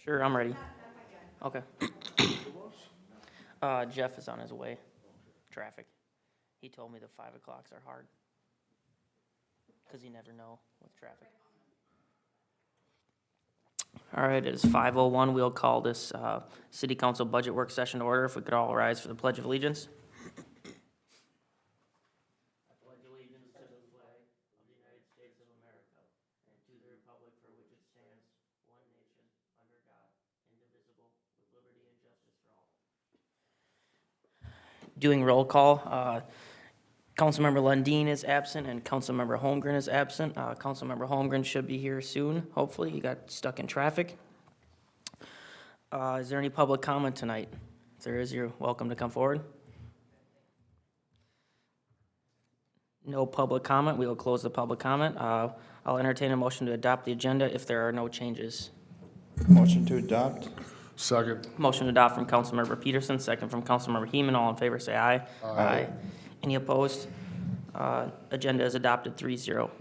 Sure, I'm ready. Okay. Jeff is on his way. Traffic. He told me the 5 o'clocks are hard. Because you never know with traffic. All right, it is 5:01. We'll call this city council budget work session to order. If we could all rise for the Pledge of Allegiance. I pledge allegiance to the flag of the United States of America and to the republic for which it stands, one nation, under God, indivisible, with liberty and justice for all. Doing roll call, Councilmember Lundin is absent and Councilmember Holmgren is absent. Councilmember Holmgren should be here soon, hopefully. He got stuck in traffic. Is there any public comment tonight? If there is, you're welcome to come forward. No public comment. We will close the public comment. I'll entertain a motion to adopt the agenda if there are no changes. Motion to adopt? Second. Motion to adopt from Councilmember Peterson, second from Councilmember Heeman. All in favor, say aye. Aye. Any opposed? Agenda is adopted 3-0.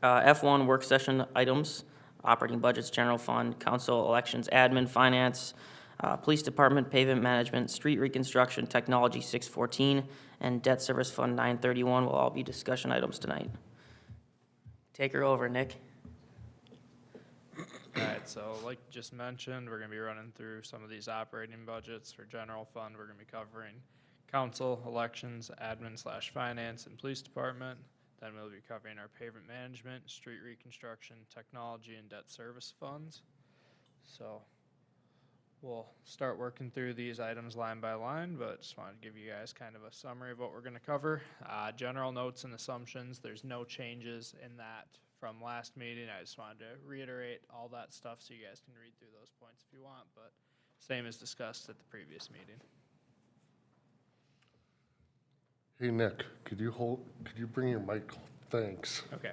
F1 work session items, operating budgets, general fund, council elections, admin, finance, police department, pavement management, street reconstruction, technology 614, and debt service fund 931 will all be discussion items tonight. Take her over, Nick. Alright, so like just mentioned, we're gonna be running through some of these operating budgets for general fund. We're gonna be covering council, elections, admin/finance, and police department. Then we'll be covering our pavement management, street reconstruction, technology, and debt service funds. So we'll start working through these items line by line, but just wanted to give you guys kind of a summary of what we're gonna cover. General notes and assumptions, there's no changes in that from last meeting. I just wanted to reiterate all that stuff so you guys can read through those points if you want, but same as discussed at the previous meeting. Hey, Nick, could you bring your mic? Thanks. Okay.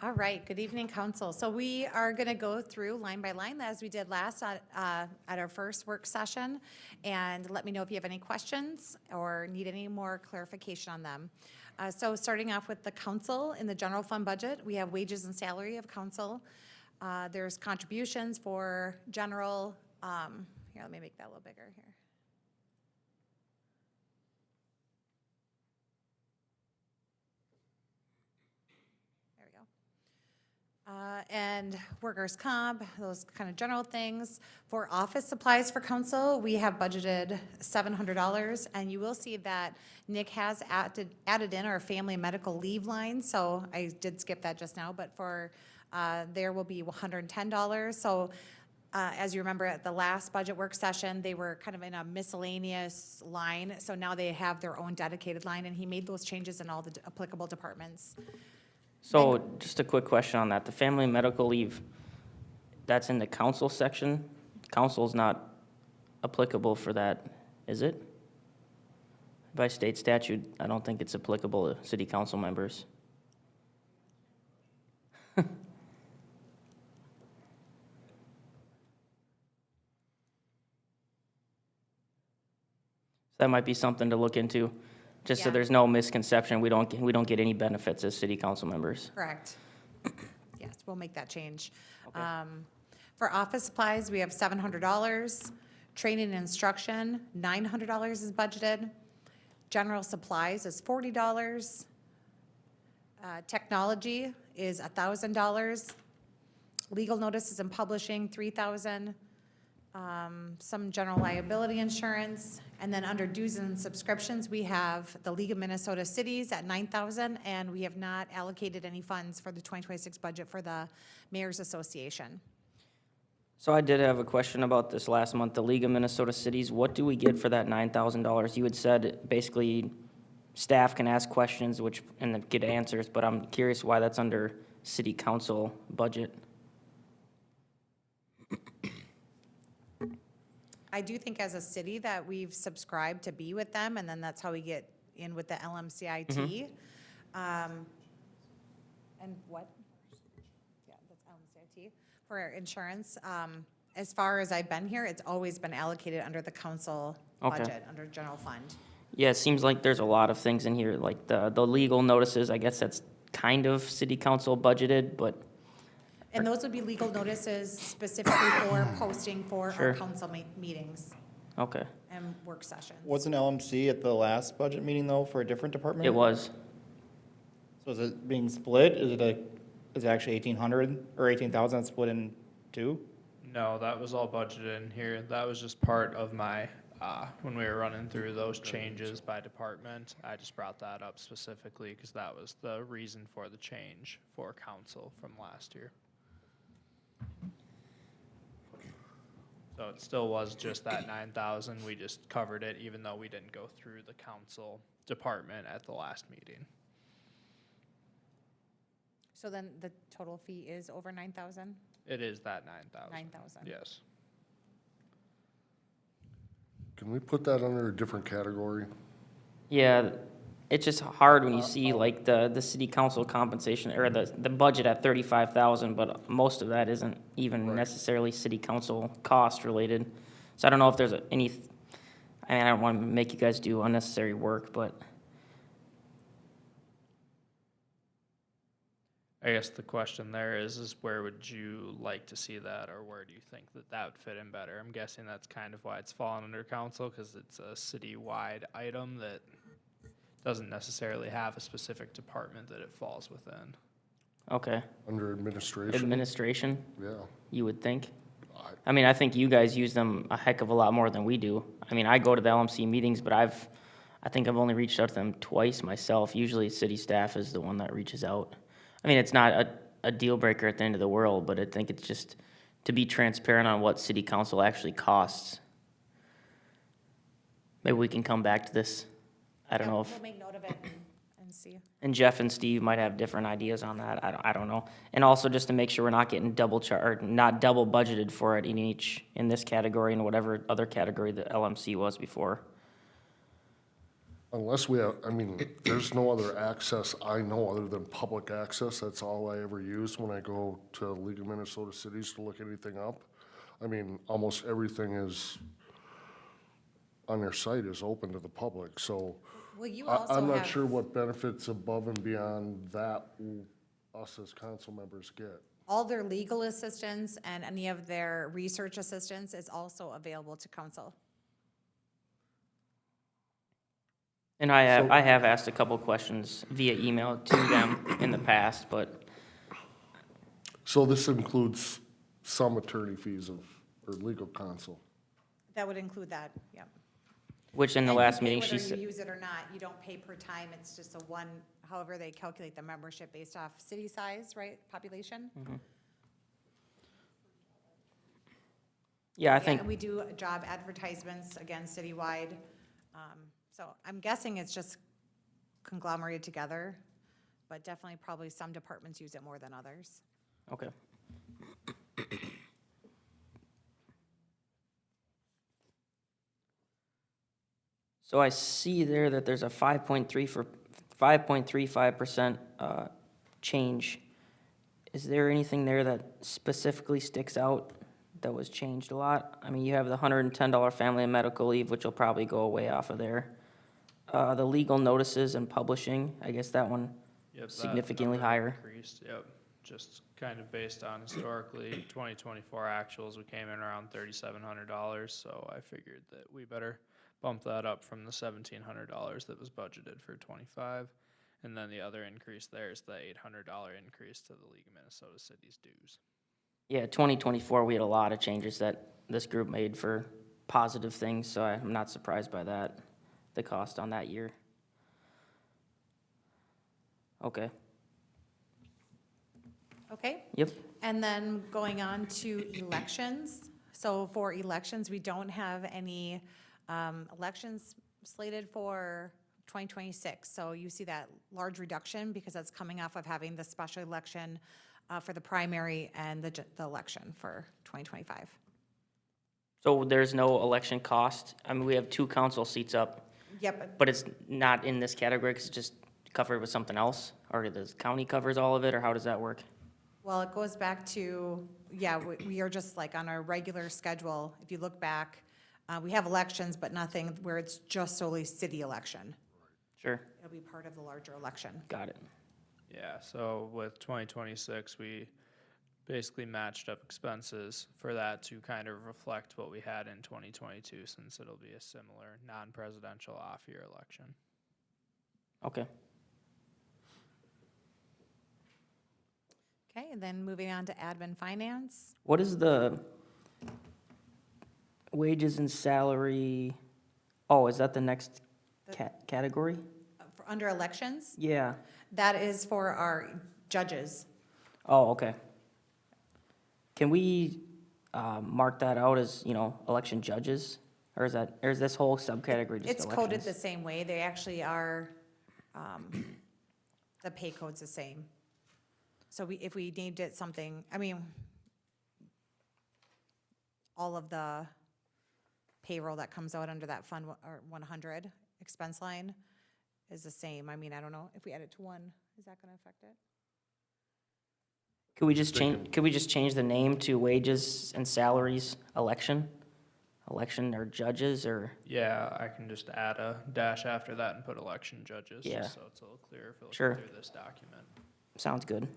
All right, good evening, council. So we are going to go through line by line as we did last at our first work session. And let me know if you have any questions or need any more clarification on them. So starting off with the council in the general fund budget, we have wages and salary of council. There's contributions for general, here, let me make that a little bigger here. There we go. And workers' comp, those kind of general things. For office supplies for council, we have budgeted $700, and you will see that Nick has added in our family medical leave line, so I did skip that just now, but for, there will be $110. So as you remember at the last budget work session, they were kind of in a miscellaneous line, so now they have their own dedicated line, and he made those changes in all the applicable departments. So just a quick question on that. The family medical leave, that's in the council section. Council's not applicable for that, is it? By state statute, I don't think it's applicable to city council members. That might be something to look into, just so Yeah. there's no misconception. We don't get any benefits as city council members. Correct. Yes, we'll make that change. Okay. For office supplies, we have $700. Training and instruction, $900 is budgeted. General supplies is $40. Technology is $1,000. Legal notices and publishing, $3,000. Some general liability insurance, and then under dues and subscriptions, we have the League of Minnesota Cities at $9,000, and we have not allocated any funds for the 2026 budget for the Mayor's Association. So I did have a question about this last month, the League of Minnesota Cities. What do we get for that $9,000? You had said basically staff can ask questions and then get answers, but I'm curious why that's under city council budget. I do think as a city that we've subscribed to be with them, and then that's how we get in with the LMCIT. And what? Yeah, that's LMCIT for our insurance. As far as I've been here, it's always been allocated under the council Okay. budget, under general fund. Yeah, it seems like there's a lot of things in here, like the legal notices, I guess that's kind of city council budgeted, but, And those would be legal notices specifically for posting for our Sure. council meetings okay. and work sessions. Wasn't LMC at the last budget meeting though for a different department? It was. So is it being split? Is it actually 1,800 or 18,000 split in two? No, that was all budgeted in here. That was just part of my, when we were running through those changes by department. I just brought that up specifically because that was the reason for the change for council from last year. So it still was just that 9,000. We just covered it even though we didn't go through the council department at the last meeting. So then the total fee is over 9,000? It is that 9,000. 9,000. Yes. Can we put that under a different category? Yeah, it's just hard when you see like the city council compensation, or the budget at 35,000, but most of that isn't even necessarily city council cost related. So I don't know if there's any, I mean, I don't want to make you guys do unnecessary work, but I guess the question there is where would you like to see that, or where do you think that that would fit in better? I'm guessing that's kind of why it's fallen under council, because it's a city-wide item that doesn't necessarily have a specific department that it falls within. okay. Under administration? Administration, Yeah. you would think? I- I mean, I think you guys use them a heck of a lot more than we do. I mean, I go to the LMC meetings, but I think I've only reached out to them twice myself. Usually city staff is the one that reaches out. I mean, it's not a deal breaker at the end of the world, but I think it's just to be transparent on what city council actually costs. Maybe we can come back to this. I don't know if, We'll make note of it and see. and Jeff and Steve might have different ideas on that. I don't know. And also just to make sure we're not getting or not double budgeted for it in this category and whatever other category the LMC was before. Unless we have, I mean, there's no other access I know other than public access. That's all I ever use when I go to League of Minnesota Cities to look anything up. I mean, almost everything is, on their site is open to the public, so Well, you also I'm not have- sure what benefits above and beyond that us as council members get. All their legal assistance and any of their research assistance is also available to council. And I have asked a couple questions via email to them in the past, but So this includes some attorney fees or legal counsel. That would include that, yeah. which in the And you last pay meeting she whether said, you use it or not, you don't pay per time, it's just a one, however they calculate the membership based off city size, right, population? yeah, I Yeah, think, and we do job advertisements, again, citywide. So I'm guessing it's just conglomerated together, but definitely probably some departments use it more than others. okay. So I see there that there's a 5.35% change. Is there anything there that specifically sticks out that was changed a lot? I mean, you have the $110 family and medical leave, which will probably go away off of there. The legal notices and publishing, I guess that one Yep, that significantly number higher. Increased, yep, just kind of based on historically, 2024 actuals, we came in around $3,700, so I figured that we better bump that up from the $1,700 that was budgeted for 25. And then the other increase there is the $800 increase to the League of Minnesota Cities dues. Yeah, 2024, we had a lot of changes that this group made for positive things, so I'm not surprised by that, the cost on that year. Okay, Okay? yep, And then going on to elections. So for elections, we don't have any elections slated for 2026. So you see that large reduction because that's coming off of having the special election for the primary and the election for 2025. so there's no election cost? I mean, we have 2 council seats up, Yep, but it's not in this category because it's just covered with something else? Or the county covers all of it, or how does that work? well, it goes back to, yeah, we are just like on our regular schedule. If you look back, We have elections, but nothing where it's just solely city election. Sure, It'll be part of the larger election. got it. Yeah, so with 2026, we basically matched up expenses for that to kind of reflect what we had in 2022, since it'll be a similar non-presidential off-year election. Okay. Okay, and then moving on to admin finance. What is the wages and salary? Oh, is that the next category? For under elections, Yeah. that is for our judges. Oh, okay. Can we mark that out as, election judges? Or is this whole subcategory just It's coded the elections? same way. They actually are, the pay code's the same. So if we named it something, all of the payroll that comes out under that fund or 100 expense line is the same. I don't know, if we add it to one, is that gonna affect it? Could we just change the name to wages and salaries election? Election or judges or, Yeah, I can just add a dash after that and put election judges, Yeah. just so it's a little clearer if you Sure. look through this document. sounds good.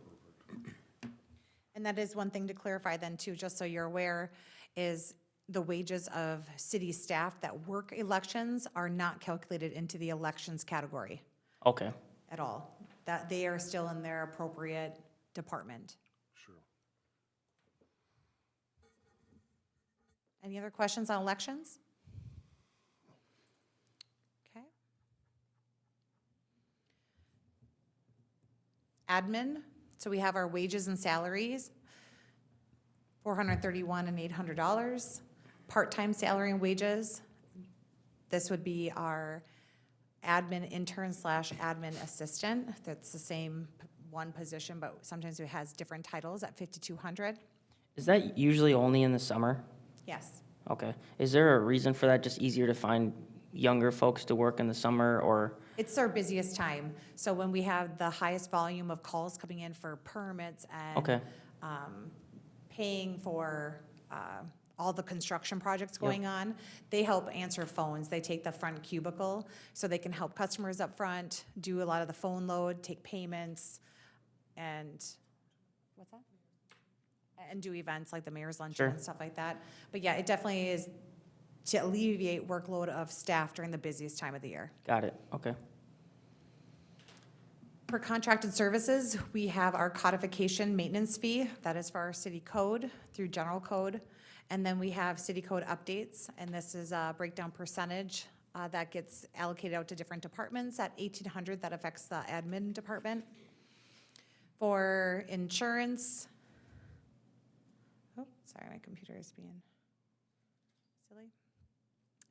And that is one thing to clarify then too, just so you're aware, is the wages of city staff that work elections are not calculated into the elections category Okay. at all. That they are still in their appropriate department. Sure. Any other questions on elections? Okay. Admin, so we have our wages and salaries, $431 and $800. Part-time salary and wages, this would be our admin intern / admin assistant. That's the same one position, but sometimes it has different titles at $5,200. Is that usually only in the summer? Yes. Okay. Is there a reason for that? Just easier to find younger folks to work in the summer or? It's our busiest time. So when we have the highest volume of calls coming in for permits and Okay. paying for all the construction projects going on, they help answer phones. They take the front cubicle, so they can help customers up front, do a lot of the phone load, take payments, and, what's that? And do events like the mayor's luncheon Sure. and stuff like that. But yeah, it definitely is to alleviate workload of staff during the busiest time of the year. Got it. Okay. For contracted services, we have our codification maintenance fee. That is for our city code through general code. And then we have city code updates, and this is a breakdown percentage that gets allocated out to different departments. At $1,800, that affects the admin department. For insurance, oh, sorry, my computer is being silly.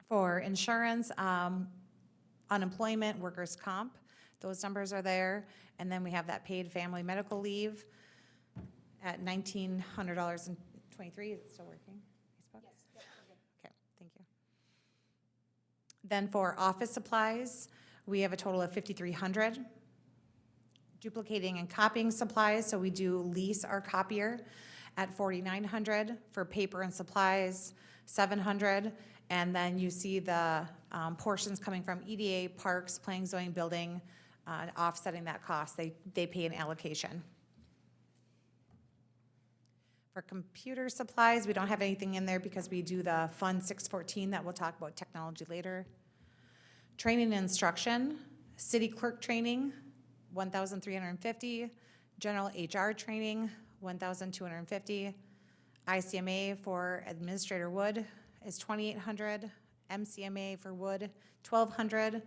For insurance, unemployment, workers' comp, those numbers are there. And then we have that paid family medical leave at $1,900.23. Is it still working? Facebook? Yes. Okay, thank you. Then for office supplies, we have a total of $5,300. Duplicating and copying supplies, so we do lease our copier at $4,900. For paper and supplies, $700. And then you see the portions coming from EDA, parks, planning, zoning, building, offsetting that cost. They pay an allocation. For computer supplies, we don't have anything in there because we do the Fund 614 that we'll talk about technology later. Training and instruction, city clerk training, $1,350. General HR training, $1,250. ICMA for Administrator Wood is $2,800. MCMA for Wood, $1,200.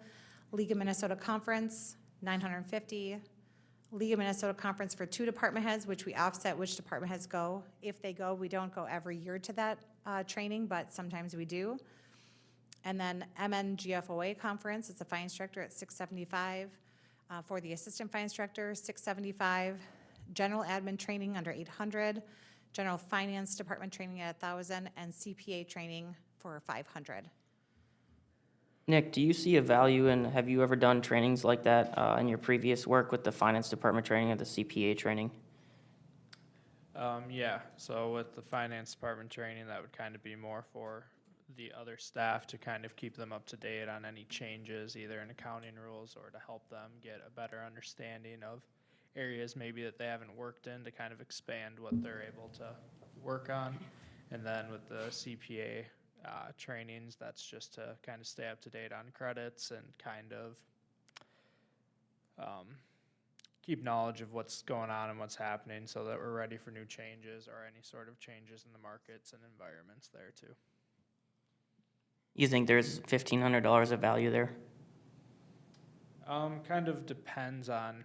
League of Minnesota Conference, $950. League of Minnesota Conference for 2 department heads, which we offset which department heads go. If they go, we don't go every year to that training, but sometimes we do. And then MNGFOA Conference, it's a fine instructor at $675. For the assistant fine instructor, $675. General admin training under $800. General finance department training at $1,000, and CPA training for $500. Nick, do you see a value in, have you ever done trainings like that in your previous work with the finance department training or the CPA training? Yeah, so with the finance department training, that would kind of be more for the other staff to kind of keep them up to date on any changes, either in accounting rules or to help them get a better understanding of areas maybe that they haven't worked in to kind of expand what they're able to work on. And then with the CPA trainings, that's just to kind of stay up to date on credits and kind of keep knowledge of what's going on and what's happening so that we're ready for new changes or any sort of changes in the markets and environments there too. You think there's $1,500 of value there? Kind of depends on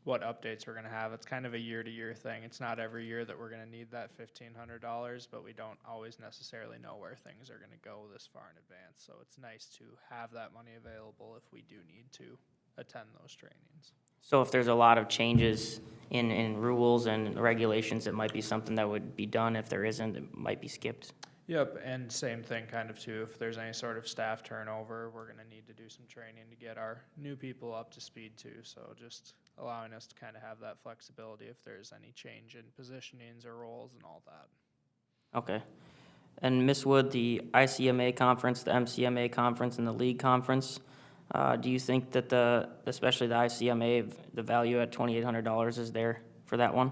what updates we're gonna have. It's kind of a year-to-year thing. It's not every year that we're gonna need that $1,500, but we don't always necessarily know where things are gonna go this far in advance. So it's nice to have that money available if we do need to attend those trainings. So if there's a lot of changes in rules and regulations, it might be something that would be done. If there isn't, it might be skipped. Yep, and same thing kind of too, if there's any sort of staff turnover, we're gonna need to do some training to get our new people up to speed too. So just allowing us to kind of have that flexibility if there's any change in positionings or roles and all that. Okay. And Ms. Wood, the ICMA conference, the MCMA conference, and the league conference, do you think that especially the ICMA, the value at $2,800 is there for that one?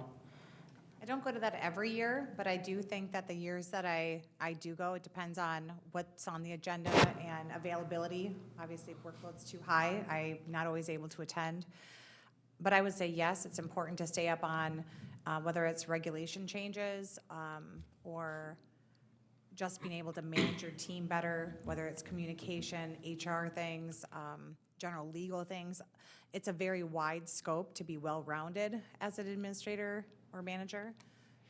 I don't go to that every year, but I do think that the years that I do go, it depends on what's on the agenda and availability. Obviously, if workload's too high, I'm not always able to attend. But I would say, yes, it's important to stay up on whether it's regulation changes or just being able to manage your team better, whether it's communication, HR things, general legal things. It's a very wide scope to be well-rounded as an administrator or manager,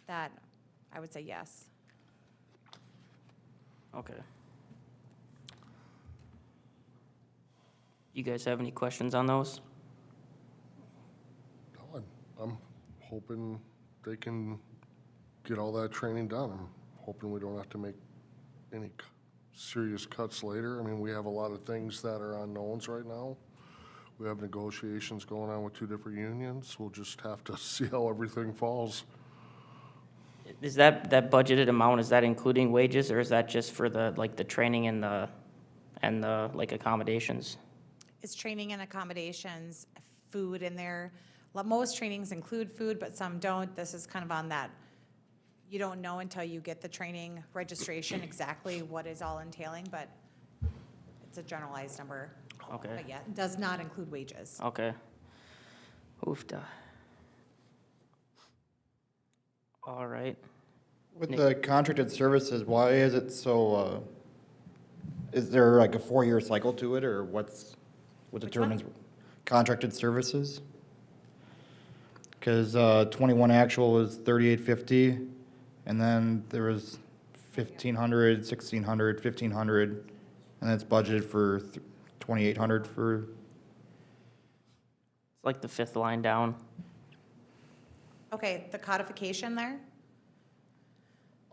that I would say yes. Okay. You guys have any questions on those? No, I'm hoping they can get all that training done. I'm hoping we don't have to make any serious cuts later. I mean, we have a lot of things that are unknowns right now. We have negotiations going on with 2 different unions. We'll just have to see how everything falls. Is that budgeted amount, is that including wages, or is that just for the training and the accommodations? It's training and accommodations, food in there. Most trainings include food, but some don't. This is kind of on that, you don't know until you get the training registration exactly what is all entailing, but it's a generalized number. Okay. But yeah, it does not include wages. Okay. Oofda. All right. With the contracted services, why is it so, is there like a 4-year cycle to it, or what determines contracted services? Because 21 actual was 3850, and then there was 1,500, 1,600, 1,500, and that's budgeted for 2,800 for, It's like the 5th line down. Okay, the codification there?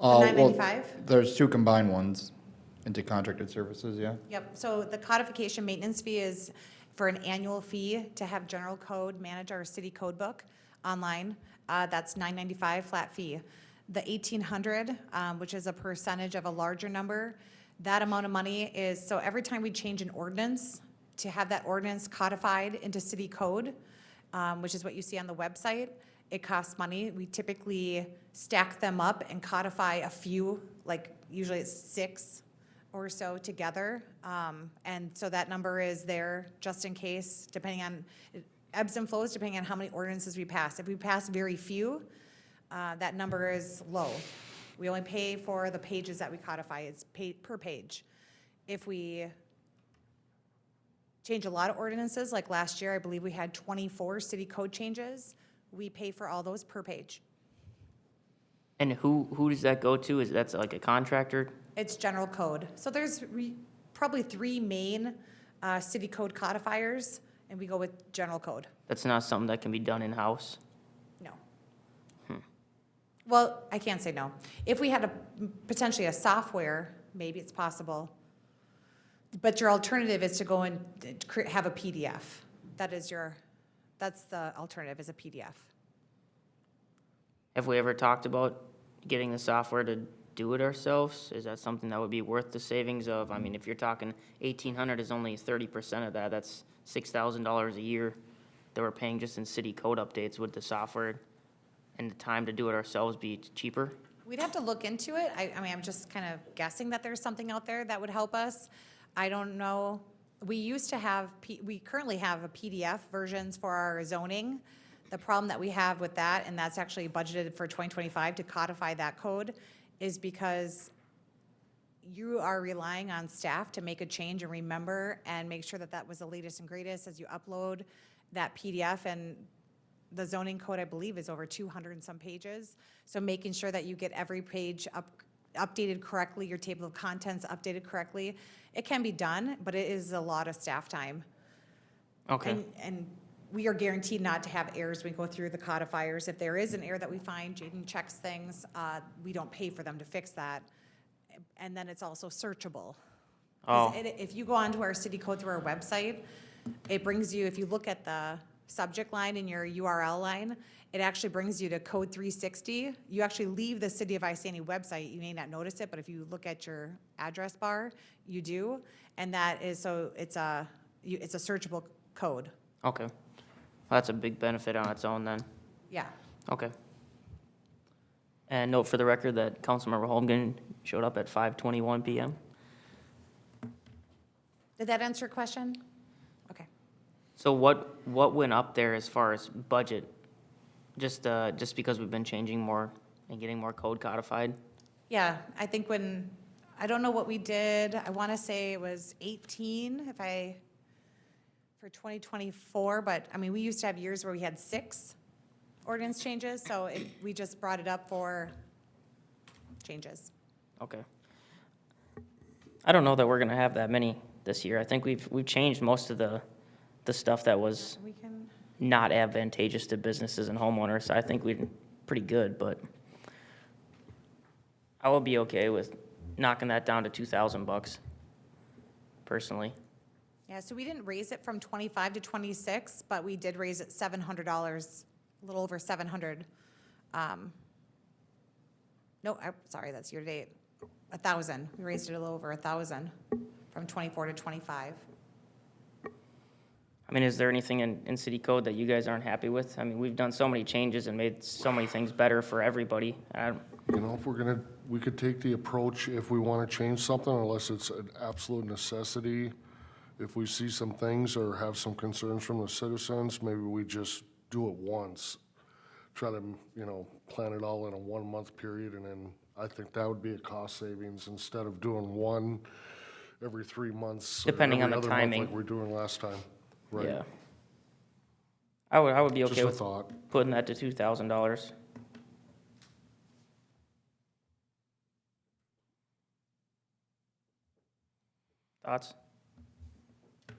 well, 995? there's 2 combined ones into contracted services, yeah? Yep, so the codification maintenance fee is for an annual fee to have general code manage our city code book online. That's $995 flat fee. The 1,800, which is a percentage of a larger number, that amount of money is, so every time we change an ordinance, to have that ordinance codified into city code, which is what you see on the website, it costs money. We typically stack them up and codify a few, like usually it's 6 or so together. And so that number is there just in case, depending on, it ebbs and flows depending on how many ordinances we pass. If we pass very few, that number is low. We only pay for the pages that we codify. It's paid per page. If we change a lot of ordinances, like last year, I believe we had 24 city code changes, we pay for all those per page. And who does that go to? That's like a contractor? It's general code. So there's probably 3 main city code codifiers, and we go with general code. That's not something that can be done in-house? No. Well, I can't say no. If we had potentially a software, maybe it's possible. But your alternative is to go and have a PDF. That's the alternative, is a PDF. Have we ever talked about getting the software to do it ourselves? Is that something that would be worth the savings of? I mean, if you're talking 1,800 is only 30% of that, that's $6,000 a year that we're paying just in city code updates. Would the software and the time to do it ourselves be cheaper? We'd have to look into it. I mean, I'm just kind of guessing that there's something out there that would help us. I don't know. We used to have, we currently have a PDF versions for our zoning. The problem that we have with that, and that's actually budgeted for 2025 to codify that code, is because you are relying on staff to make a change and remember and make sure that that was the latest and greatest as you upload that PDF. And the zoning code, I believe, is over 200 and some pages. So making sure that you get every page updated correctly, your table of contents updated correctly, it can be done, but it is a lot of staff time. Okay, And we are guaranteed not to have errors when we go through the codifiers. If there is an error that we find, Jaden checks things, we don't pay for them to fix that. And then it's also searchable. 'Cause Oh. if you go onto our city code through our website, it brings you, if you look at the subject line in your URL line, it actually brings you to code 360. You actually leave the City of Isani website, you may not notice it, but if you look at your address bar, you do. And that is, so it's a searchable code, okay. Well, that's a big benefit on its own then. yeah. Okay. And note for the record that Councilmember Holmgren showed up at 5:21 PM. Did that answer your question? Okay. So what went up there as far as budget? Just because we've been changing more and getting more code codified? Yeah, I think I don't know what we did, I want to say it was 18 for 2024, but, I mean, we used to have years where we had 6 ordinance changes, so we just brought it up for changes. Okay. I don't know that we're gonna have that many this year. I think we've changed most of the stuff that was We can, not advantageous to businesses and homeowners. I think we're pretty good, but I would be okay with knocking that down to $2,000 personally. yeah, so we didn't raise it from 25 to 26, but we did raise it $700, a little over 700. No, sorry, that's year-to-date, 1,000. We raised it a little over 1,000 from 24 to 25. I mean, is there anything in city code that you guys aren't happy with? I mean, we've done so many changes and made so many things better for everybody. You know, if we could take the approach, if we want to change something, unless it's an absolute necessity, if we see some things or have some concerns from the citizens, maybe we just do it once. Try to, plan it all in a 1-month period, and then I think that would be a cost savings instead of doing one every 3 months. or Depending on every the other month timing. Like we're doing last time, right? Yeah. I would be Just okay a with thought. putting that to $2,000. Thoughts?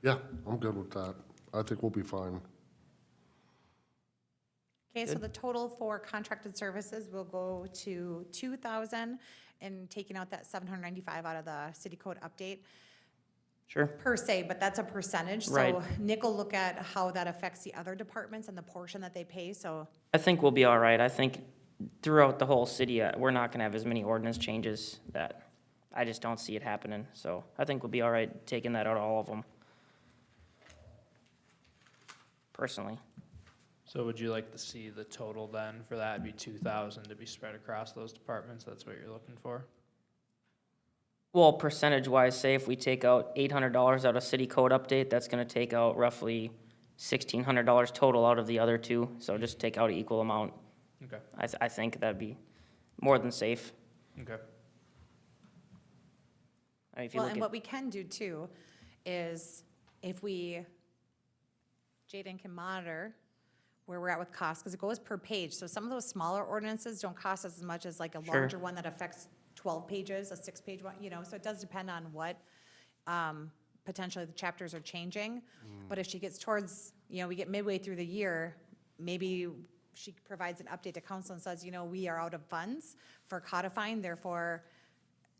Yeah, I'm good with that. I think we'll be fine. Okay, so the total for contracted services will go to 2,000 and taking out that 795 out of the city code update Sure. per se, but that's a percentage. Right. So Nick will look at how that affects the other departments and the portion that they pay, so, I think we'll be all right. I think throughout the whole city, we're not gonna have as many ordinance changes that, I just don't see it happening. So I think we'll be all right taking that out of all of them. Personally. So would you like to see the total then for that be 2,000 to be spread across those departments? That's what you're looking for? Well, percentage-wise, say if we take out $800 out of city code update, that's gonna take out roughly $1,600 total out of the other two. So just take out an equal amount. Okay, I think that'd be more than safe. okay. I mean, if you well, look and at, what we can do too is if Jaden can monitor where we're at with costs, because it goes per page. So some of those smaller ordinances don't cost us as much as like a Sure. larger one that affects 12 pages, a 6-page one, so it does depend on what potentially the chapters are changing. But if she gets towards, we get midway through the year, maybe she provides an update to council and says, we are out of funds for codifying, therefore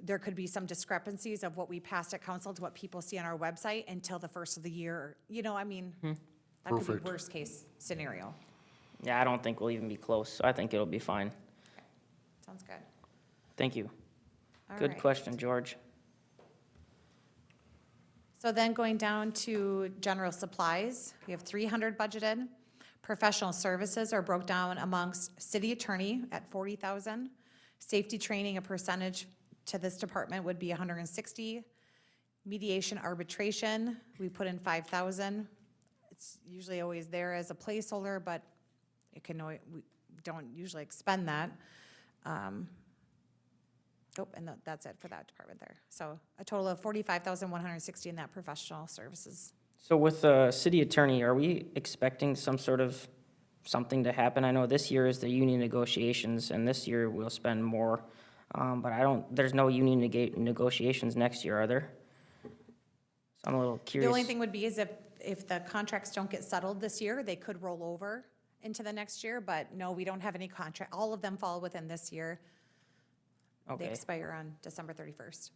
there could be some discrepancies of what we passed at council to what people see on our website until the first of the year, that could Perfect. be worst case scenario. yeah, I don't think we'll even be close, so I think it'll be fine. Sounds good. Thank you. All Good right. question, George. So then going down to general supplies, we have 300 budgeted. Professional services are broke down amongst city attorney at 40,000. Safety training, a percentage to this department would be 160. Mediation arbitration, we put in 5,000. It's usually always there as a placeholder, but it can, we don't usually expend that. And that's it for that department there. So a total of 45,160 in that professional services. So with the city attorney, are we expecting some sort of something to happen? I know this year is the union negotiations, and this year we'll spend more. But there's no union negotiations next year, are there? So I'm a little The curious. only thing would be is if the contracts don't get settled this year, they could roll over into the next year, but no, we don't have any contract. All of them fall within this year. They Okay. expire on December 31st.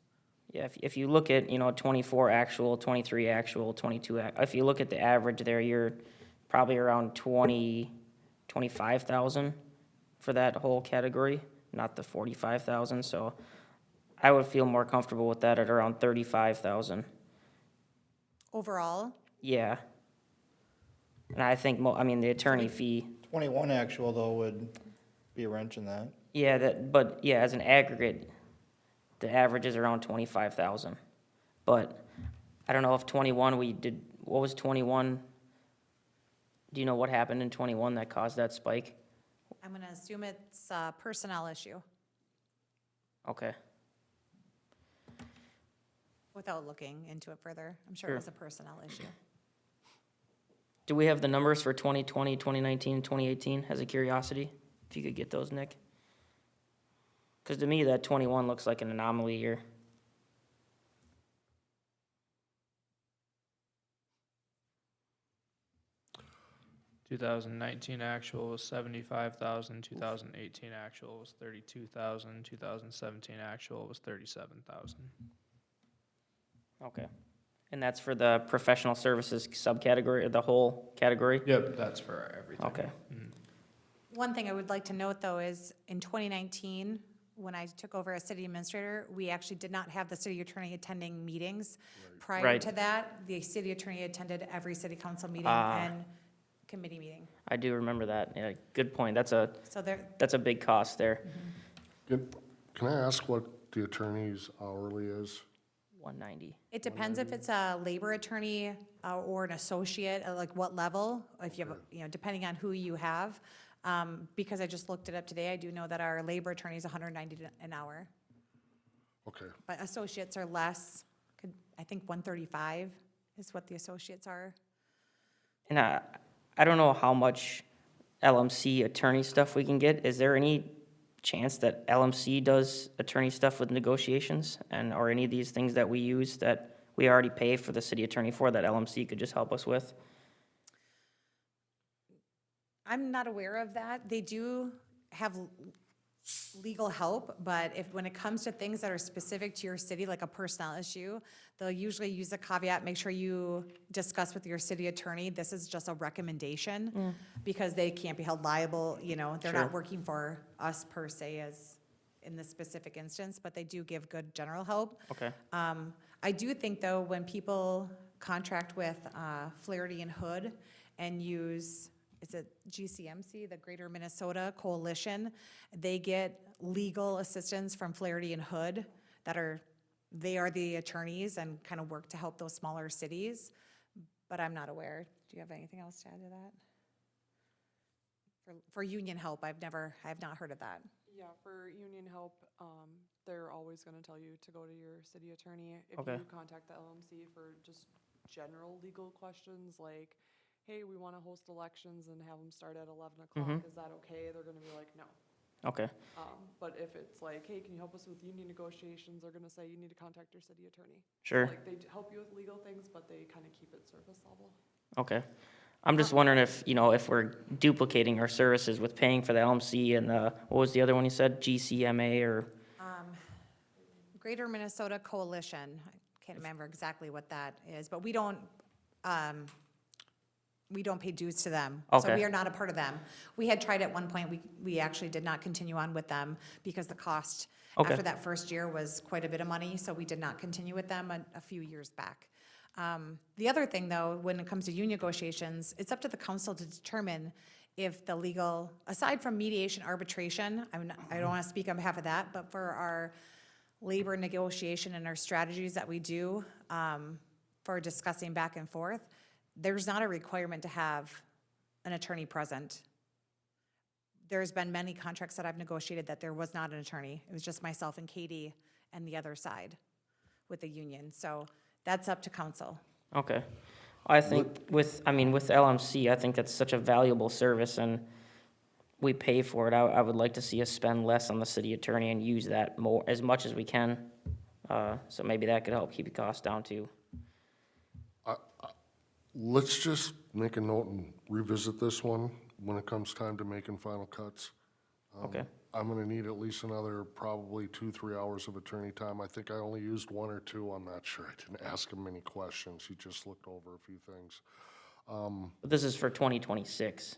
Yeah, if you look at, 24 actual, 23 actual, 22, if you look at the average there, you're probably around 25,000 for that whole category, not the 45,000, so I would feel more comfortable with that at around 35,000. Overall, Yeah. And I think, the attorney fee, 21 actual though would be a wrench in that. yeah, but yeah, as an aggregate, the average is around 25,000. But I don't know if 21, what was 21? Do you know what happened in 21 that caused that spike? I'm going to assume it's a personnel issue Okay, without looking into it further. I'm sure it Sure. was a personnel issue. do we have the numbers for 2020, 2019, 2018 as a curiosity? If you could get those, Nick? Because to me, that 21 looks like an anomaly year. Two thousand nineteen actual was 75,000, 2018 actual was 32,000, 2017 actual was 37,000. Okay. And that's for the professional services subcategory, or the whole category? Yep, that's for everything. Okay, One thing I would like to note, though, is in 2019, when I took over as city administrator, we actually did not have the city attorney attending meetings. Prior Right. to that, the city attorney attended every city council meeting Ah. and committee meeting. I do remember that. Yeah, good point. So there, That's a big cost there. Can I ask what the attorney's hourly is? 190. it depends if it's a labor attorney or an associate, like what level, if you have, depending on who you have. Because I just looked it up today, I do know that our labor attorney is 190 an hour. Okay, But associates are less, I think 135 is what the associates are. And I don't know how much LMC attorney stuff we can get. Is there any chance that LMC does attorney stuff with negotiations? Or any of these things that we use that we already pay for the city attorney for that LMC could just help us with? I'm not aware of that. They do have legal help, but when it comes to things that are specific to your city, like a personnel issue, they'll usually use a caveat, make sure you discuss with your city attorney, this is just a recommendation, because they can't be held liable, they're Sure. not working for us per se as in this specific instance, but they do give good general help. Okay. I do think, though, when people contract with Flaherty and Hood and use, is it GCMC, the Greater Minnesota Coalition, they get legal assistance from Flaherty and Hood they are the attorneys and kind of work to help those smaller cities, but I'm not aware. Do you have anything else to add to that? For union help, I have not heard of that. Yeah, for union help, they're always gonna tell you to go to your city attorney. If Okay. you contact the LMC for just general legal questions, like, hey, we wanna host elections and have them start at 11 o'clock, is that okay? They're gonna be like, no. Okay. But if it's like, hey, can you help us with union negotiations, they're gonna say, you need to contact your city attorney. Sure. Like, they help you with legal things, but they kinda keep it surface level. Okay. I'm just wondering if, if we're duplicating our services with paying for the LMC and what was the other one you said? GCMA or? Greater Minnesota Coalition, I can't remember exactly what that is, but we don't we don't pay dues to them. So Okay. we are not a part of them. We had tried at one point, we actually did not continue on with them because the cost Okay. after that first year was quite a bit of money, so we did not continue with them a few years back. The other thing, though, when it comes to union negotiations, it's up to the council to determine if the legal, aside from mediation, arbitration, I don't want to speak on behalf of that, but for our labor negotiation and our strategies that we do for discussing back and forth, there's not a requirement to have an attorney present. There's been many contracts that I've negotiated that there was not an attorney. It was just myself and Katie and the other side with the union. So that's up to council. Okay. I think with LMC, I think that's such a valuable service and we pay for it. I would like to see us spend less on the city attorney and use that more, as much as we can. So maybe that could help keep the cost down too. Let's just make a note and revisit this one when it comes time to making final cuts. Okay. I'm gonna need at least another probably 2-3 hours of attorney time. I think I only used 1 or 2, I'm not sure. I didn't ask him many questions, he just looked over a few things. But this is for 2026.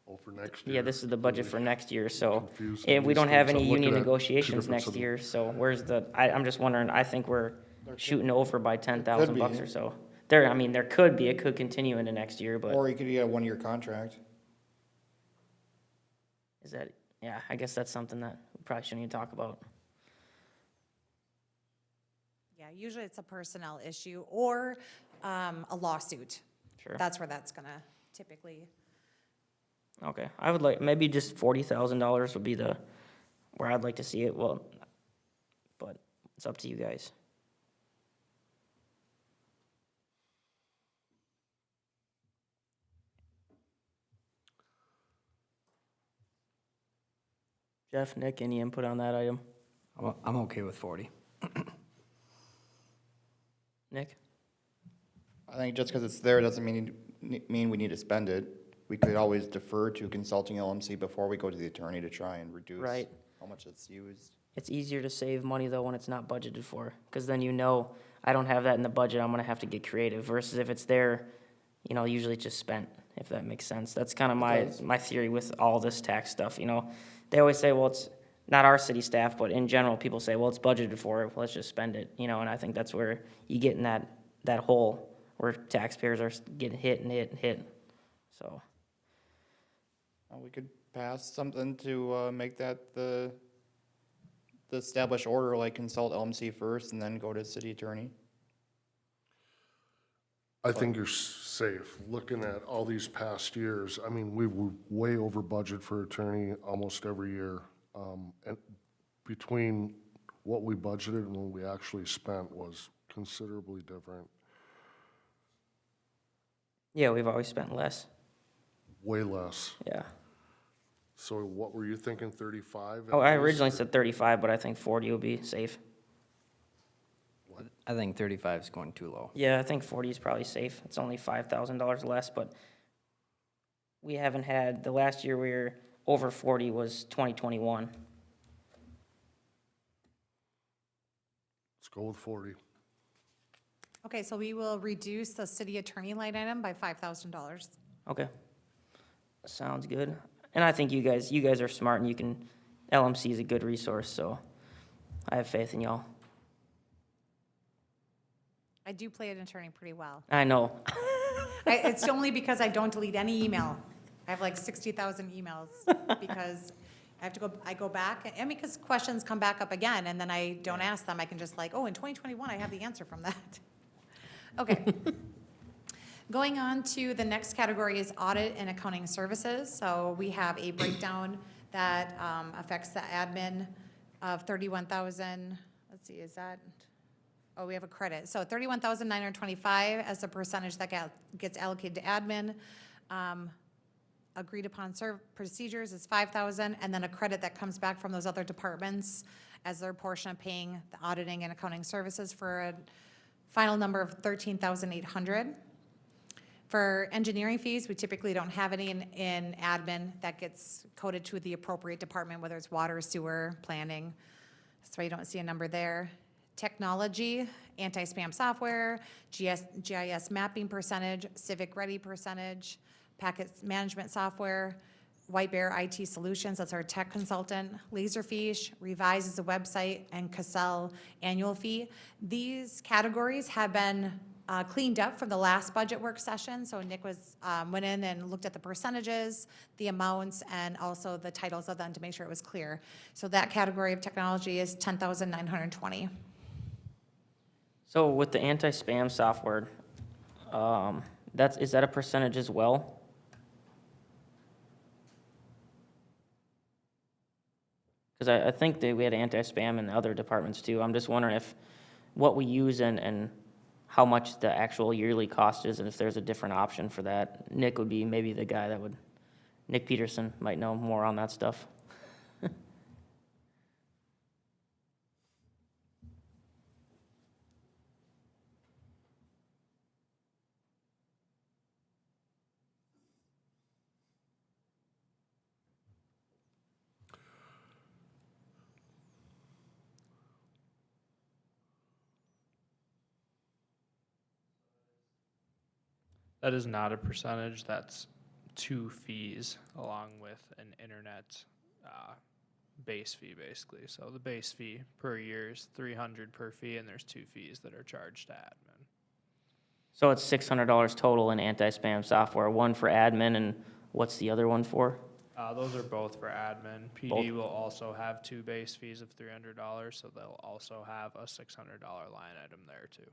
Oh, for next year? Yeah, this is the budget for next year, so, Confused and on we these don't have things. any I'm looking union at two negotiations different next sub- year, so where's I'm just wondering, I think we're shooting over by 10,000 be. bucks or so. There could be, it could continue into next year, but Or you could get a 1-year contract. is that, yeah, I guess that's something that we probably shouldn't even talk about. Yeah, usually it's a personnel issue or a lawsuit. Sure. That's where that's gonna typically, Okay, I would like, maybe just $40,000 would be where I'd like to see it, well, but it's up to you guys. Jeff, Nick, any input on that item? I'm okay with 40. Nick? I think just because it's there doesn't mean we need to spend it. We could always defer to consulting LMC before we go to the attorney to try and reduce Right. how much it's used. It's easier to save money though when it's not budgeted for, because then I don't have that in the budget, I'm gonna have to get creative, versus if it's there, usually it's just spent, if that makes sense. That's kind of my theory with all this tax stuff, They always say, well, it's not our city staff, but in general, people say, well, it's budgeted for, let's just spend it, and I think that's where you get in that hole where taxpayers are getting hit and hit and hit, so. We could pass something to make that the established order, like consult LMC first and then go to city attorney. I think you're safe, looking at all these past years, I mean, we were way over budget for attorney almost every year. And between what we budgeted and what we actually spent was considerably different, Yeah, we've always spent less, way less. yeah. So what were you thinking, 35? Oh, I originally said 35, but I think 40 would be safe. I think 35 is going too low. Yeah, I think 40 is probably safe. It's only $5,000 less, but we haven't had, the last year we were over 40 was 2021. Let's go with 40. okay, so we will reduce the city attorney line item by $5,000. Okay. Sounds good. And I think you guys are smart and LMC is a good resource, so I have faith in y'all. I do play an attorney pretty well. I know. It's only because I don't delete any email. I have like 60,000 emails because I go back, and because questions come back up again, and then I don't ask them, I can just in 2021, I have the answer from that. Okay. Going on to the next category is audit and accounting services. So we have a breakdown that affects the admin of 31,000, let's see, oh, we have a credit. So 31,925 as the percentage that gets allocated to admin. Agreed upon procedures is 5,000, and then a credit that comes back from those other departments as their portion of paying the auditing and accounting services for a final number of 13,800. For engineering fees, we typically don't have any in admin. That gets coded to the appropriate department, whether it's water, sewer, planning. That's why you don't see a number there. technology, anti-spam software, GIS mapping percentage, civic ready percentage, packet management software, White Bear IT Solutions, that's our tech consultant, Laserfish, Revise is a website, and Cassell annual fee. These categories have been cleaned up from the last budget work session, so Nick went in and looked at the percentages, the amounts, and also the titles of them to make sure it was clear. So that category of technology is 10,920. So with the anti-spam software, is that a percentage as well? Because I think that we had anti-spam in the other departments too. I'm just wondering if what we use and how much the actual yearly cost is, and if there's a different option for that. Nick would be maybe the guy that would, Nick Peterson might know more on that stuff. That is not a percentage, that's 2 fees along with an internet base fee, basically. So the base fee per year is $300 per fee, and there's 2 fees that are charged to admin. So it's $600 total in anti-spam software, one for admin, and what's the other one for? Those are both for admin. PD will also have 2 base fees of $300, so they'll also have a $600 line item there too.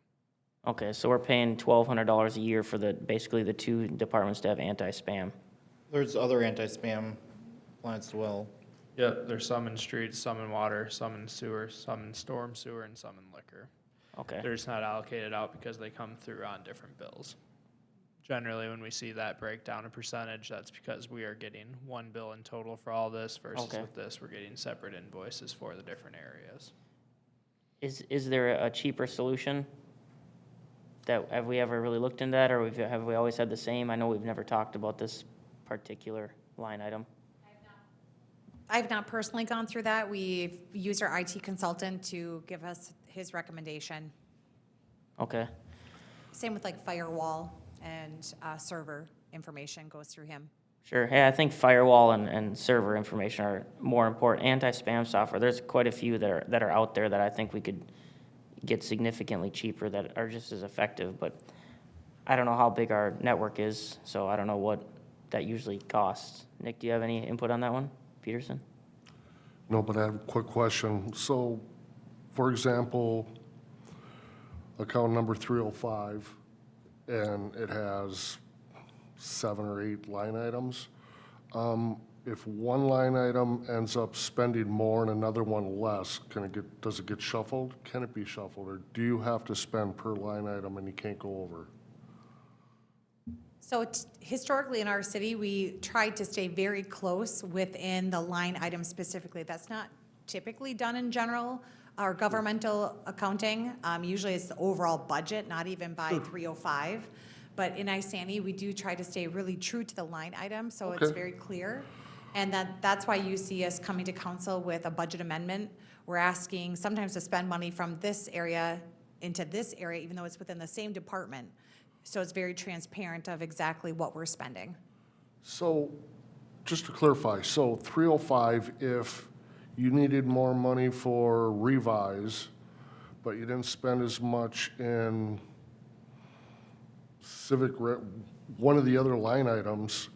Okay, so we're paying $1,200 a year for basically the 2 departments to have anti-spam. There's other anti-spam lines as well. Yeah, there's some in streets, some in water, some in sewer, some in storm sewer, and some in liquor. Okay, They're just not allocated out because they come through on different bills. Generally, when we see that breakdown of percentage, that's because we are getting one bill in total for all this versus Okay. with this, we're getting separate invoices for the different areas. is there a cheaper solution? Have we ever really looked into that, or have we always had the same? I know we've never talked about this particular line item. I've not personally gone through that. We've used our IT consultant to give us his recommendation. Okay, Same with like firewall and server information goes through him. sure. Hey, I think firewall and server information are more important. Anti-spam software, there's quite a few that are out there that I think we could get significantly cheaper that are just as effective, but I don't know how big our network is, so I don't know what that usually costs. Nick, do you have any input on that one? Peterson? No, but I have a quick question. So, for example, account number 305, and it has 7 or 8 line items. If one line item ends up spending more and another one less, does it get shuffled? Can it be shuffled, or do you have to spend per line item and you can't go over? So historically in our city, we tried to stay very close within the line item specifically. That's not typically done in general or governmental accounting. Usually it's the overall budget, not even by 305. But in ISANI, we do try to stay really true to the line item, so it's Okay. very clear. And that's why you see us coming to council with a budget amendment. We're asking sometimes to spend money from this area into this area, even though it's within the same department. So it's very transparent of exactly what we're spending. So, just to clarify, so 305, if you needed more money for revise, but you didn't spend as much in one of the other line items,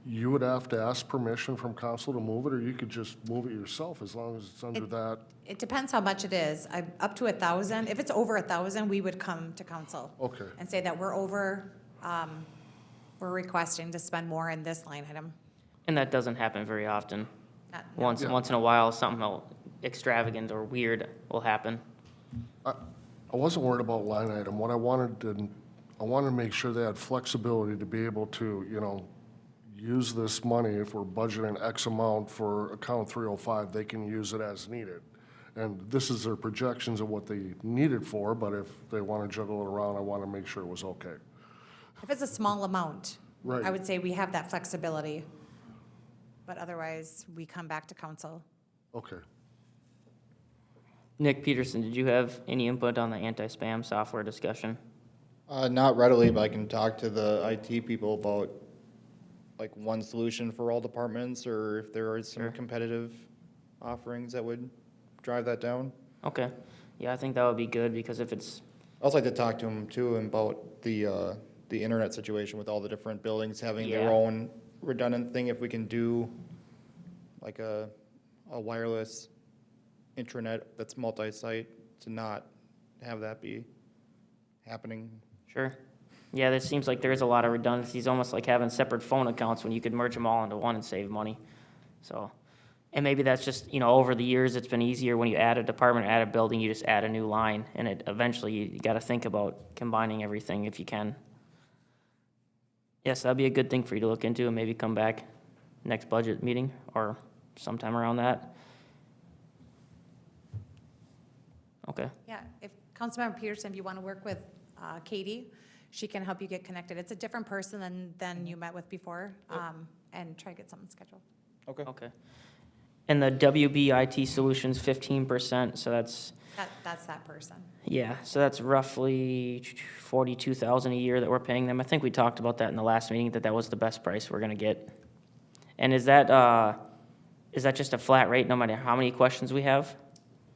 you would have to ask permission from council to move it, or you could just move it yourself as long as it's under that? It depends how much it is. Up to 1,000. If it's over 1,000, we would come to council. Okay. And say that we're over, we're requesting to spend more in this line item. And that doesn't happen very often. Not- Once in a while, something extravagant or weird will happen. I wasn't worried about line item. What I wanted to make sure they had flexibility to be able to, use this money. If we're budgeting X amount for account 305, they can use it as needed. And this is their projections of what they need it for, but if they want to juggle it around, I want to make sure it was okay. If it's a small amount, Right. I would say we have that flexibility. But otherwise, we come back to council. Okay. Nick Peterson, did you have any input on the anti-spam software discussion? Not readily, but I can talk to the IT people about like one solution for all departments, or if there are some Sure. competitive offerings that would drive that down. Okay, yeah, I think that would be good, because if it's, I'd also like to talk to them too about the internet situation with all the different buildings having their Yeah. own redundant thing, if we can do like a wireless intranet that's multi-site to not have that be happening. sure. Yeah, there seems like there is a lot of redundancies, almost like having separate phone accounts when you could merge them all into one and save money. So, and maybe that's just, over the years, it's been easier when you add a department, add a building, you just add a new line, and it, eventually, you gotta think about combining everything if you can. Yes, that'd be a good thing for you to look into and maybe come back next budget meeting or sometime around that. Okay, Yeah, if Councilmember Peterson, if you want to work with Katie, she can help you get connected. It's a different person than you met with before, and try to get something scheduled. Okay. okay. And the WBIT Solutions 15%, so that's, That's that person. yeah, so that's roughly 42,000 a year that we're paying them. I think we talked about that in the last meeting, that was the best price we're gonna get. And is that just a flat rate no matter how many questions we have?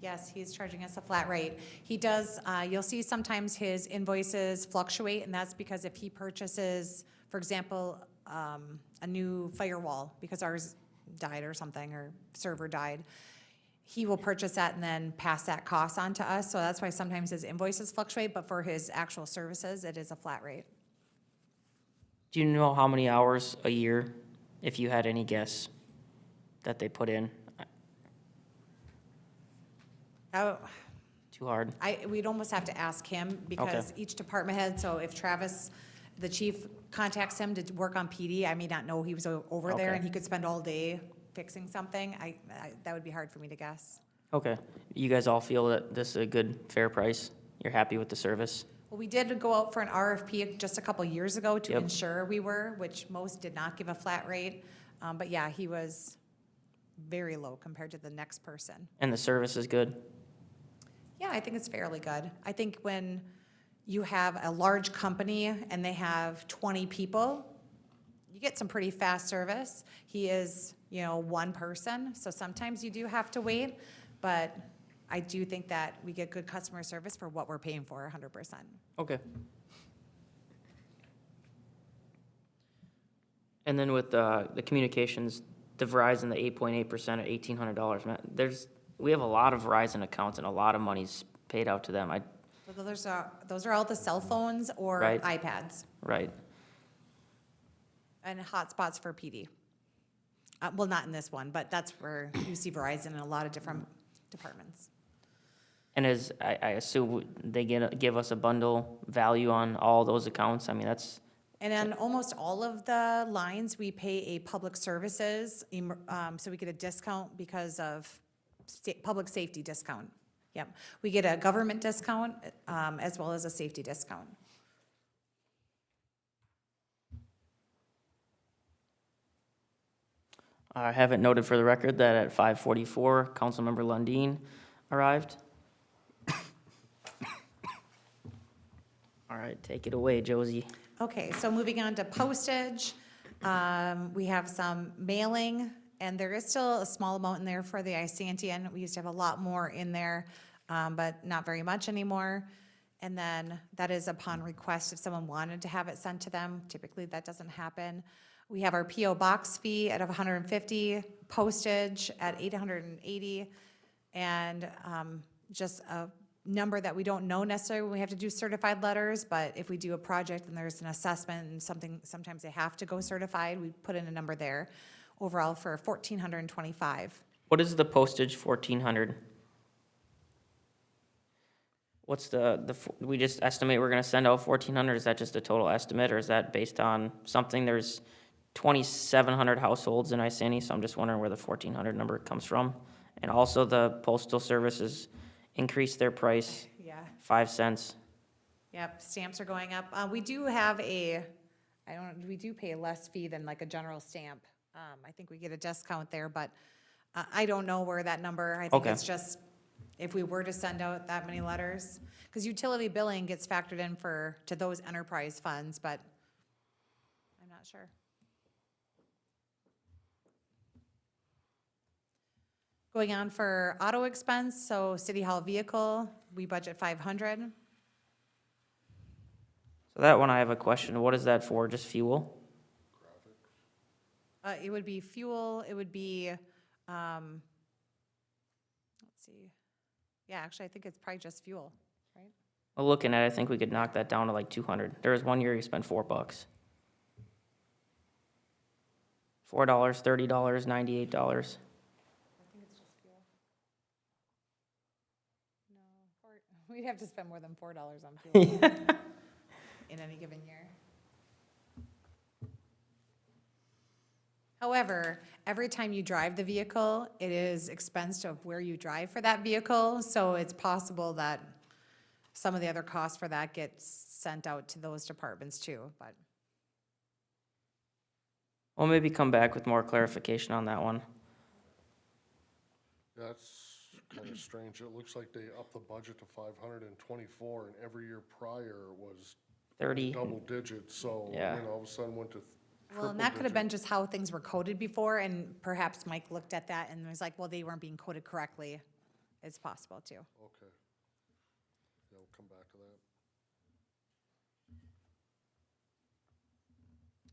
Yes, he's charging us a flat rate. He does, you'll see sometimes his invoices fluctuate, and that's because if he purchases, for example, a new firewall, because ours died or something, or server died, he will purchase that and then pass that cost on to us, so that's why sometimes his invoices fluctuate, but for his actual services, it is a flat rate. Do you know how many hours a year, if you had any guess, that they put in? Oh, Too hard? we'd almost have to ask him, because each department head, so if Travis, the chief, contacts him to work on PD, I may not know he was over there, Okay. and he could spend all day fixing something, that would be hard for me to guess. Okay. You guys all feel that this is a good, fair price? You're happy with the service? Well, we did go out for an RFP just a couple years ago to Yep. ensure we were, which most did not give a flat rate, but yeah, he was very low compared to the next person. And the service is good? Yeah, I think it's fairly good. I think when you have a large company and they have 20 people, you get some pretty fast service. He is, one person, so sometimes you do have to wait, but I do think that we get good customer service for what we're paying for, 100%. Okay. And then with the communications, the Verizon, the 8.8% at $1,800, man, we have a lot of Verizon accounts and a lot of money's paid out to them. So those are all the cell phones or Right. iPads Right. and hotspots for PD. Well, not in this one, but that's where you see Verizon in a lot of different departments. And I assume they give us a bundle value on all those accounts? I mean, that's, And on almost all of the lines, we pay a public services, so we get a discount because of public safety discount. Yep, we get a government discount, as well as a safety discount. I have it noted for the record that at 5:44, Councilmember Lundin arrived. All right, take it away, Josie. Okay, so moving on to postage, we have some mailing, and there is still a small amount in there for the Isantian. We used to have a lot more in there, but not very much anymore. And then that is upon request if someone wanted to have it sent to them. Typically, that doesn't happen. We have our PO box fee at $150, postage at $880, and just a number that we don't know necessarily when we have to do certified letters, but if we do a project and there's an assessment and sometimes they have to go certified, we put in a number there. Overall for $1,425. What is the postage 1,400? What's we just estimate we're gonna send out 1,400, is that just a total estimate, or is that based on something? There's 2,700 households in Isani, so I'm just wondering where the 1,400 number comes from. And also the postal services increased their price Yeah. 5 cents. Yep, stamps are going up. We do have we do pay a less fee than like a general stamp. I think we get a discount there, but I don't know where that number, I think Okay. it's just if we were to send out that many letters. Because utility billing gets factored in to those enterprise funds, but I'm not sure. Going on for auto expense, so city hall vehicle, we budget 500. So that one I have a question. What is that for? Just fuel? It would be fuel, it would be, let's see. Yeah, actually, I think it's probably just fuel, right? Well, looking at it, I think we could knock that down to like 200. There was one year you spent $4. $4, $30, $98. I think it's just fuel. No, we'd have to spend more than $4 on fuel in any given year. However, every time you drive the vehicle, it is expensed of where you drive for that vehicle, so it's possible that some of the other costs for that get sent out to those departments too, but. Well, maybe come back with more clarification on that one. That's kind of strange. It looks like they upped the budget to 524, and every year prior was 30. double digits, so, Yeah. you know, all of a sudden went to Well, and that could have been just how things were coded before, and perhaps Mike looked at that and was like, well, they weren't being coded correctly. It's possible too. Okay. Yeah, we'll come back to that.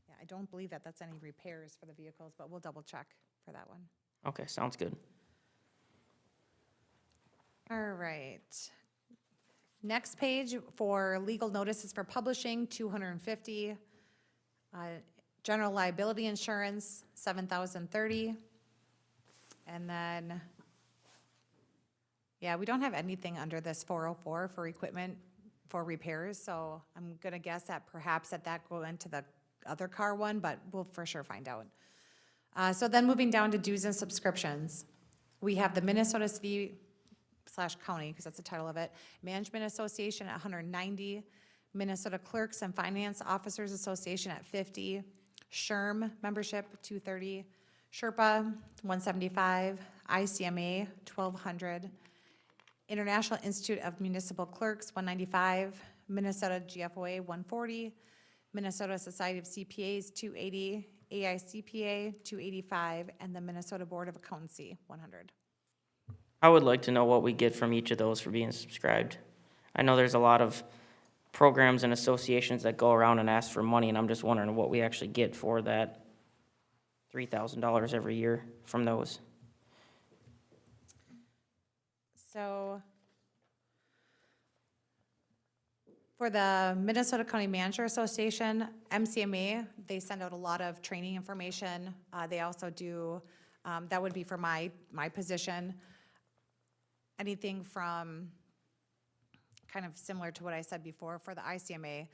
Yeah, I don't believe that that's any repairs for the vehicles, but we'll double check for that one. Okay, sounds good. All right. Next page for legal notices for publishing, 250. General liability insurance, 7,030. And then, yeah, we don't have anything under this 404 for equipment for repairs, so I'm gonna guess that perhaps that go into the other car one, but we'll for sure find out. So then moving down to dues and subscriptions. We have the Minnesota City / County, because that's the title of it, Management Association at 190, Minnesota Clerks and Finance Officers Association at 50, SHRM membership 230, Sherpa 175, ICMA 1200, International Institute of Municipal Clerks 195, Minnesota GFOA 140, Minnesota Society of CPAs 280, AICPA 285, and the Minnesota Board of Accountancy 100. I would like to know what we get from each of those for being subscribed. I know there's a lot of programs and associations that go around and ask for money, and I'm just wondering what we actually get for that $3,000 every year from those. So for the Minnesota County Manager Association, MCMA, they send out a lot of training information. They also do, that would be for my position, anything from kind of similar to what I said before for the ICMA,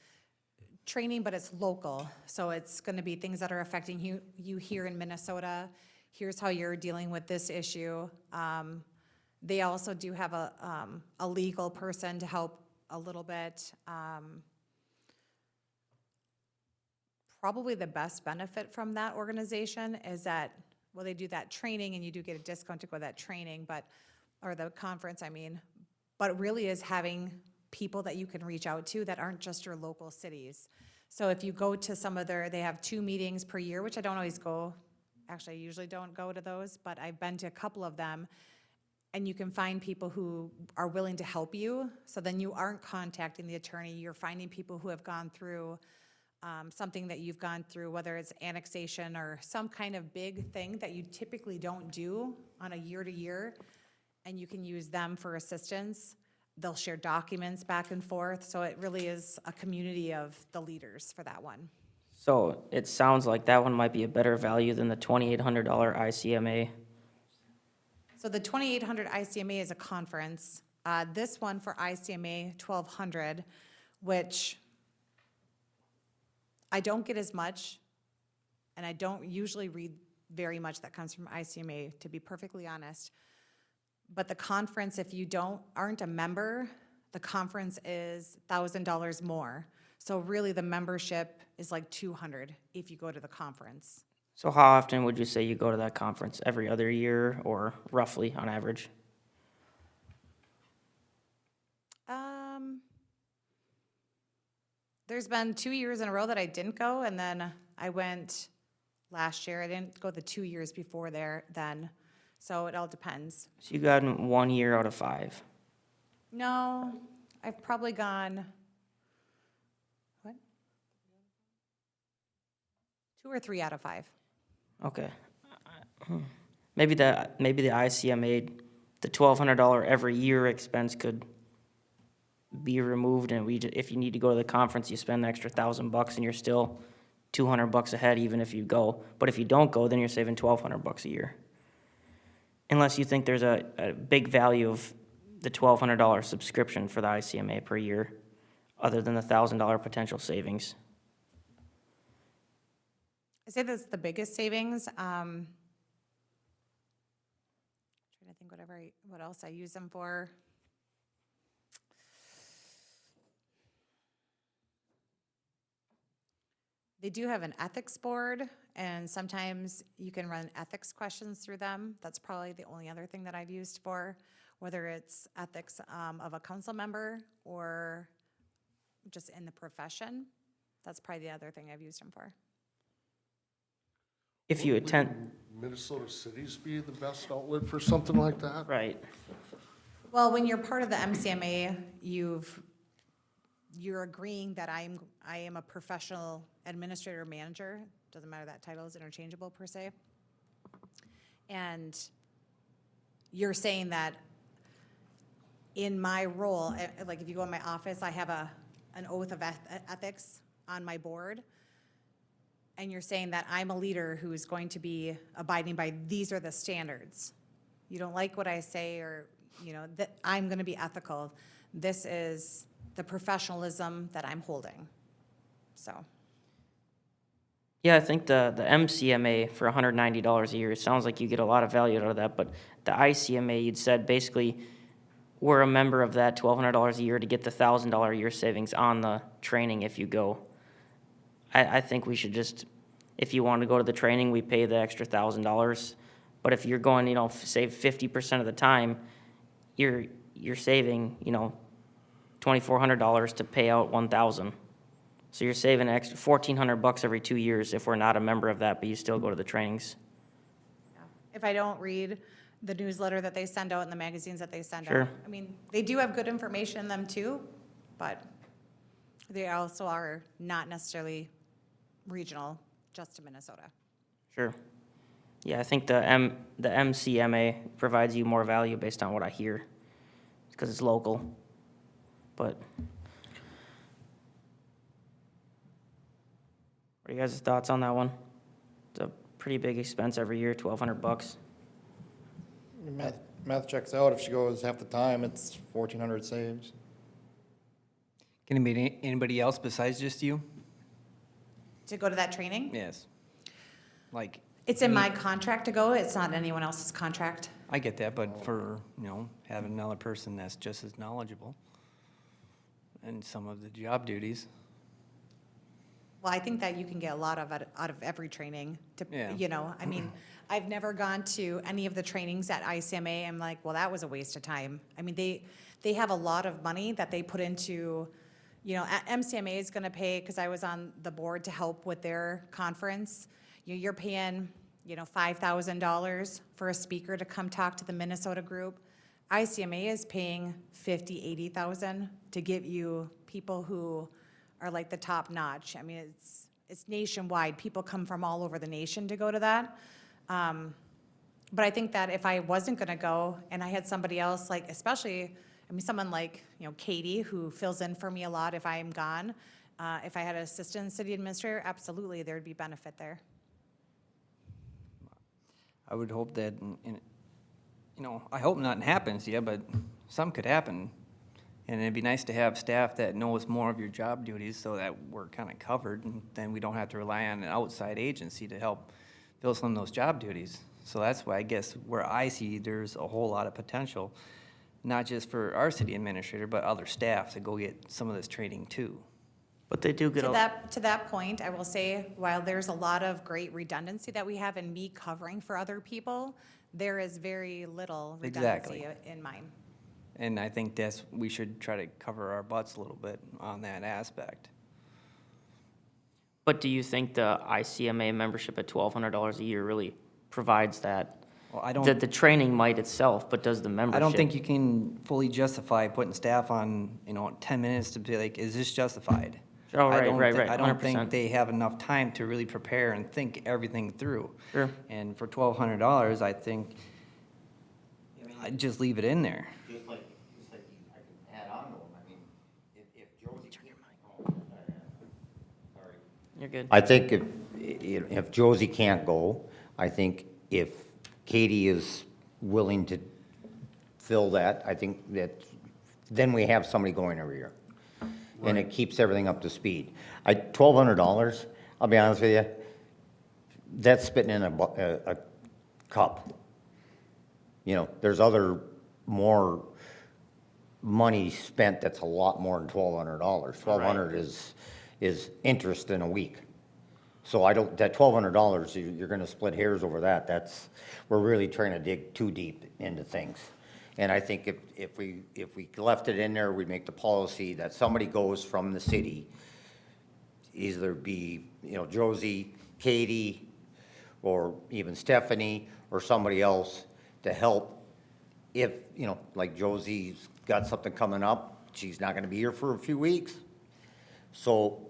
training, but it's local. So it's going to be things that are affecting you here in Minnesota. Here's how you're dealing with this issue. They also do have a legal person to help a little bit. Probably the best benefit from that organization is that, well, they do that training and you do get a discount to go to that training, or the conference, I mean, but it really is having people that you can reach out to that aren't just your local cities. So if you go to some of they have 2 meetings per year, which I don't always go, actually I usually don't go to those, but I've been to a couple of them, and you can find people who are willing to help you, so then you aren't contacting the attorney, you're finding people who have gone through something that you've gone through, whether it's annexation or some kind of big thing that you typically don't do on a year-to-year, and you can use them for assistance. They'll share documents back and forth, so it really is a community of the leaders for that one. So it sounds like that one might be a better value than the $2,800 ICMA. So the 2,800 ICMA is a conference. This one for ICMA 1,200, which I don't get as much, and I don't usually read very much that comes from ICMA, to be perfectly honest. But the conference, if you aren't a member, the conference is $1,000 more. So really, the membership is like $200 if you go to the conference. So how often would you say you go to that conference? Every other year or roughly on average? There's been 2 years in a row that I didn't go, and then I went last year. I didn't go the 2 years before there then, so it all depends. So you got in 1 year out of 5. No, I've probably gone, what? 2 or 3 out of 5. Okay. Maybe the ICMA, the $1,200 every year expense could be removed, and if you need to go to the conference, you spend the extra $1,000 and you're still $200 ahead even if you go. But if you don't go, then you're saving $1,200 a year. Unless you think there's a big value of the $1,200 subscription for the ICMA per year, other than the $1,000 potential savings. I say that's the biggest savings. Trying to think what else I use them for. They do have an ethics board, and sometimes you can run ethics questions through them. That's probably the only other thing that I've used for, whether it's ethics of a council member or just in the profession. That's probably the other thing I've used them for. If you attend, Wouldn't Minnesota Cities be the best outlet for something like that? right, Well, when you're part of the MCMA, you're agreeing that I am a professional administrator or manager. Doesn't matter, that title is interchangeable per se. And you're saying that in my role, like if you go in my office, I have an oath of ethics on my board. And you're saying that I'm a leader who is going to be abiding by, these are the standards. You don't like what I say, or, that I'm gonna be ethical. This is the professionalism that I'm holding, so. yeah, I think the MCMA for $190 a year, it sounds like you get a lot of value out of that, but the ICMA, you'd said basically, we're a member of that $1,200 a year to get the $1,000 a year savings on the training if you go. I think we should just, if you want to go to the training, we pay the extra $1,000. But if you're going, save 50% of the time, you're saving, $2,400 to pay out $1,000. So you're saving an extra $1,400 every 2 years if we're not a member of that, but you still go to the trainings. If I don't read the newsletter that they send out and the magazines that they send Sure. out. I mean, they do have good information in them too, but they also are not necessarily regional, just to Minnesota. Sure. Yeah, I think the MCMA provides you more value based on what I hear, because it's local. But what are you guys' thoughts on that one? It's a pretty big expense every year, $1,200. Math checks out. If she goes half the time, it's 1,400 saves. Can it be anybody else besides just you? To go to that training? Yes. Like, It's in my contract to go, it's not anyone else's contract. I get that, but for, having another person that's just as knowledgeable and some of the job duties. Well, I think that you can get a lot of it out of every training to, Yeah. I mean, I've never gone to any of the trainings at ICMA. I'm like, well, that was a waste of time. I mean, they have a lot of money that they put into, MCMA is gonna pay, because I was on the board to help with their conference. You're paying, $5,000 for a speaker to come talk to the Minnesota group. ICMA is paying $50,000, $80,000 to give you people who are like the top notch. I mean, it's nationwide. People come from all over the nation to go to that. But I think that if I wasn't gonna go and I had somebody else, like especially, someone like, Katie, who fills in for me a lot if I am gone, if I had an assistant city administrator, absolutely, there'd be benefit there. I would hope that, I hope nothing happens, yeah, but some could happen. And it'd be nice to have staff that knows more of your job duties so that we're kind of covered, and then we don't have to rely on an outside agency to help fill some of those job duties. So that's why I guess where I see there's a whole lot of potential, not just for our city administrator, but other staff to go get some of this training too. But they do get To that point, I will say, while there's a lot of great redundancy that we have in me covering for other people, there is very little redundancy in mine. And I think we should try to cover our butts a little bit on that aspect. But do you think the ICMA membership at $1,200 a year really provides that? Well, I The, don't, the training might itself, but does the membership? I don't think you can fully justify putting staff on, 10 minutes to be like, is this justified? Oh, I right, don't right, thi- right, I don't think 100%. they have enough time to really prepare and think everything through. Sure. And for $1,200, I think I'd just leave it in there. Just like I can add on to them, I mean, if Josie. Sorry. You're good. I think if Josie can't go, I think if Katie is willing to fill that, I think that, then we have somebody going every year. And it keeps everything up to speed. $1,200, I'll be honest with you, that's spitting in a cup. You know, there's other more money spent that's a lot more than $1,200. $1,200 is interest in a week. So I don't, that $1,200, you're gonna split hairs over that. We're really trying to dig too deep into things. And I think if we left it in there, we'd make the policy that somebody goes from the city, either be, Josie, Katie, or even Stephanie, or somebody else to help. If, like Josie's got something coming up, she's not gonna be here for a few weeks. So,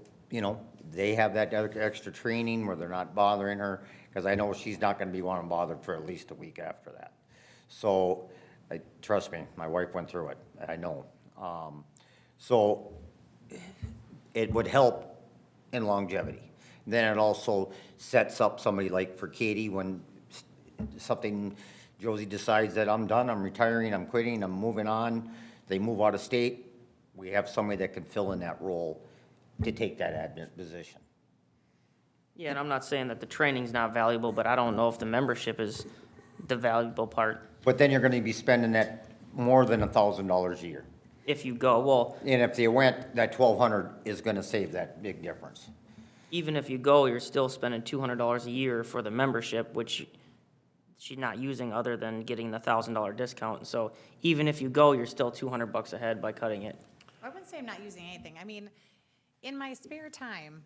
they have that extra training where they're not bothering her, because I know she's not gonna be wanting bothered for at least a week after that. So, trust me, my wife went through it, I know. So, it would help in longevity. Then it also sets up somebody like for Katie, when something, Josie decides that I'm done, I'm retiring, I'm quitting, I'm moving on, they move out of state, we have somebody that can fill in that role to take that admin position. Yeah, and I'm not saying that the training's not valuable, but I don't know if the membership is the valuable part But then you're gonna be spending that more than $1,000 a year. if you go. Well, And if they went, that 1,200 is gonna save that big difference. even if you go, you're still spending $200 a year for the membership, which she's not using other than getting the $1,000 discount. So even if you go, you're still $200 ahead by cutting it. I wouldn't say I'm not using anything. I mean, in my spare time,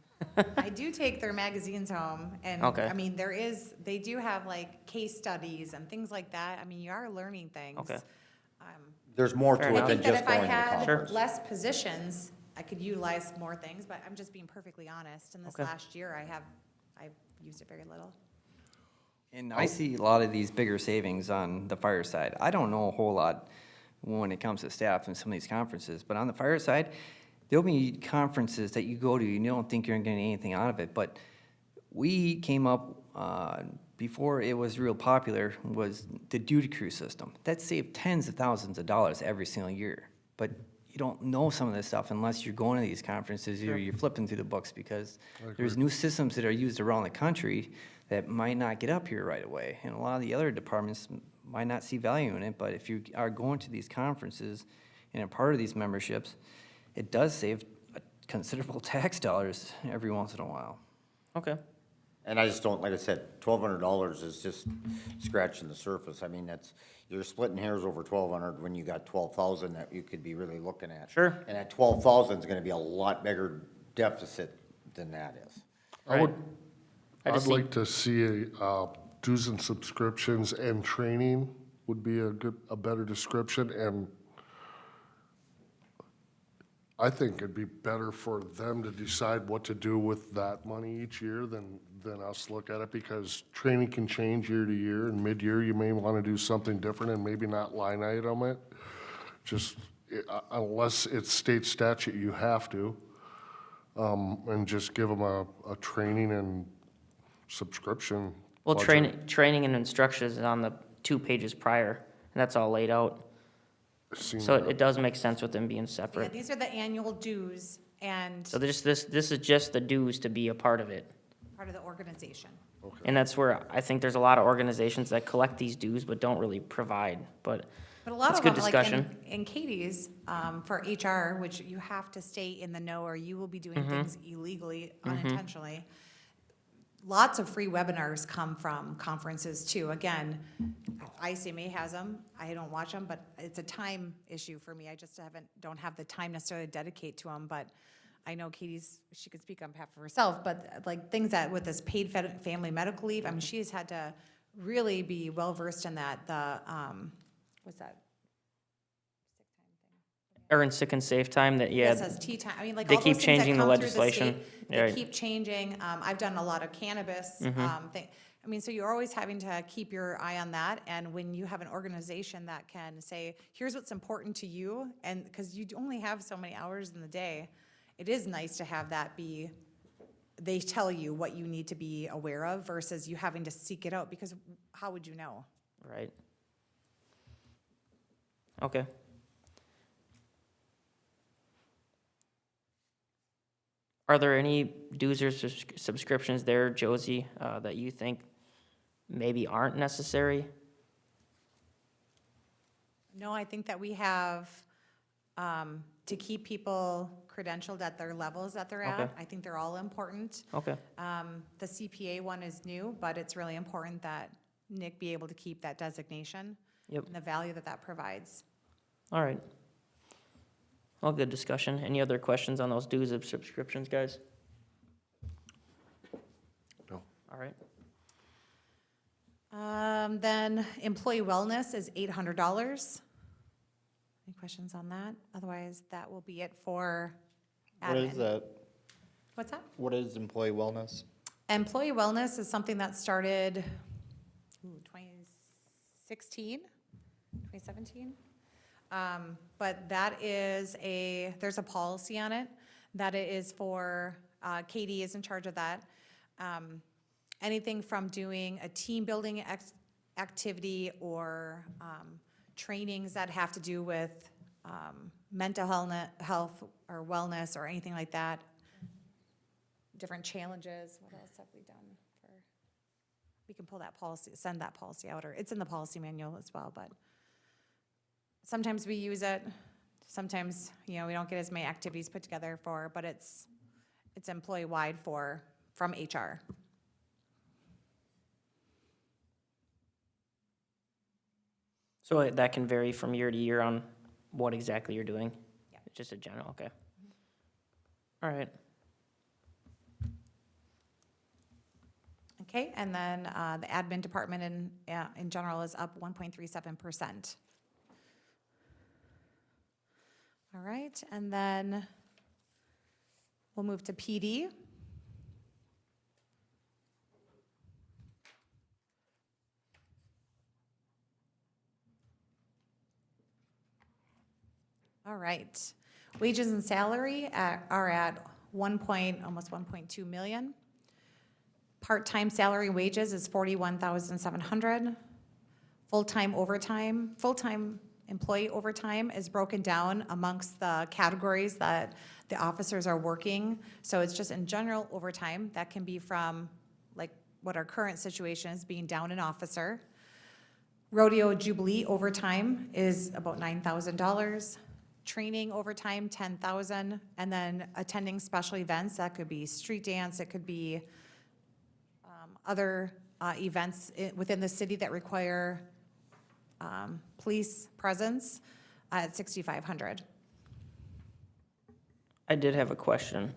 I do take their magazines home, and, Okay. I mean, they do have like case studies and things like that. I mean, you are learning things. Okay. There's more Fair to it I enough. than think that just if I going to the had conference. less positions, I could utilize more things, but I'm just being perfectly honest. In this Okay. last year, I've used it very little. And I see a lot of these bigger savings on the fire side. I don't know a whole lot when it comes to staff in some of these conferences, but on the fire side, there'll be conferences that you go to, you don't think you're getting anything out of it, but we came up, before it was real popular, was the duty crew system. That saved tens of thousands of dollars every single year. But you don't know some of this stuff unless you're going to these conferences or you're flipping through the books, because there's new systems that are used around the country that might not get up here right away. And a lot of the other departments might not see value in it, but if you are going to these conferences and a part of these memberships, it does save considerable tax dollars every once in a while. Okay. And I just don't, like I said, $1,200 is just scratching the surface. I mean, you're splitting hairs over 1,200 when you got 12,000 that you could be really looking at. Sure. And that 12,000 is gonna be a lot bigger deficit than that is. Right. I I'd just like to see dues and subscriptions and training would be a better description, and I think it'd be better for them to decide what to do with that money each year than us look at it, because training can change year to year, and mid-year you may want to do something different and maybe not line item it. Just, unless it's state statute, you have to, and just give them a training and subscription. Well, budget. training and instructions is on the 2 pages prior, and that's all laid out. Seem So that- it does make sense with them being Yeah, separate. these are the annual dues and So this is just the dues to be a part of it. part of the organization. And that's where I think there's a lot of organizations that collect these dues but don't really provide, but But a lot it's of good them, like discussion. in Katie's, for HR, which you have to stay in the know or you will be doing Mm-hmm. things illegally, unintentionally. Lots of free webinars come from conferences too. Again, ICMA has them. I don't watch them, but it's a time issue for me. I just don't have the time necessarily to dedicate to them. But I know she could speak on behalf of herself, but like things that with this paid family medical leave, I mean, she's had to really be well-versed in that, what's that? Earn sick and safe time that, yeah, SST time, I mean, like they all keep those things that changing the come through legislation. state, They Right. keep changing. I've done a lot of cannabis thing. I mean, so you're always having to keep your eye on that. And when you have an organization that can say, here's what's important to you, and because you only have so many hours in the day, it is nice to have that be, they tell you what you need to be aware of versus you having to seek it out, because how would you know? Right. Okay. Are there any dues or subscriptions there, Josie, that you think maybe aren't necessary? No, I think that we have, to keep people credentialed at their levels that they're at. Okay. I think they're all important. Okay, The CPA one is new, but it's really important that Nick be able to keep that designation. Yep. And the value that that provides. all right. Well, good discussion. Any other questions on those dues or subscriptions, guys? No. All right. Then employee wellness is $800. Any questions on that? Otherwise, that will be it for admin. What is that? What's that? What is employee wellness? Employee wellness is something that started, 2016, 2017? But that is there's a policy on it, that it is for, Katie is in charge of that. Anything from doing a team building activity or trainings that have to do with mental health or wellness or anything like that. Different challenges. What else have we done for? We can pull that policy, send that policy out, or it's in the policy manual as well, but sometimes we use it. Sometimes, we don't get as many activities put together for, but it's employee-wide from HR. So that can vary from year to year on what exactly you're doing? Yeah. It's just a general, okay. All right. Okay, and then the admin department in general is up 1.37%. All right, and then we'll move to PD. All right, wages and salary are at almost 1.2 million. Part-time salary wages is 41,700. Full-time employee overtime is broken down amongst the categories that the officers are working. So it's just in general overtime. That can be from, like, what our current situation is, being down an officer. Rodeo Jubilee overtime is about $9,000. Training overtime, $10,000. And then attending special events, that could be street dance, it could be other events within the city that require police presence at $6,500. I did have a question.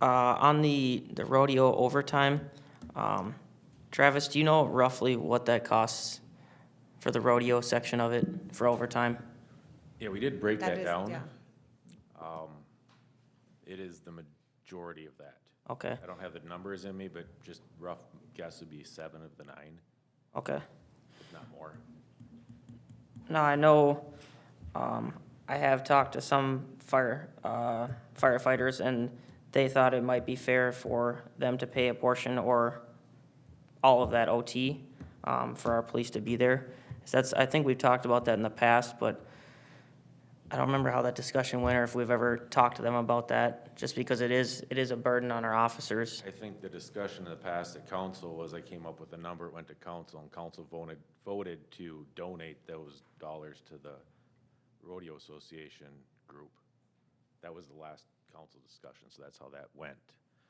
On the rodeo overtime, Travis, do you know roughly what that costs for the rodeo section of it for overtime? Yeah, we did break that is- down. yeah. It is the majority of that. Okay, I don't have the numbers in me, but just rough guess would be 7 of the 9, okay. if not more. Now, I know, I have talked to some firefighters, and they thought it might be fair for them to pay a portion or all of that OT, for our police to be there. So I think we've talked about that in the past, but I don't remember how that discussion went or if we've ever talked to them about that, just because it is a burden on our officers. I think the discussion in the past at council was I came up with a number, it went to council, and council voted to donate those dollars to the rodeo association group. That was the last council discussion, so that's how that went.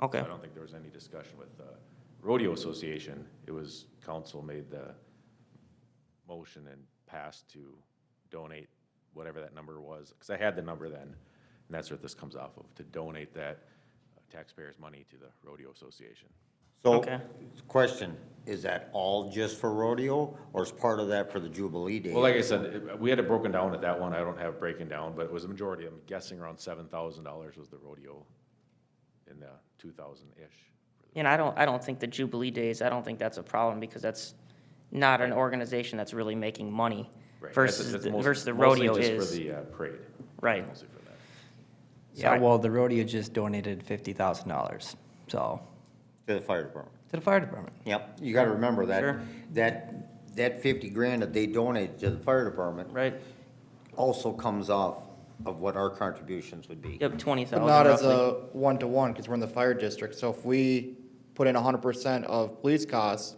Okay, So I don't think there was any discussion with the rodeo association. It was council made the motion and passed to donate whatever that number was, because I had the number then. And that's what this comes off of, to donate that taxpayers' money to the rodeo association. So, Okay. question, is that all just for rodeo, or is part of that for the Jubilee Day? Well, like I said, we had it broken down at that one, I don't have it breaking down, but it was a majority, I'm guessing around $7,000 was the rodeo in the 2,000-ish. And I don't think the Jubilee Days, I don't think that's a problem, because that's not an organization that's really making money Right. versus, That's the- most- versus the mostly rodeo just is. for the parade. Right. Mostly for that. Yeah, well, the rodeo just donated $50,000, so, To the fire department. to the fire department. Yep, you gotta remember Sure. that 50 grand that they donated to the fire department Right, also comes off of what our contributions would be. yep, But 20,000 not as roughly. a one-to-one, because we're in the fire district, so if we put in 100% of police costs,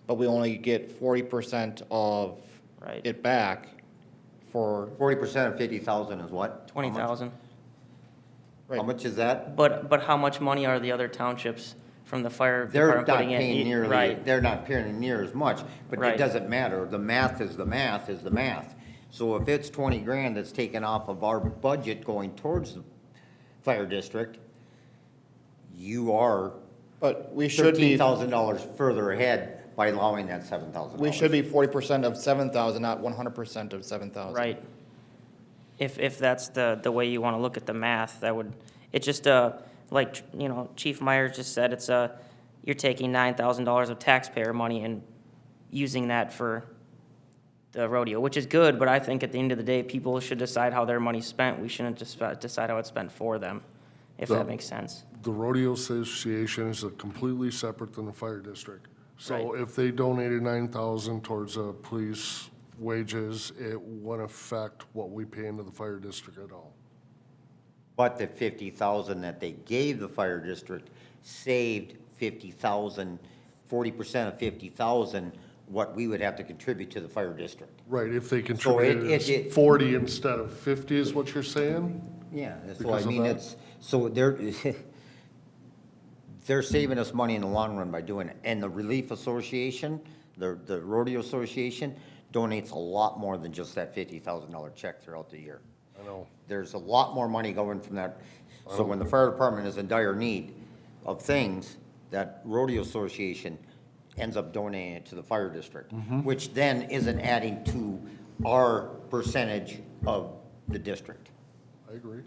but we only get 40% of Right. it back for, 40% of 50,000 is what? 20,000. How much is that? But how much money are the other townships from the fire They're department not putting in? paying nearly, Right, they're not paying near as much, but it Right. doesn't matter. The math is the math is the math. So if it's 20 grand that's taken off of our budget going towards the fire district, you are but we should be, $13,000 further ahead by allowing that $7,000. we should be 40% of 7,000, not 100% of 7,000. right. If that's the way you want to look at the math, that would, it's just, like, you know, Chief Myers just said, it's you're taking $9,000 of taxpayer money and using that for the rodeo, which is good, but I think at the end of the day, people should decide how their money's spent. We shouldn't just decide how it's spent for them, if that makes sense. The rodeo association is completely separate than the fire district. So Right. if they donated 9,000 towards police wages, it wouldn't affect what we pay into the fire district at all. But the 50,000 that they gave the fire district saved 50,000, 40% of 50,000, what we would have to contribute to the fire district. Right, if they contributed it- 40 instead of 50 is what you're saying? Yeah, so I Because of mean, that? it's, so they're saving us money in the long run by doing it. And the Relief Association, the Rodeo Association donates a lot more than just that $50,000 check throughout the year. I know. There's a lot more money going from that. So when the fire department is in dire need of things, that rodeo association ends up donating it to the fire district, which then isn't adding to our percentage of the district. I agree.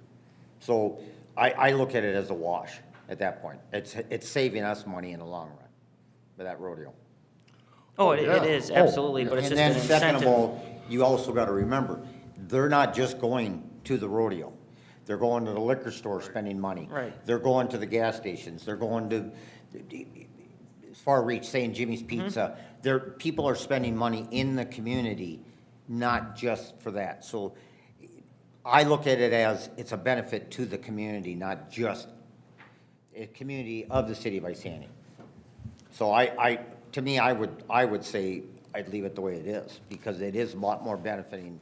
So I look at it as a wash at that point. It's saving us money in the long run with that rodeo. Oh, it yeah. is, Oh, absolutely, but it's And just an then second of incentive. all, you also gotta remember, they're not just going to the rodeo. They're going to the liquor store spending money. Right. They're going to the gas stations, they're going to Far Reach, saying Jimmy's Mm-hmm. Pizza. People are spending money in the community, not just for that. So I look at it as, it's a benefit to the community, not just a community of the city of Isani. So to me, I would say I'd leave it the way it is, because it is a lot more benefiting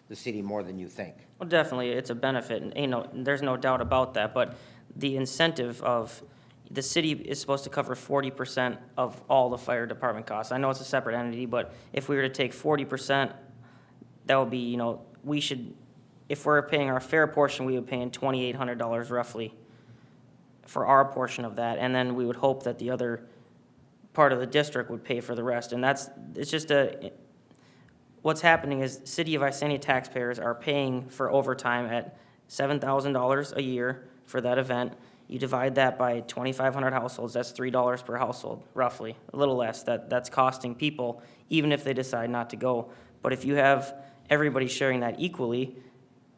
the city more than you think. Well, definitely, it's a benefit, and, you know, there's no doubt about that, but the incentive of, the city is supposed to cover 40% of all the fire department costs. I know it's a separate entity, but if we were to take 40%, that would be, you know, we should, if we're paying our fair portion, we would pay in $2,800 roughly for our portion of that, and then we would hope that the other part of the district would pay for the rest, and it's just what's happening is City of Isani taxpayers are paying for overtime at $7,000 a year for that event. You divide that by 2,500 households, that's $3 per household, roughly, a little less. That's costing people, even if they decide not to go. But if you have everybody sharing that equally,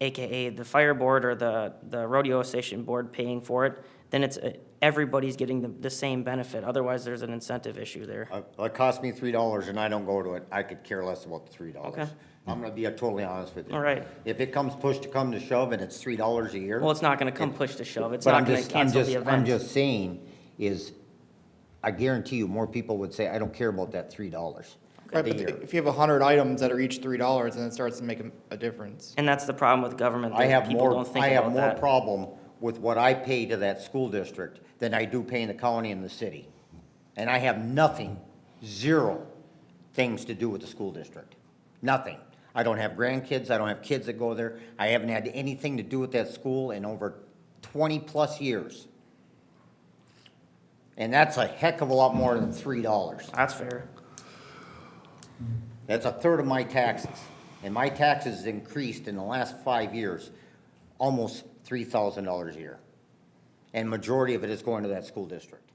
AKA the fire board or the rodeo association board paying for it, then it's, everybody's getting the same benefit. Otherwise, there's an incentive issue there. It costs me $3 and I don't go to it, I could care less about the $3. Okay. I'm gonna be totally honest with you. All right. If it comes push to come to shove and it's $3 a year. Well, it's not gonna come push to shove. It's But not I'm gonna just, cancel the I'm event. just saying is, I guarantee you, more people would say, I don't care about that $3 Right, a but year. if you have 100 items that are each $3, then it starts to make a difference. And that's the problem with government, I that have people more, don't think I have about more that. problem with what I pay to that school district than I do paying the county and the city. And I have nothing, zero things to do with the school district. Nothing. I don't have grandkids, I don't have kids that go there. I haven't had anything to do with that school in over 20-plus years. And that's a heck of a lot more than $3. That's fair. That's a third of my taxes. And my taxes increased in the last 5 years, almost $3,000 a year. And majority of it is going to that school district.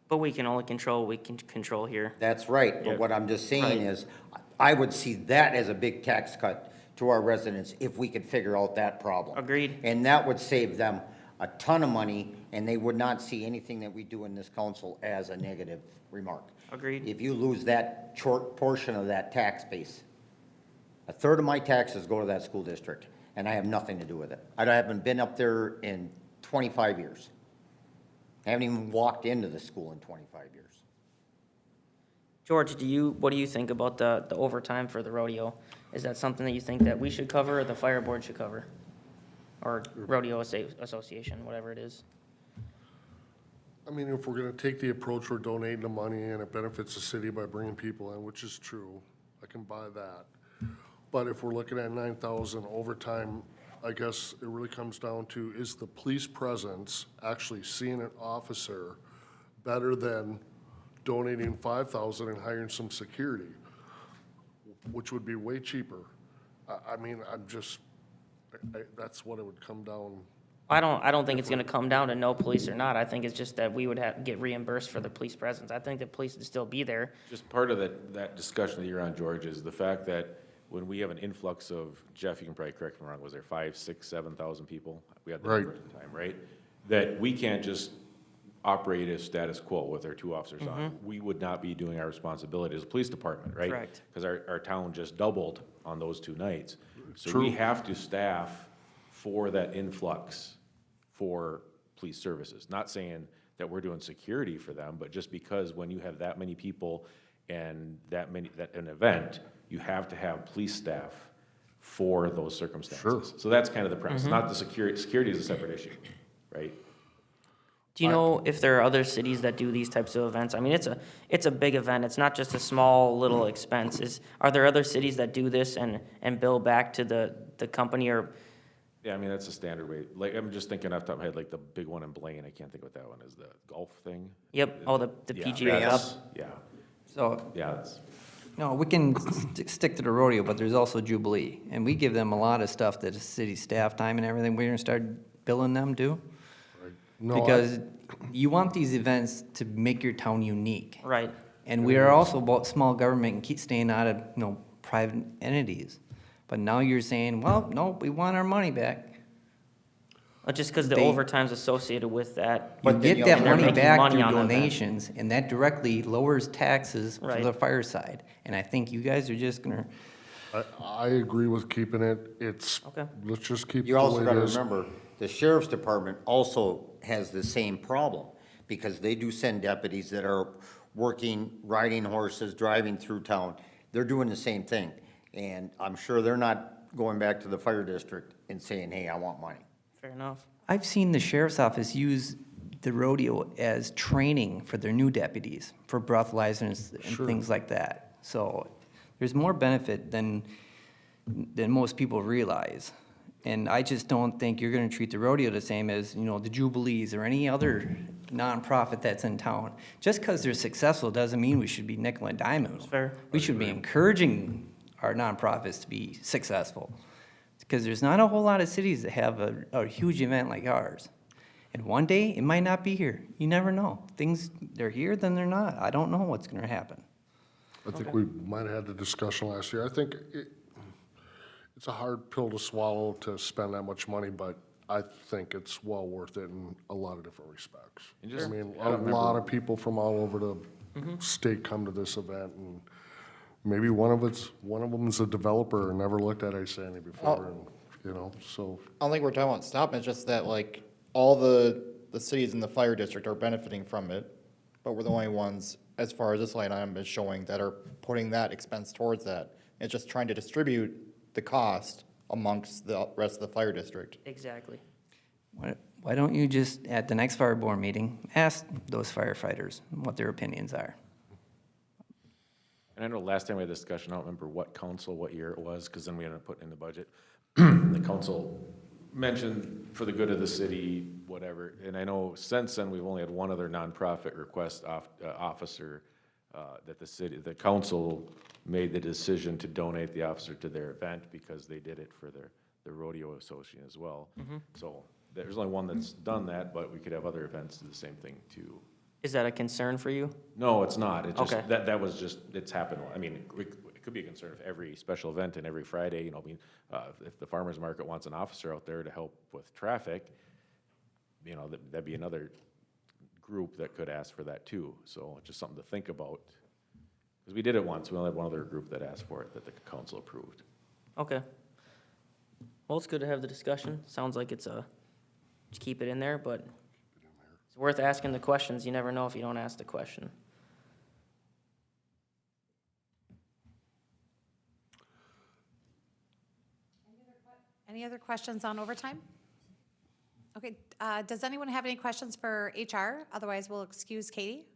But we can only control what we can control here. That's right, Yeah. but what I'm just saying Right. is, I would see that as a big tax cut to our residents if we could figure out that problem. Agreed. And that would save them a ton of money, and they would not see anything that we do in this council as a negative remark. Agreed. If you lose that short portion of that tax base, a third of my taxes go to that school district, and I have nothing to do with it. I haven't been up there in 25 years. I haven't even walked into the school in 25 years. George, what do you think about the overtime for the rodeo? Is that something that you think that we should cover or the fire board should cover? Or rodeo association, whatever it is? I mean, if we're gonna take the approach we're donating the money and it benefits the city by bringing people in, which is true, I can buy that. But if we're looking at 9,000 overtime, I guess it really comes down to, is the police presence actually seeing an officer better than donating 5,000 and hiring some security, which would be way cheaper? I mean, that's what it would come down. I don't think it's gonna come down to no police or not. I think it's just that we would get reimbursed for the police presence. I think the police would still be there. Just part of that discussion that you're on, George, is the fact that when we have an influx of, Jeff, you can probably correct me if I'm wrong, was there 5, 6, 7,000 people? We had the Right. number at the time, right? That we can't just operate as status quo with our 2 officers on. We would not be doing our responsibility as a police department, right? Correct. Because our town just doubled on those 2 nights. So True. we have to staff for that influx for police services. Not saying that we're doing security for them, but just because when you have that many people and an event, you have to have police staff for those circumstances. So that's kind of the premise, not the security is a separate issue, right? Do you know if there are other cities that do these types of events? I mean, it's a big event. It's not just a small little expense. Are there other cities that do this and bill back to the company or? Yeah, I mean, that's a standard way. Like, I'm just thinking off the top of my head, like the big one in Blaine, I can't think what that one is, the golf thing? Yep, oh, the Yeah, PGA Cup. that's- Yeah, So, yeah, that's, no, we can stick to the rodeo, but there's also Jubilee. And we give them a lot of stuff that is city staff time and everything. We're gonna start billing them too? No, Because you want these events to make your town unique. Right. And we are also about small government and keep staying out of, private entities. But now you're saying, well, no, we want our money back. Just because the They- overtime's associated with that. You then get you that also- They're money making back money through on the event. donations, and that directly lowers taxes for Right. the fire side. And I think you guys are just gonna, I agree with keeping it, Okay. let's just keep it You the also way gotta it is. remember, the sheriff's department also has the same problem, because they do send deputies that are working, riding horses, driving through town. They're doing the same thing, and I'm sure they're not going back to the fire district and saying, hey, I want money. Fair enough. I've seen the sheriff's office use the rodeo as training for their new deputies, for breathalyzers and things like that. So there's more benefit than most people realize. And I just don't think you're gonna treat the rodeo the same as, the Jubilees or any other nonprofit that's in town. Just because they're successful doesn't mean we should be nickel and diming them. Fair. We should be encouraging our nonprofits to be successful. Because there's not a whole lot of cities that have a huge event like ours. And one day, it might not be here. You never know. They're here, then they're not. I don't know what's gonna happen. I think we might have had the discussion last year. I think it's a hard pill to swallow to spend that much money, but I think it's well worth it in a lot of different respects. And just- I mean, I don't a remember- lot of people from all over the state come to this event, and maybe one of them is a developer and never looked at Isani before, and, so. I don't think we're talking about stopping, it's just that like, all the cities in the fire district are benefiting from it, but we're the only ones, as far as this line item is showing, that are putting that expense towards that. It's just trying to distribute the cost amongst the rest of the fire district. Exactly. Why don't you just, at the next fire board meeting, ask those firefighters what their opinions are? And I know last time we had this discussion, I don't remember what council, what year it was, because then we ended up putting in the budget. The council mentioned for the good of the city, whatever, and I know since then, we've only had one other nonprofit request officer, that the council made the decision to donate the officer to their event because they did it for the rodeo association as well. So there's only one that's done that, but we could have other events do the same thing too. Is that a concern for you? No, it's not. It just, Okay. that was just, it's happened. I mean, it could be a concern if every special event and every Friday, I mean, if the farmer's market wants an officer out there to help with traffic, that'd be another group that could ask for that too. So it's just something to think about. Because we did it once. We only had one other group that asked for it, that the council approved. Okay. Well, it's good to have the discussion. Sounds like just keep it in there, but it's worth asking the questions. You never know if you don't ask the question. Any other questions on overtime? Okay, does anyone have any questions for HR? Otherwise, we'll excuse Katie.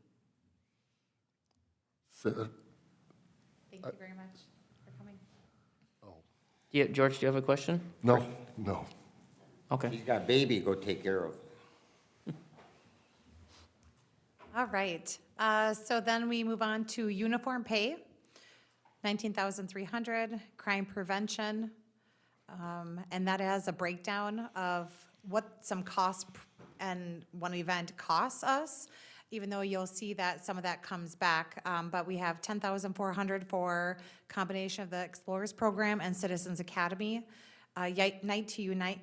Th- Thank you very much for coming. George, do you have a question? No, no. Okay. He's got a baby to go take care of. All right, so then we move on to uniform pay, 19,300, crime prevention, and that has a breakdown of what some costs and one event costs us, even though you'll see that some of that comes back. But we have 10,400 for combination of the Explorers Program and Citizens Academy. Night to Unite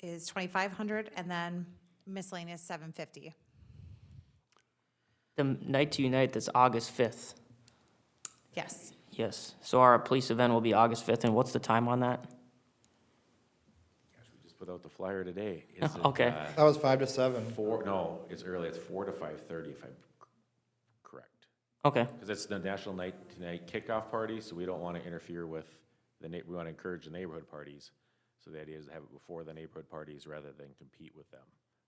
is 2,500, and then miscellaneous 750. The Night to Unite, that's August 5th. Yes. Yes. So our police event will be August 5th, and what's the time on that? Gosh, we just put out the flyer today. Is it, Okay. That was 5 to 7. No, it's early. It's 4 to 5:30 if I'm correct. Okay. Because it's the National Night to Night kickoff party, so we don't want to interfere with we want to encourage the neighborhood parties. So the idea is to have it before the neighborhood parties rather than compete with them.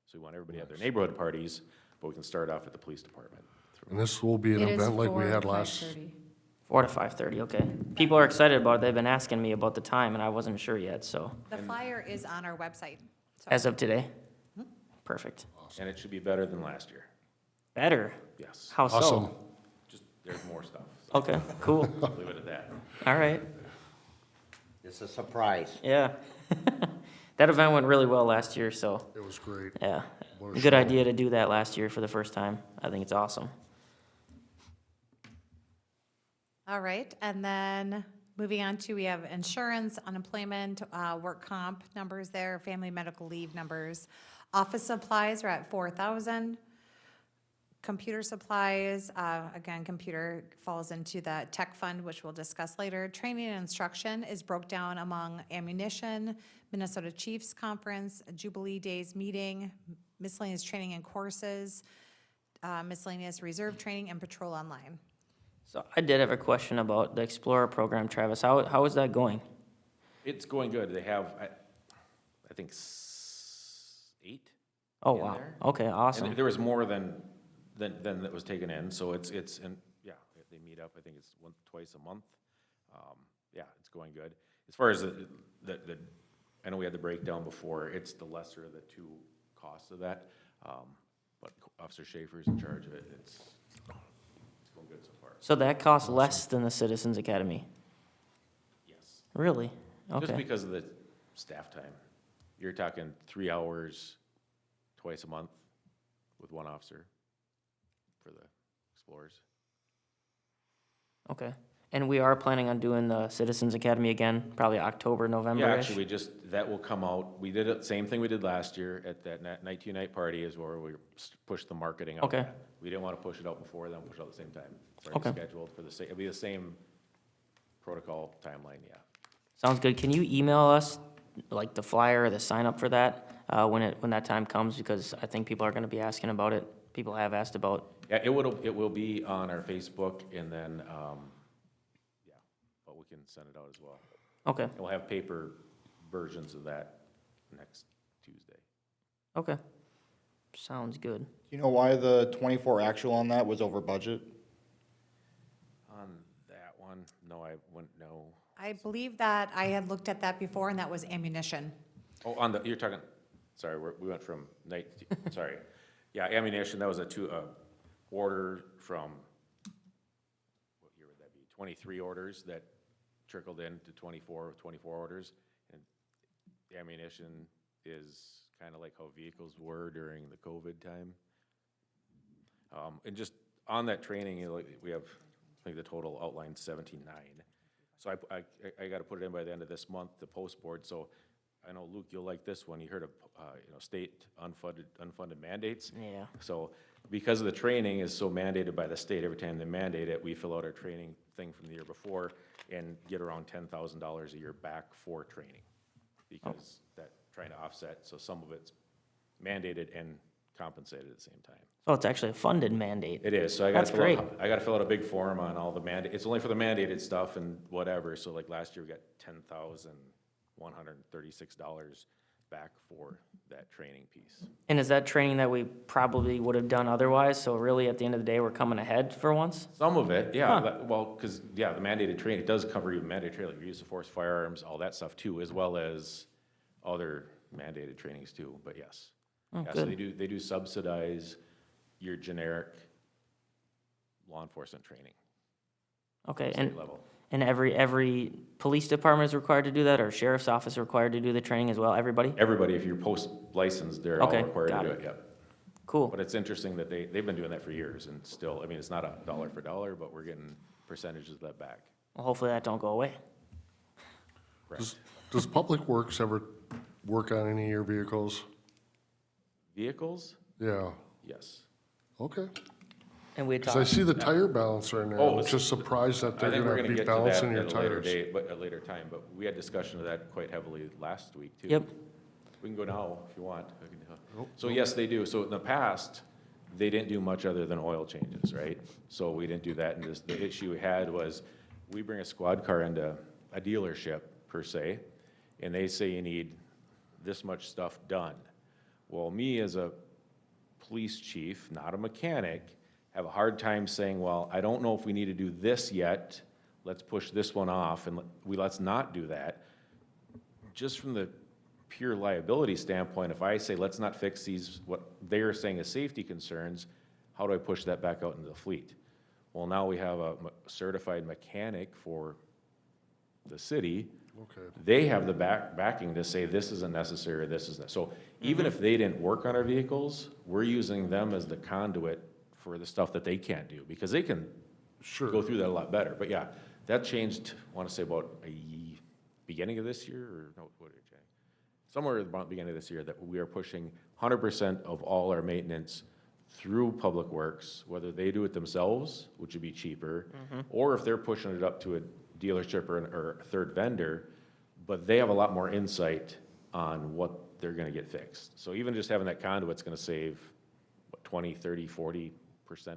So we want everybody to have their neighborhood parties, but we can start off at the police department. And this will be an event like we had last. 4 to 5:30, okay. People are excited about it. They've been asking me about the time, and I wasn't sure yet, so, The flyer is on our website. So as of today? Perfect. And it should be better than last year. Better? Yes. How so? Awesome. Just, there's more stuff. Okay, cool. Leave it at that. All right, It's a surprise. yeah. That event went really well last year, so, It was great. yeah. What a Good show. idea to do that last year for the first time. I think it's awesome. All right, and then moving on to, we have insurance, unemployment, work comp numbers there, family medical leave numbers. Office supplies are at 4,000. Computer supplies, again, computer falls into the tech fund, which we'll discuss later. Training and instruction is broke down among ammunition, Minnesota Chiefs Conference, Jubilee Days meeting, miscellaneous training and courses, miscellaneous reserve training, and patrol online. So I did have a question about the Explorer program, Travis. How is that going? It's going good. They have, I think, 8. Oh, in wow. there. Okay, And awesome. there was more than that was taken in, so and yeah, they meet up, I think it's twice a month. Yeah, it's going good. As far as I know we had the breakdown before, it's the lesser of the two costs of that. But Officer Schaefer's in charge of it. It's going good so far. So that costs less than the Citizens Academy? Yes. Really? Just Okay. because of the staff time. You're talking 3 hours twice a month with one officer for the Explorers. Okay. And we are planning on doing the Citizens Academy again, probably October, Yeah, November-ish? actually, that will come out. We did it, same thing we did last year at that Night to Unite party is where we pushed the marketing out. Okay. We didn't want to push it out before, then push it out at the same time. It's already Okay. scheduled for it'll be the same protocol timeline, yeah. Sounds good. Can you email us, like, the flyer or the sign-up for that, when that time comes? Because I think people are gonna be asking about it. People have asked about. Yeah, it will be on our Facebook and then, yeah, but we can send it out as well. Okay, And we'll have paper versions of that next Tuesday. okay. Sounds good. Do you know why the 24 actual on that was over budget? On that No, I wouldn't know. I believe that I had looked at that before, and that was ammunition. Oh, on the, you're talking, sorry, we went from night, sorry. Yeah, ammunition, that was order from, what year would that be? 23 orders that trickled into 24 orders. And ammunition is kind of like how vehicles were during the COVID time. And just on that training, you know, like, we have, I think the total outline 17.9. So I got to put it in by the end of this month, the post board. So I know, Luke, you'll like this one. You heard of, state unfunded mandates. Yeah. So because of the training is so mandated by the state, every time they mandate it, we fill out our training thing from the year before and get around $10,000 a year back for training. Because that, trying to offset, so some of it's mandated and compensated at the same time. Oh, it's actually a funded mandate. It is, so I That's gotta fill out a big form on all the it's only for the mandated stuff and whatever, so like last year we got $10,136 back for that training piece. And is that training that we probably would have done otherwise? So really, at the end of the day, we're coming ahead for once? Some of it, yeah, well, cause, yeah, the mandated training, it does cover you mandated training, like use of force, firearms, all that stuff too, as well as other mandated trainings too, but yes. Oh, Yeah, so good. they do subsidize your generic law enforcement training, Okay, state level. and every police department is required to do that, or sheriff's office required to do the training as well, everybody? Everybody, if you're post-licensed, they're all Okay, required to got do it. it, yep. Cool. But it's interesting that they've been doing that for years and still, I mean, it's not a dollar for dollar, but we're getting percentages of that back. Well, hopefully that don't go away. Correct. Does Public Works ever work on any of your vehicles? Vehicles? Yeah, Yes. okay. And we Because I talked, see the tire balancer in there. Oh, I'm just surprised that I they're think we're gonna gonna be get to that balancing at your a later tires. date, but a later time, but we had discussion of that quite heavily last week too. Yep. We can go now if you want. So yes, they do. So in the past, they didn't do much other than oil changes, right? So we didn't do that, and just, the issue we had was, we bring a squad car into a dealership per se, and they say you need this much stuff done. Well, me as a police chief, not a mechanic, have a hard time saying, well, I don't know if we need to do this yet. Let's push this one off, and let's not do that. Just from the pure liability standpoint, if I say, let's not fix these, what they're saying is safety concerns, how do I push that back out into the fleet? Well, now we have a certified mechanic for the city. Okay. They have the backing to say this isn't necessary, this is, so even if they didn't work on our vehicles, we're using them as the conduit for the stuff that they can't do, because they can Sure. go through that a lot better. But yeah, that changed, I want to say about beginning of this year, or no, what did it change? Somewhere about the beginning of this year, that we are pushing 100% of all our maintenance through Public Works, whether they do it themselves, which would be cheaper, or if they're pushing it up to a dealership or a third vendor, but they have a lot more insight on what they're gonna get fixed. So even just having that conduit's gonna save, what, 20, 30, 40%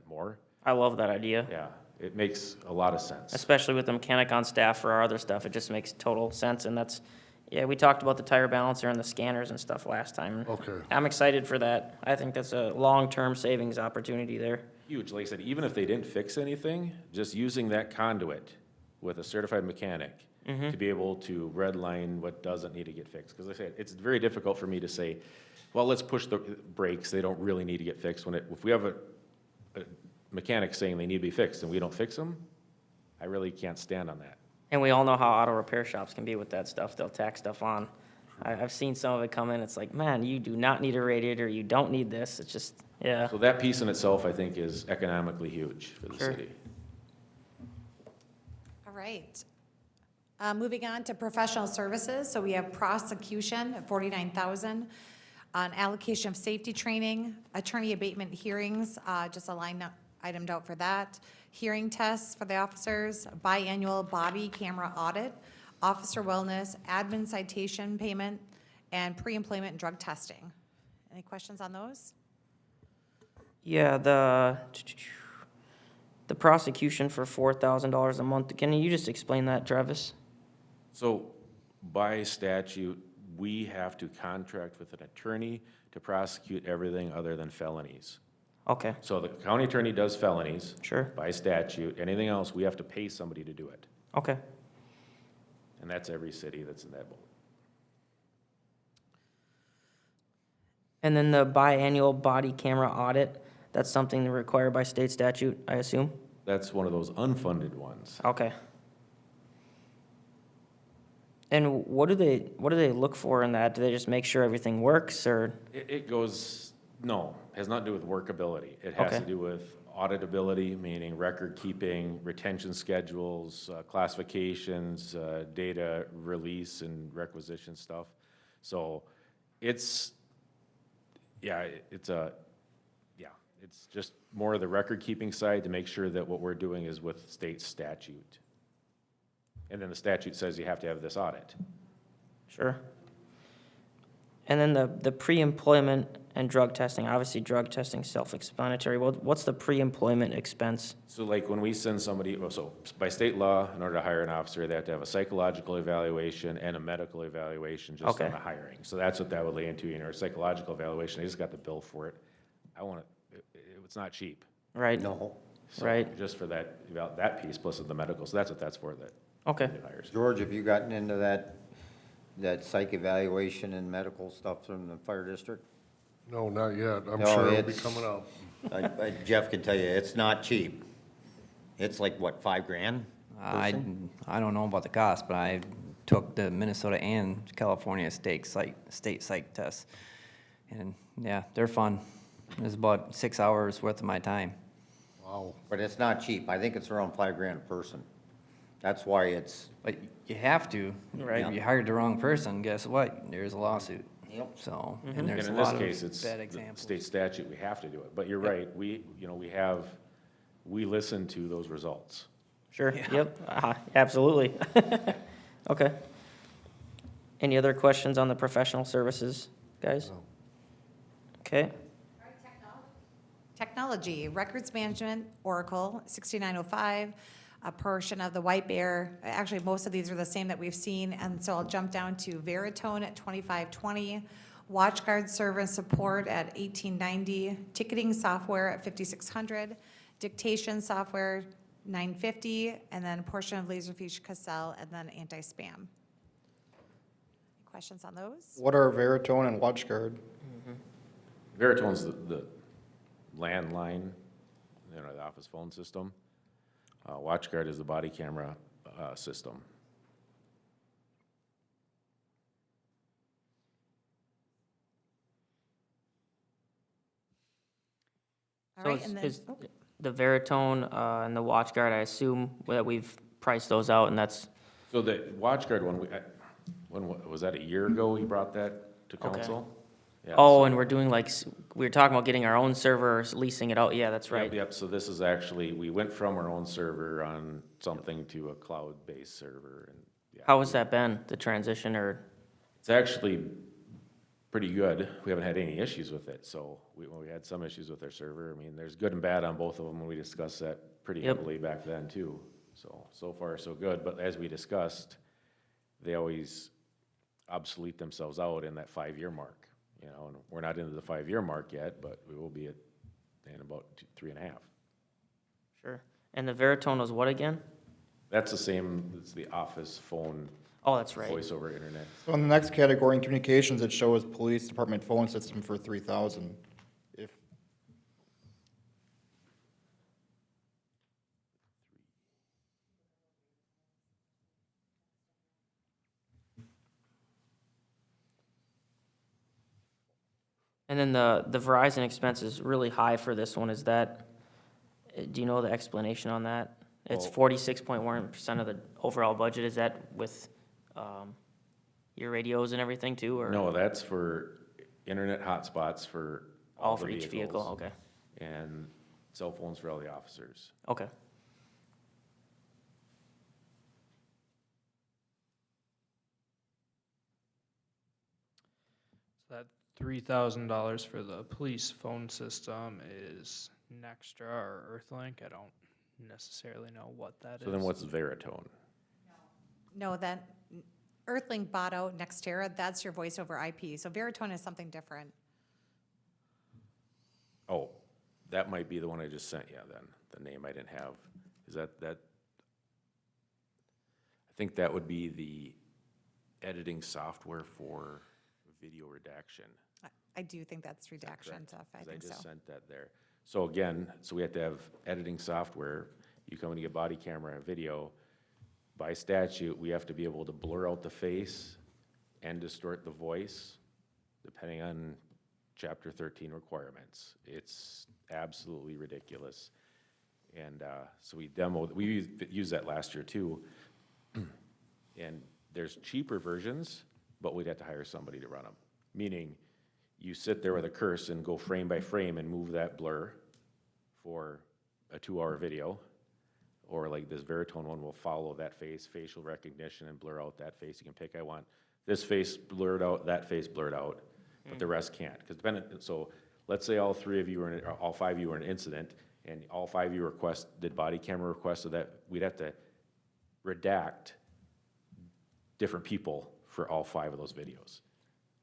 more? I love that idea, Yeah, it makes a lot of sense. especially with the mechanic on staff for our other stuff. It just makes total sense, and that's, yeah, we talked about the tire balancer and the scanners and stuff last time. Okay. I'm excited for that. I think that's a long-term savings opportunity there. Huge, like I said, even if they didn't fix anything, just using that conduit with a certified mechanic to be able to redline what doesn't need to get fixed. Because like I said, it's very difficult for me to say, well, let's push the brakes, they don't really need to get fixed. If we have a mechanic saying they need to be fixed and we don't fix them, I really can't stand on that. And we all know how auto repair shops can be with that stuff. They'll tack stuff on. I've seen some of it come in. It's like, man, you do not need a radiator. You don't need this. It's just, yeah. So that piece in itself, I think, is economically huge for the Sure. city. All right. Moving on to professional services, so we have prosecution at 49,000, on allocation of safety training, attorney abatement hearings, just a line item out for that, hearing tests for the officers, biannual body camera audit, officer wellness, admin citation payment, and pre-employment drug testing. Any questions on those? Yeah, the prosecution for $4,000 a month. Can you just explain that, Travis? So by statute, we have to contract with an attorney to prosecute everything other than felonies. Okay, So the county attorney does felonies. Sure. By statute. Anything else, we have to pay somebody to do it. Okay. And that's every city that's in that boat. And then the biannual body camera audit, that's something required by state statute, I assume? That's one of those unfunded ones. Okay. And what do they look for in that? Do they just make sure everything works, or? It goes, no, has nothing to do with workability. It has to Okay. do with auditability, meaning record keeping, retention schedules, classifications, data release and requisition stuff. So it's, yeah, it's just more of the record keeping side to make sure that what we're doing is with state statute. And then the statute says you have to have this audit. Sure. And then the pre-employment and drug testing, obviously drug testing self-explanatory. What's the pre-employment expense? So like when we send somebody, well, so by state law, in order to hire an officer, they have to have a psychological evaluation and a medical evaluation just Okay. on the hiring. So that's what that would lay into, a psychological evaluation, they just got the bill for it. It's not cheap. Right? No. So Right. Just for that piece plus the medical, so that's what that's for, that Okay. new hires. George, have you gotten into that psych evaluation and medical stuff from the fire district? No, not yet. I'm No, sure it'll be it's- coming up. Jeff can tell you, it's not cheap. It's like, what, $5,000? I don't know about the cost, but I took the Minnesota and California state psych tests. And yeah, they're fun. It was about 6 hours worth of my time. Wow. But it's not cheap. I think it's around $5,000 a person. That's why it's, But you have to, right? If you hired the wrong person, guess what? There's a lawsuit. Yep. So, And and there's a in this lot case, it's of bad the examples. state statute, we have to do it. But you're right, we listen to those results. Sure, yep, absolutely. Okay. Any other questions on the professional services, guys? Okay, Technology, records management, Oracle, 6905, a portion of the White Bear. Actually, most of these are the same that we've seen, and so I'll jump down to Veritone at 2520, WatchGuard server and support at 1890, ticketing software at 5600, dictation software 950, and then a portion of Laserfish Cassell, and then anti-spam. Questions on those? What are Veritone and WatchGuard? Veritone's the landline, the office phone system. WatchGuard is the body camera system. All so right, and then, is oh, the Veritone and the WatchGuard, I assume that we've priced those out, and that's, So the WatchGuard one, was that a year ago we brought that to Okay. council? Yeah, oh, so- and we're doing like, we were talking about getting our own server, leasing it out, yeah, that's Yep, right. Yep, so this is actually, we went from our own server on something to a cloud-based server, and, yeah. How has that been, the transition, or, It's actually pretty good. We haven't had any issues with it, so we had some issues with our server. I mean, there's good and bad on both of them, and we discussed that pretty Yep. heavily back then too. So far, so good, but as we discussed, they always obsolete themselves out in that 5-year mark, and we're not into the 5-year mark yet, but we will be in about 3.5. sure. And the Veritone was what again? That's the same, it's the office phone, Oh, that's right. voice over internet. So in the next category in communications, it shows police department phone system for 3,000. If, And then the Verizon expense is really high for this one, is that, do you know the explanation on that? It's Well- 46.1% of the overall budget, is that with, your radios and everything too, or? No, that's for internet hotspots for all All the for each vehicle, vehicles. okay, And cell phones for all the officers. okay. That $3,000 for the police phone system is Nextra or Earthlink. I don't necessarily know what that is. So then what's Veritone? no, that Earthlink bought out Nextera, that's your voice over IP. So Veritone is something different. Oh, that might be the one I just sent you then, the name I didn't have. Is that, I think that would be the editing software for video redaction. I do think that's redaction Correct, stuff, I 'cause think so. just sent that there. So again, so we have to have editing software. You come and get body camera and video. By statute, we have to be able to blur out the face and distort the voice, depending on Chapter 13 requirements. It's absolutely ridiculous. And so we used that last year too. And there's cheaper versions, but we'd have to hire somebody to run them. Meaning, you sit there with a cursor and go frame by frame and move that blur for a 2-hour video. Or like this Veritone one will follow that face, facial recognition, and blur out that face. You can pick, I want this face blurred out, that face blurred out, but the rest can't. Because so let's say all 5 of you were in an incident, and all 5 of you did body camera requests, so that we'd have to redact different people for all 5 of those videos.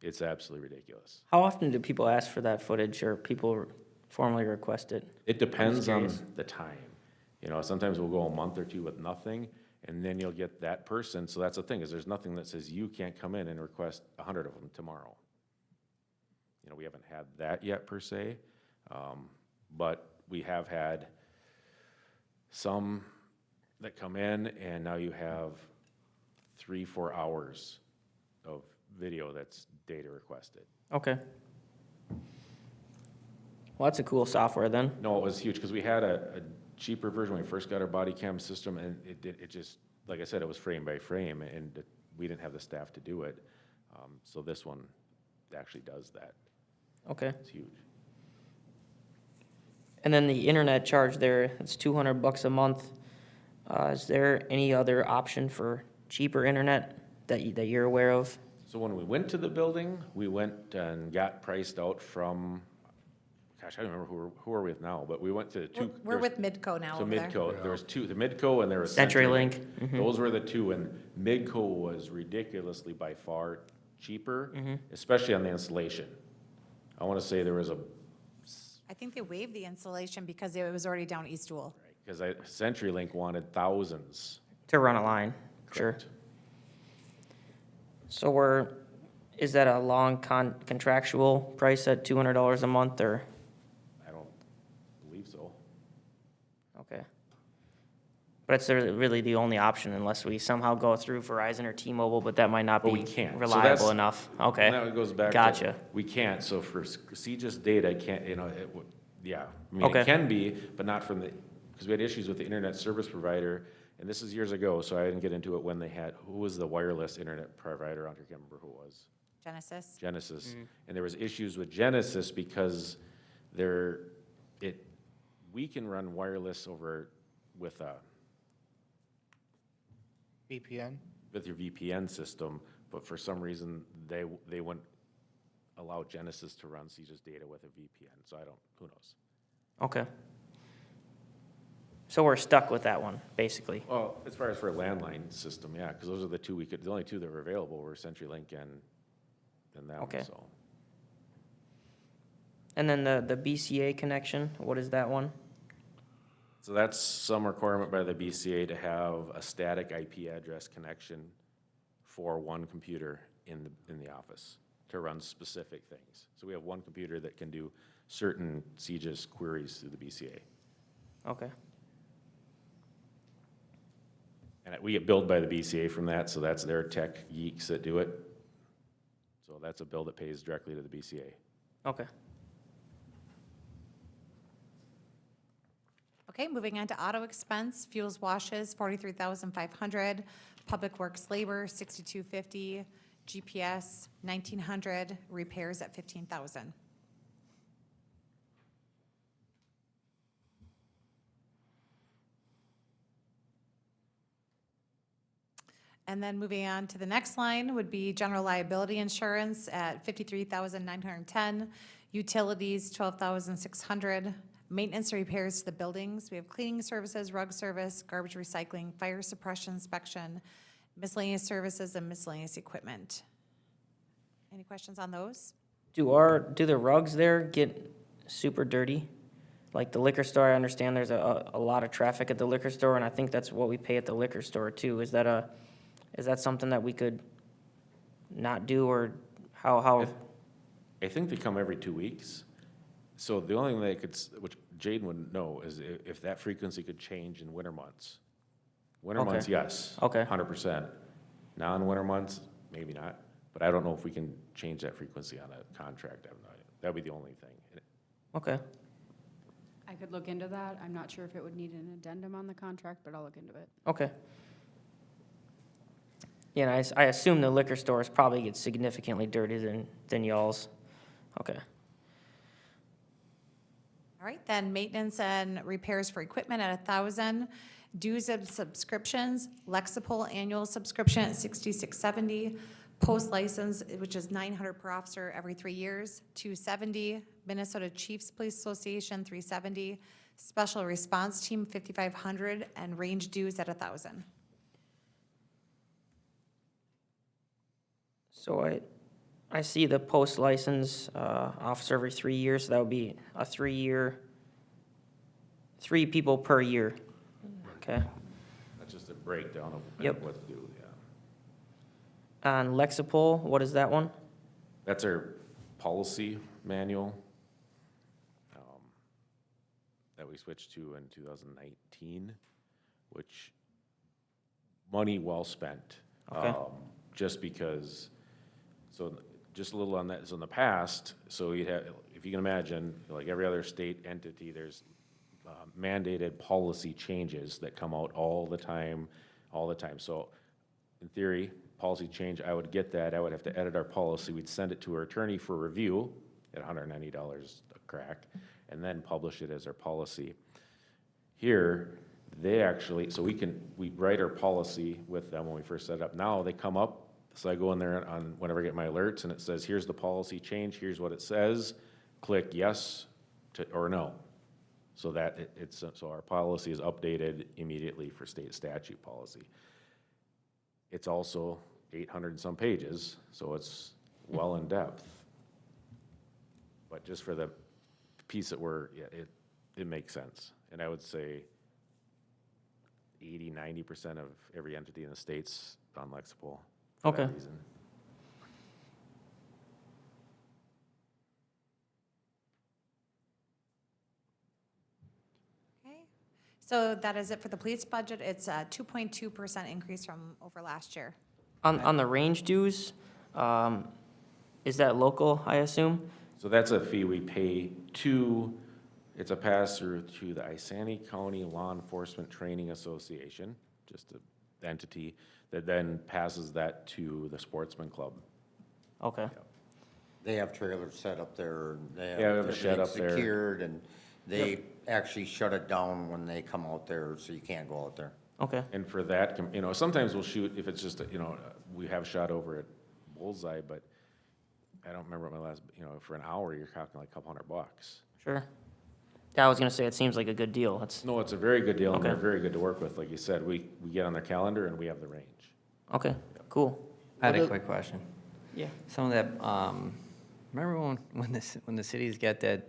It's absolutely ridiculous. How often do people ask for that footage, or people formally request it? It depends on curious. the time. You know, sometimes we'll go a month or two with nothing, and then you'll get that person. So that's the thing, is there's nothing that says you can't come in and request 100 of them tomorrow. You know, we haven't had that yet per se, but we have had some that come in, and now you have 3-4 hours of video that's data requested. Okay. Well, that's a cool software then. No, it was huge, because we had a cheaper version when we first got our body cam system, and it just, like I said, it was frame by frame, and we didn't have the staff to do it. So this one actually does that. Okay. It's huge. And then the internet charge there, it's $200 a month. Is there any other option for cheaper internet that you're aware of? So when we went to the building, we went and got priced out from, gosh, I don't remember who are we with now, but we went to two. We're with Midco now So over there. Midco, there was two, the Midco and there was CenturyLink. Those were the two, and Midco was ridiculously by far cheaper, Mm-hmm. especially on the installation. I want to say there was I think they waived the installation because it was already down East Dual. because CenturyLink wanted thousands. To run a line, sure. Correct. So is that a long contractual price at $200 a month, or? I don't believe so. Okay. But it's really the only option unless we somehow go through Verizon or T-Mobile, but that might not But be we can't. So reliable that's- enough. Okay. And that goes back to. Gotcha. We can't, so for CGIS data, can't, you know, it would, yeah. I mean, Okay. it can be, but not from the, because we had issues with the internet service provider, and this is years ago, so I didn't get into it when they had, who was the wireless internet provider? I can't remember who it was. Genesis. Genesis. And there was issues with Genesis because we can run wireless over with VPN? with your VPN system, but for some reason, they wouldn't allow Genesis to run CGIS data with a VPN, so who knows? Okay. So we're stuck with that one, basically. Well, as far as for a landline system, yeah, because those are the only two that were available were CenturyLink and that Okay. one, so. And then the BCA connection, what is that one? So that's some requirement by the BCA to have a static IP address connection for one computer in the office to run specific things. So we have one computer that can do certain CGIS queries through the BCA. Okay. And we get billed by the BCA from that, so that's their tech geeks that do it. So that's a bill that pays directly to the BCA. Okay. Okay, moving on to auto expense, fuels washes, 43,500, public works labor, 6,250, GPS, 1,900, repairs at 15,000. And then moving on to the next line would be general liability insurance at 53,910, utilities, 12,600, maintenance and repairs to the buildings. We have cleaning services, rug service, garbage recycling, fire suppression inspection, miscellaneous services, and miscellaneous equipment. Any questions on those? Do the rugs there get super dirty? Like the liquor store, I understand there's a lot of traffic at the liquor store, and I think that's what we pay at the liquor store too. Is that Is that something that we could not do, or how? I think they come every 2 weeks. So the only thing they could, which Jaden would know, is if that frequency could change in winter months. Winter Okay. months, yes. Okay. 100%. Non-winter months, maybe not. But I don't know if we can change that frequency on a contract. That'd be the only thing. Okay, I could look into that. I'm not sure if it would need an addendum on the contract, but I'll look into it. okay. Yeah, and I assume the liquor stores probably get significantly dirtier than y'all's. Okay. All right, then maintenance and repairs for equipment at 1,000. Dues and subscriptions, Lexipol annual subscription at 6670. Post license, which is 900 per officer every 3 years, 270. Minnesota Chiefs Police Association, 370. Special Response Team, 5,500, and range dues at 1,000. So I see the post license, officer every 3 years, so that would be a 3-year, 3 people per year. Okay. That's just a breakdown of Yep. what to do, yeah. On Lexipol, what is that one? That's our policy manual that we switched to in 2019, which money well spent. Okay. Just because, so just a little on that, so in the past, so you'd have, if you can imagine, like every other state entity, there's mandated policy changes that come out all the time. So in theory, policy change, I would get that, I would have to edit our policy, we'd send it to our attorney for review at $190 a crack, and then publish it as our policy. Here, they actually, so we write our policy with them when we first set it up. Now they come up, so I go in there on whenever I get my alerts, and it says, here's the policy change, here's what it says, click yes or no. So that so our policy is updated immediately for state statute policy. It's also 800 and some pages, so it's well in depth. But just for the piece that it makes sense. And I would say 80-90% of every entity in the state's on Lexipol for that Okay. reason. Okay, so that is it for the police budget. It's a 2.2% increase from over last year. On the range dues, is that local, I assume? So that's a fee we pay to, it's a pass-through to the Isani County Law Enforcement Training Association, just an entity that then passes that to the Sportsman Club. Okay, They have trailers set up there, and they Yeah, we have have a shed everything up there. secured, and they actually shut it down when they come out there, so you can't go out there. okay, And for that, sometimes we'll shoot, if it's just, we have shot over at Bullseye, but I don't remember my last, for an hour, you're talking like a couple $100. sure. Yeah, I was gonna say, it seems like a good deal. It's, No, it's a very good deal, and they're Okay. very good to work with. Like you said, we get on their calendar and we have the range. okay, cool. I had What a is- quick question. Yeah. Some of that, remember when the cities get that,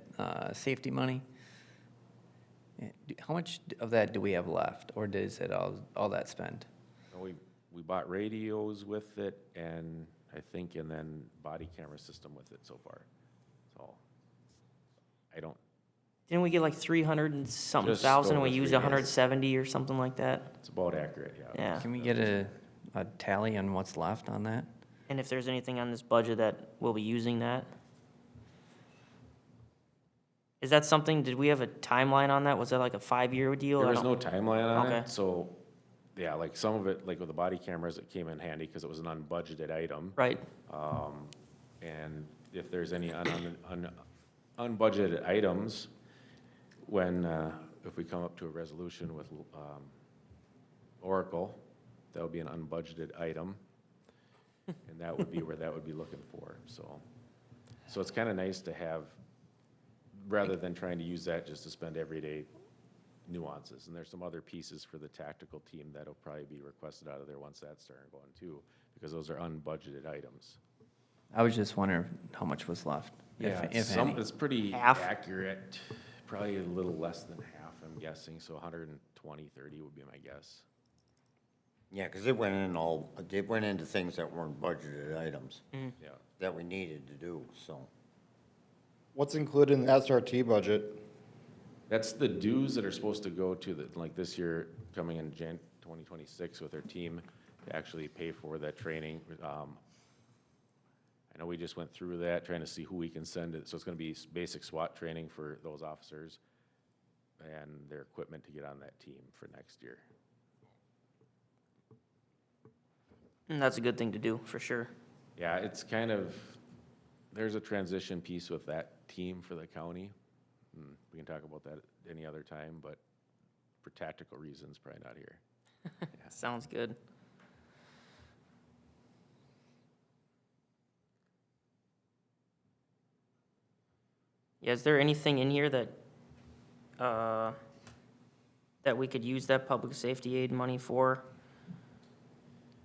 safety money? How much of that do we have left, or is it all that spent? And we bought radios with it and and then body camera system with it so far. So Didn't we get like 300 and something Just thousand, and over we used 3, yeah. 170 or something like that? it's about accurate, yeah. Yeah. Can we get a tally on what's left on that? And if there's anything on this budget that we'll be using that? Is that something, did we have a timeline on that? Was that like a 5-year deal? There I was don't- no timeline on Okay. it, so, yeah, like some of it, like with the body cameras, it came in handy because it was an unbudgeted item. Right, And if there's any unbudgeted items, if we come up to a resolution with Oracle, that would be an unbudgeted item. And that would be where that would be looking for, so. So it's kind of nice to have, rather than trying to use that just to spend everyday nuances. And there's some other pieces for the tactical team that'll probably be requested out of there once that's started going too, because those are unbudgeted items. I was just wondering how much was left, if any. It's pretty Half? accurate, probably a little less than half, I'm guessing, so 120, 30 would be my guess. Yeah, because it went into things that weren't budgeted items Yeah. that we needed to do, so. What's included in the SRT budget? That's the dues that are supposed to go to the, like this year, coming in 2026 with our team to actually pay for that training. I know we just went through that, trying to see who we can send it. So it's gonna be basic SWAT training for those officers and their equipment to get on that team for next year. And that's a good thing to do, for sure. Yeah, it's kind of, there's a transition piece with that team for the county. We can talk about that any other time, but for tactical reasons, probably not here. Sounds good. Yeah, is there anything in here that, that we could use that public safety aid money for?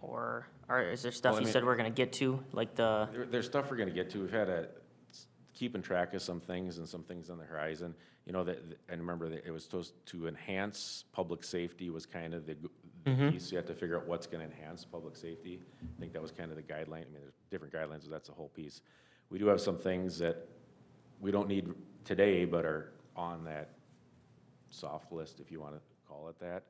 Or is there stuff Well, I you mean- said we're gonna get to, like the, There's stuff we're gonna get to. We've had keeping track of some things and some things on the horizon. You know, and remember that it was supposed to enhance public safety was kind of the piece. You have to figure out what's gonna enhance public safety. I think that was kind of the guideline. I mean, there's different guidelines, but that's the whole piece. We do have some things that we don't need today, but are on that soft list, if you wanna call it that,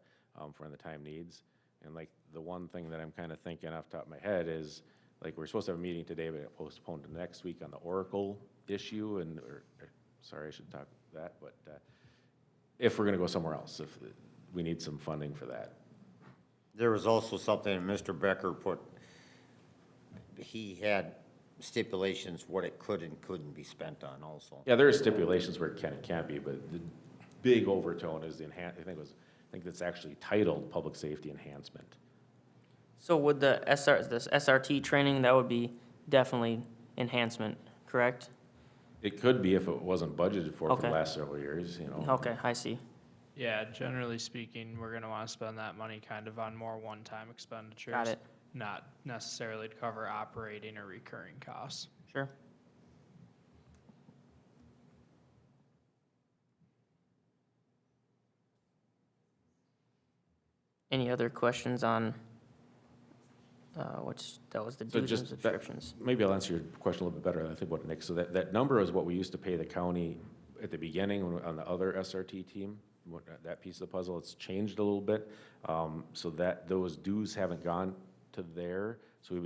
for when the time needs. And like, the one thing that I'm kind of thinking off the top of my head is, like, we're supposed to have a meeting today, but it postponed to next week on the Oracle issue, sorry, I should talk that, but, if we're gonna go somewhere else, if we need some funding for that. There was also something that Mr. Becker put, he had stipulations what it could and couldn't be spent on also. Yeah, there are stipulations where it can and can't be, but the big overtone is I think that's actually titled Public Safety Enhancement. so would this SRT training, that would be definitely enhancement, correct? It could be if it wasn't budgeted for the Okay. last several years, you know. Okay, I see. Yeah, generally speaking, we're gonna wanna spend that money kind of on more one-time expenditures. Got it. Not necessarily to cover operating or recurring costs. Sure. Any other questions on, that was the So dues and just that- subscriptions? Maybe I'll answer your question a little bit better, I think, what Nick, so that number is what we used to pay the county at the beginning on the other SRT team, that piece of the puzzle, it's changed a little bit. So that, those dues haven't gone to there, so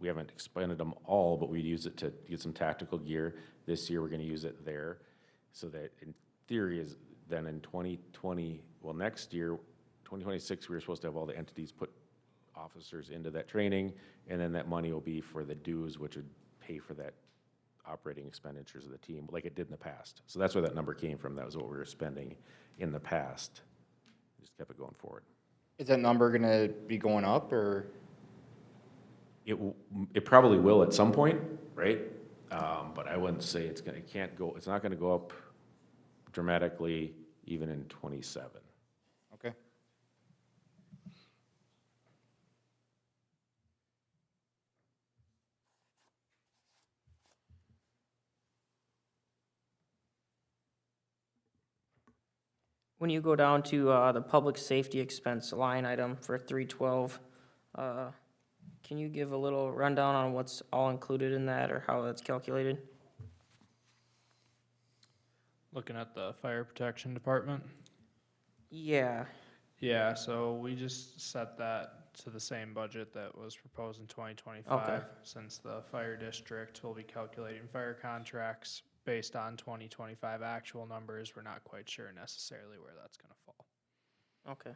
we haven't expended them all, but we use it to get some tactical gear. This year, we're gonna use it there, so that in theory is, then in 2020, well, next year, 2026, we were supposed to have all the entities put officers into that training, and then that money will be for the dues, which would pay for that operating expenditures of the team, like it did in the past. So that's where that number came from. That was what we were spending in the past. Just kept it going forward. Is that number gonna be going up, or? It probably will at some point, right? But I wouldn't say it's not gonna go up dramatically even in '27. Okay. When you go down to, the public safety expense line item for 312, can you give a little rundown on what's all included in that or how that's calculated? Looking at the fire protection department. Yeah, Yeah, so we just set that to the same budget that was proposed in 2025. Okay. Since the fire district will be calculating fire contracts based on 2025 actual numbers, we're not quite sure necessarily where that's gonna fall. okay.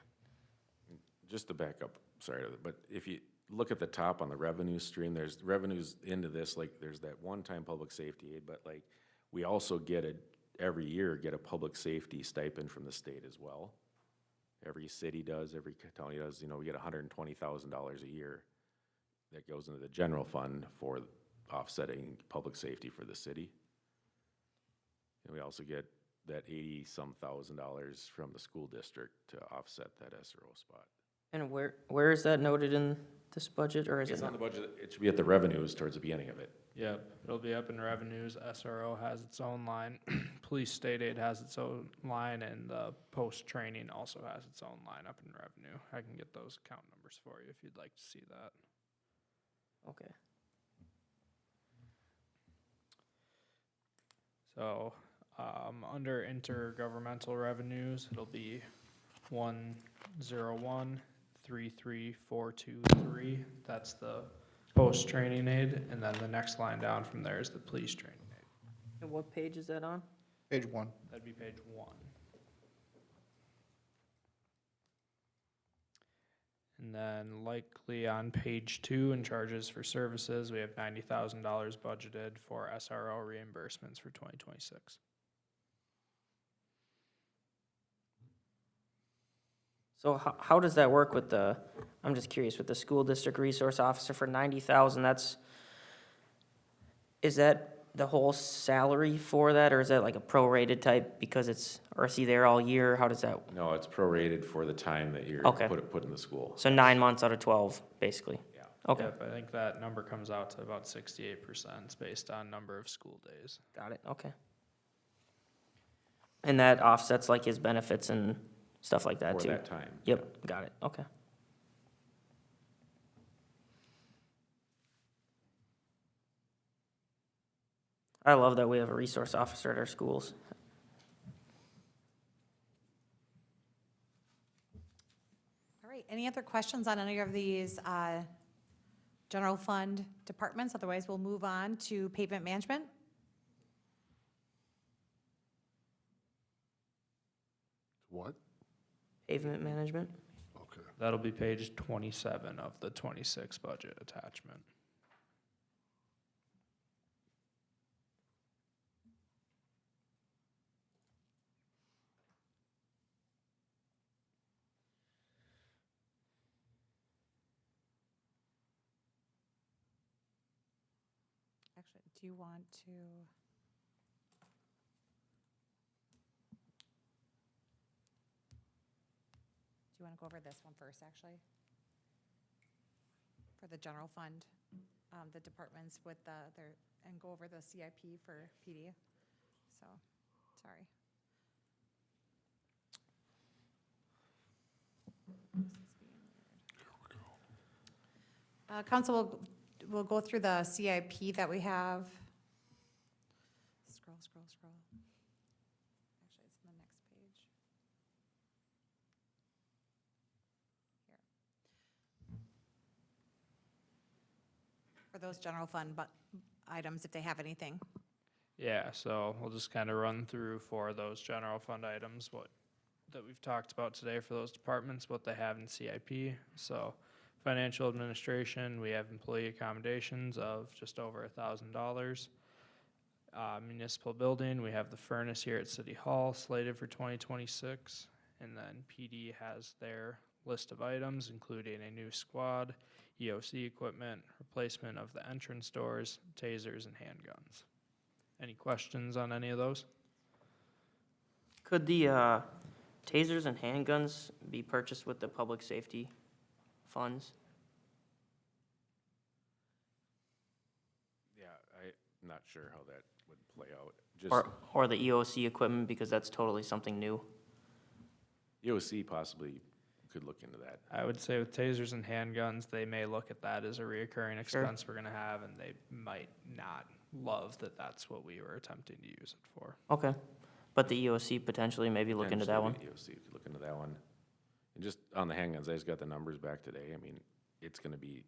Just to back up, sorry, but if you look at the top on the revenue stream, there's revenues into this, like, there's that one-time public safety aid, but like, we also every year get a public safety stipend from the state as well. Every city does, every county does, you know, we get $120,000 a year that goes into the general fund for offsetting public safety for the city. And we also get that $80-some thousand from the school district to offset that SRO spot. And where is that noted in this budget, or is it It's on not? the budget, it should be at the revenues towards the beginning of it. Yep, it'll be up in revenues, SRO has its own line, police state aid has its own line, and the post-training also has its own line up in revenue. I can get those account numbers for you if you'd like to see that. Okay. So, under intergovernmental revenues, it'll be 101-33423. That's the post-training aid, and then the next line down from there is the police training aid. And what page is that on? Page 1. That'd be page 1. And then likely on page 2 in charges for services, we have $90,000 budgeted for SRO reimbursements for 2026. So how does that work with the, I'm just curious, with the school district resource officer for 90,000, is that the whole salary for that, or is that like a prorated type because it's, or is he there all year? How does that, No, it's prorated for the time that you're Okay. put in the school. so 9 months out of 12, basically? Yeah. Okay, Yep, I think that number comes out to about 68% based on number of school days. got it, okay. And that offsets like his benefits and stuff like that For too? that time. Yep, got it, okay. I love that we have a resource officer at our schools. All right, any other questions on any of these general fund departments? Otherwise, we'll move on to pavement management. What? Pavement management? Okay. That'll be page 27 of the 26 budget attachment. Actually, do you want to? Do you want to go over this one first, actually? For the general fund, the departments with their, and go over the CIP for PD. So, sorry. This is being weird. Council will go through the CIP that we have. Scroll. Actually, it's on the next page. Here. For those general fund items, if they have anything. Yeah, so we'll just kind of run through for those general fund items, what, that we've talked about today for those departments, what they have in CIP. So financial administration, we have employee accommodations of just over $1,000. Municipal building, we have the furnace here at City Hall slated for 2026. And then PD has their list of items, including a new squad, EOC equipment, replacement of the entrance doors, tasers, and handguns. Any questions on any of those? Could the tasers and handguns be purchased with the public safety funds? Yeah, I'm not sure how that would play out. Or the EOC equipment, because that's totally something new? EOC possibly could look into that. I would say with tasers and handguns, they may look at that as a reoccurring expense we're gonna have, and they might not love that that's what we were attempting to use it for. Okay, but the EOC potentially maybe look into that one? Potentially, EOC could look into that one. And just on the handguns, I just got the numbers back today. I mean, it's gonna be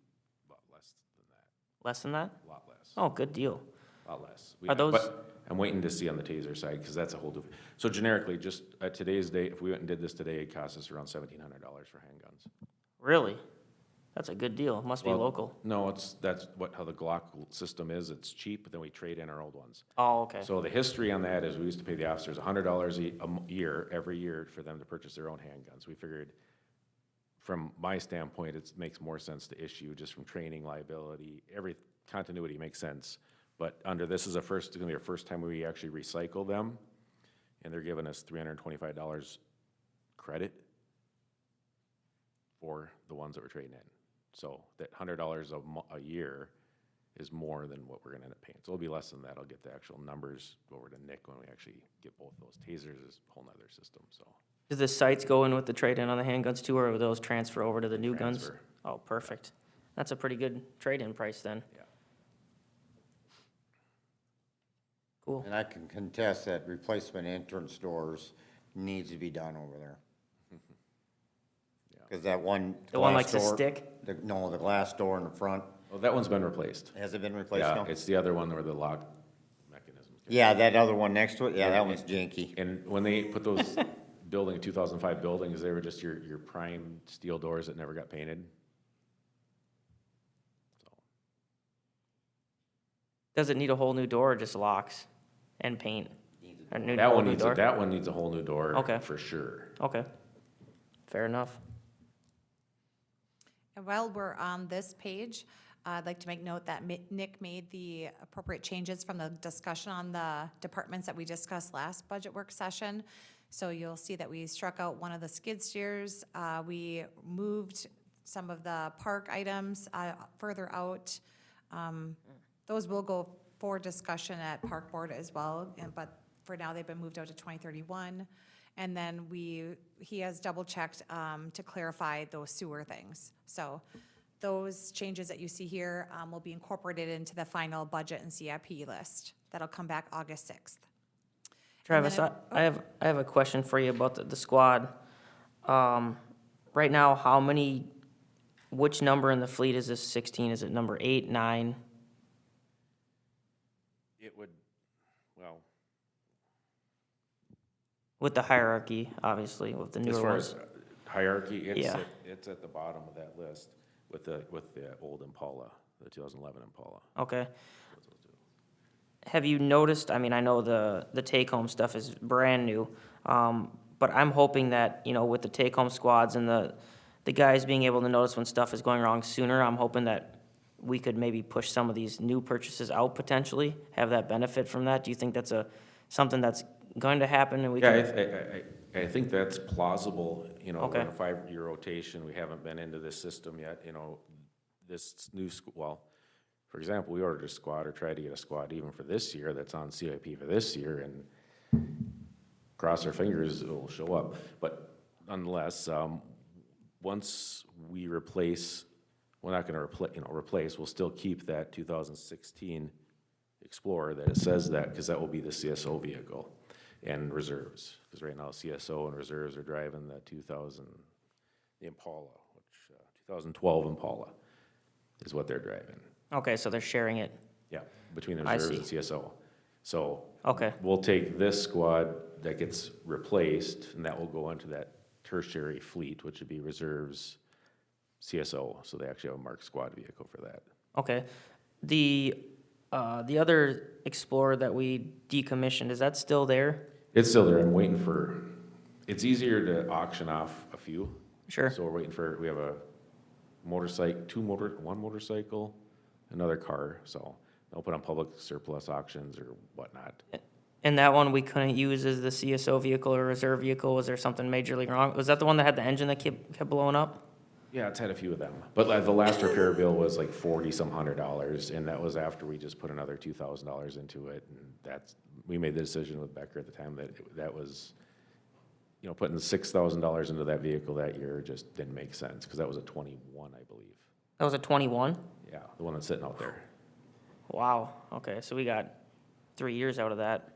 a lot less than that, Less than that? a lot less, Oh, good deal. a lot less. Are those- But I'm waiting to see on the taser side, because that's a whole different, so generically, just at today's date, if we went and did this today, it'd cost us around $1,700 for handguns. Really? That's a good deal. Must be Well, local. No, that's how the Glock system is. It's cheap, but then we trade in our old ones. Oh, okay. So the history on that is we used to pay the officers $100 a year, every year, for them to purchase their own handguns. We figured, from my standpoint, it makes more sense to issue just from training liability, every continuity makes sense. But under this is it's gonna be our first time we actually recycle them, and they're giving us $325 credit for the ones that we're trading in. So that $100 a year is more than what we're gonna end up paying. So it'll be less than that. I'll get the actual numbers over to Nick when we actually get both those. Tasers is a whole nother system, so. Do the sights go in with the trade-in on the handguns too, or will those transfer over to the new guns? Transfer. Oh, perfect. That's a pretty good trade-in price then. Yeah. Cool. And I can contest that replacement entrance doors needs to be done over there. Because that one. The one glass likes to door- stick? No, the glass door in the front, Well, that one's been replaced. has it been replaced Yeah, now? it's the other one where the lock mechanism. Yeah, that other one next to it, yeah, that one's janky. And when they put those 2005 buildings, they were just your prime steel doors that never got painted. So, Does it need a whole new door or just locks and paint? Or new- That whole one new needs, door? that one needs a whole new door. Okay. For sure. Okay, fair enough. And while we're on this page, I'd like to make note that Nick made the appropriate changes from the discussion on the departments that we discussed last budget work session. So you'll see that we struck out one of the skid steers. We moved some of the park items further out. Those will go for discussion at Park Board as well, but for now, they've been moved out to 2031. And then he has double-checked to clarify those sewer things. So those changes that you see here will be incorporated into the final budget and CIP list. That'll come back August 6th. Travis, then I have a question for you about the squad. Right now, which number in the fleet is this 16? Is it number 8, 9? It would, well, With the hierarchy, obviously, with the as newer far ones. as hierarchy, Yeah. it's at the bottom of that list with the old Impala, the 2011 Impala. Okay. Have you noticed, I mean, I know the take-home stuff is brand new, but I'm hoping that, with the take-home squads and the guys being able to notice when stuff is going wrong sooner, I'm hoping that we could maybe push some of these new purchases out potentially, have that benefit from that. Do you think that's something that's going to happen and we Yeah, can? I think that's plausible, we're Okay. in a 5-year rotation, we haven't been into this system yet, this new, well, for example, we ordered a squad or tried to get a squad even for this year, that's on CIP for this year, and cross our fingers, it'll show up. But nonetheless, once we replace, we're not gonna replace, we'll still keep that 2016 Explorer that it says that, because that will be the CSO vehicle and reserves. Because right now CSO and reserves are driving the Impala, which, 2012 Impala is what they're driving. Okay, so they're sharing it. Yeah, between the I reserves and see. CSO. So Okay, we'll take this squad that gets replaced, and that will go into that tertiary fleet, which would be reserves, CSO. So they actually have a marked squad vehicle for that. okay. The other Explorer that we decommissioned, is that still there? It's still there. I'm waiting for, it's easier to auction off a few. Sure. So we're waiting for, we have a motorcycle, one motorcycle, another car. So they'll put on public surplus auctions or whatnot. And that one we couldn't use as the CSO vehicle or reserve vehicle? Was there something majorly wrong? Was that the one that had the engine that kept blowing up? Yeah, it's had a few of them. But like the last repair bill was like $40-some hundred, and that was after we just put another $2,000 into it. And we made the decision with Becker at the time that was, putting $6,000 into that vehicle that year just didn't make sense, because that was a 21, I believe. That was a 21? Yeah, the one that's sitting out there. Wow, okay, so we got 3 years out of that.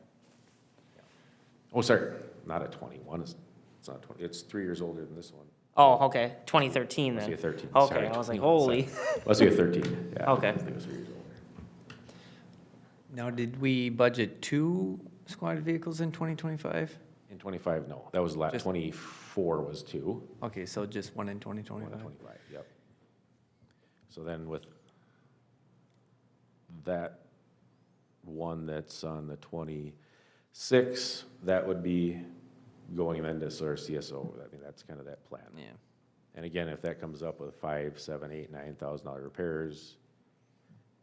Oh, sorry, not a 21, it's not 20, it's 3 years older than this one. Oh, okay, 2013 Must then. be a 13. Okay, sorry, I was like, 21, holy. sorry. Must be a 13, yeah. Okay. I think it was 3 years older. Now, did we budget 2 squad vehicles in 2025? In 25, no, that was 24 was 2. Okay, so just one in One 2025? to 25, yep. So then with that one that's on the 26, that would be going then to sort of CSO. I mean, that's kind of that plan. Yeah. And again, if that comes up with $5,000, $7,000, $8,000, $9,000 repairs,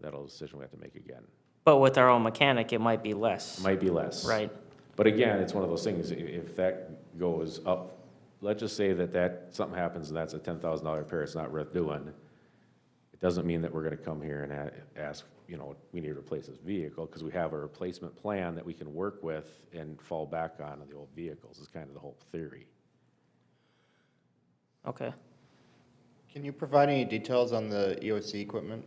that'll a decision we have to make again. But with our own mechanic, it might be less, Might be less. right? But again, it's one of those things, if that goes up, let's just say that something happens and that's a $10,000 repair, it's not worth doing. It doesn't mean that we're gonna come here and ask, you know, we need to replace this vehicle, because we have a replacement plan that we can work with and fall back on the old vehicles, is kind of the whole theory. Okay. Can you provide any details on the EOC equipment?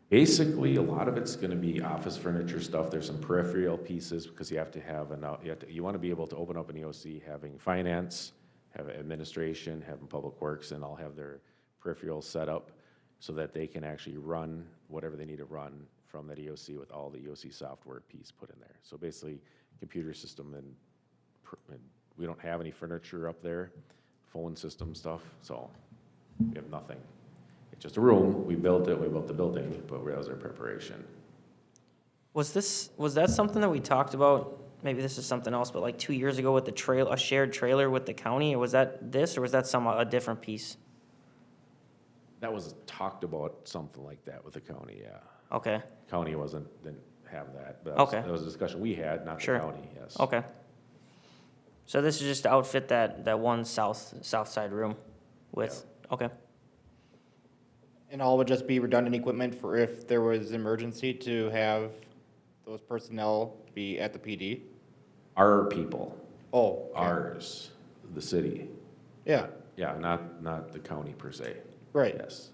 Basically, a lot of it's gonna be office furniture stuff. There's some peripheral pieces, because you have to have you wanna be able to open up an EOC having finance, have administration, having public works, and all have their peripherals set up so that they can actually run whatever they need to run from that EOC with all the EOC software piece put in there. So basically, computer system and we don't have any furniture up there, phone system stuff, so we have nothing. It's just a room, we built the building, but that was our preparation. Was that something that we talked about, maybe this is something else, but like 2 years ago with a shared trailer with the county, or was that this, or was that a different piece? That was talked about, something like that with the county, yeah. Okay, County didn't have that, but Okay. that was a discussion we had, not the Sure. county, yes. okay. So this is just to outfit that one south side room with, okay, And all would just be redundant equipment for if there was emergency to have those personnel be at the PD? Our people, Oh, okay. ours, the city, Yeah, yeah, not the county per se. right. Yes.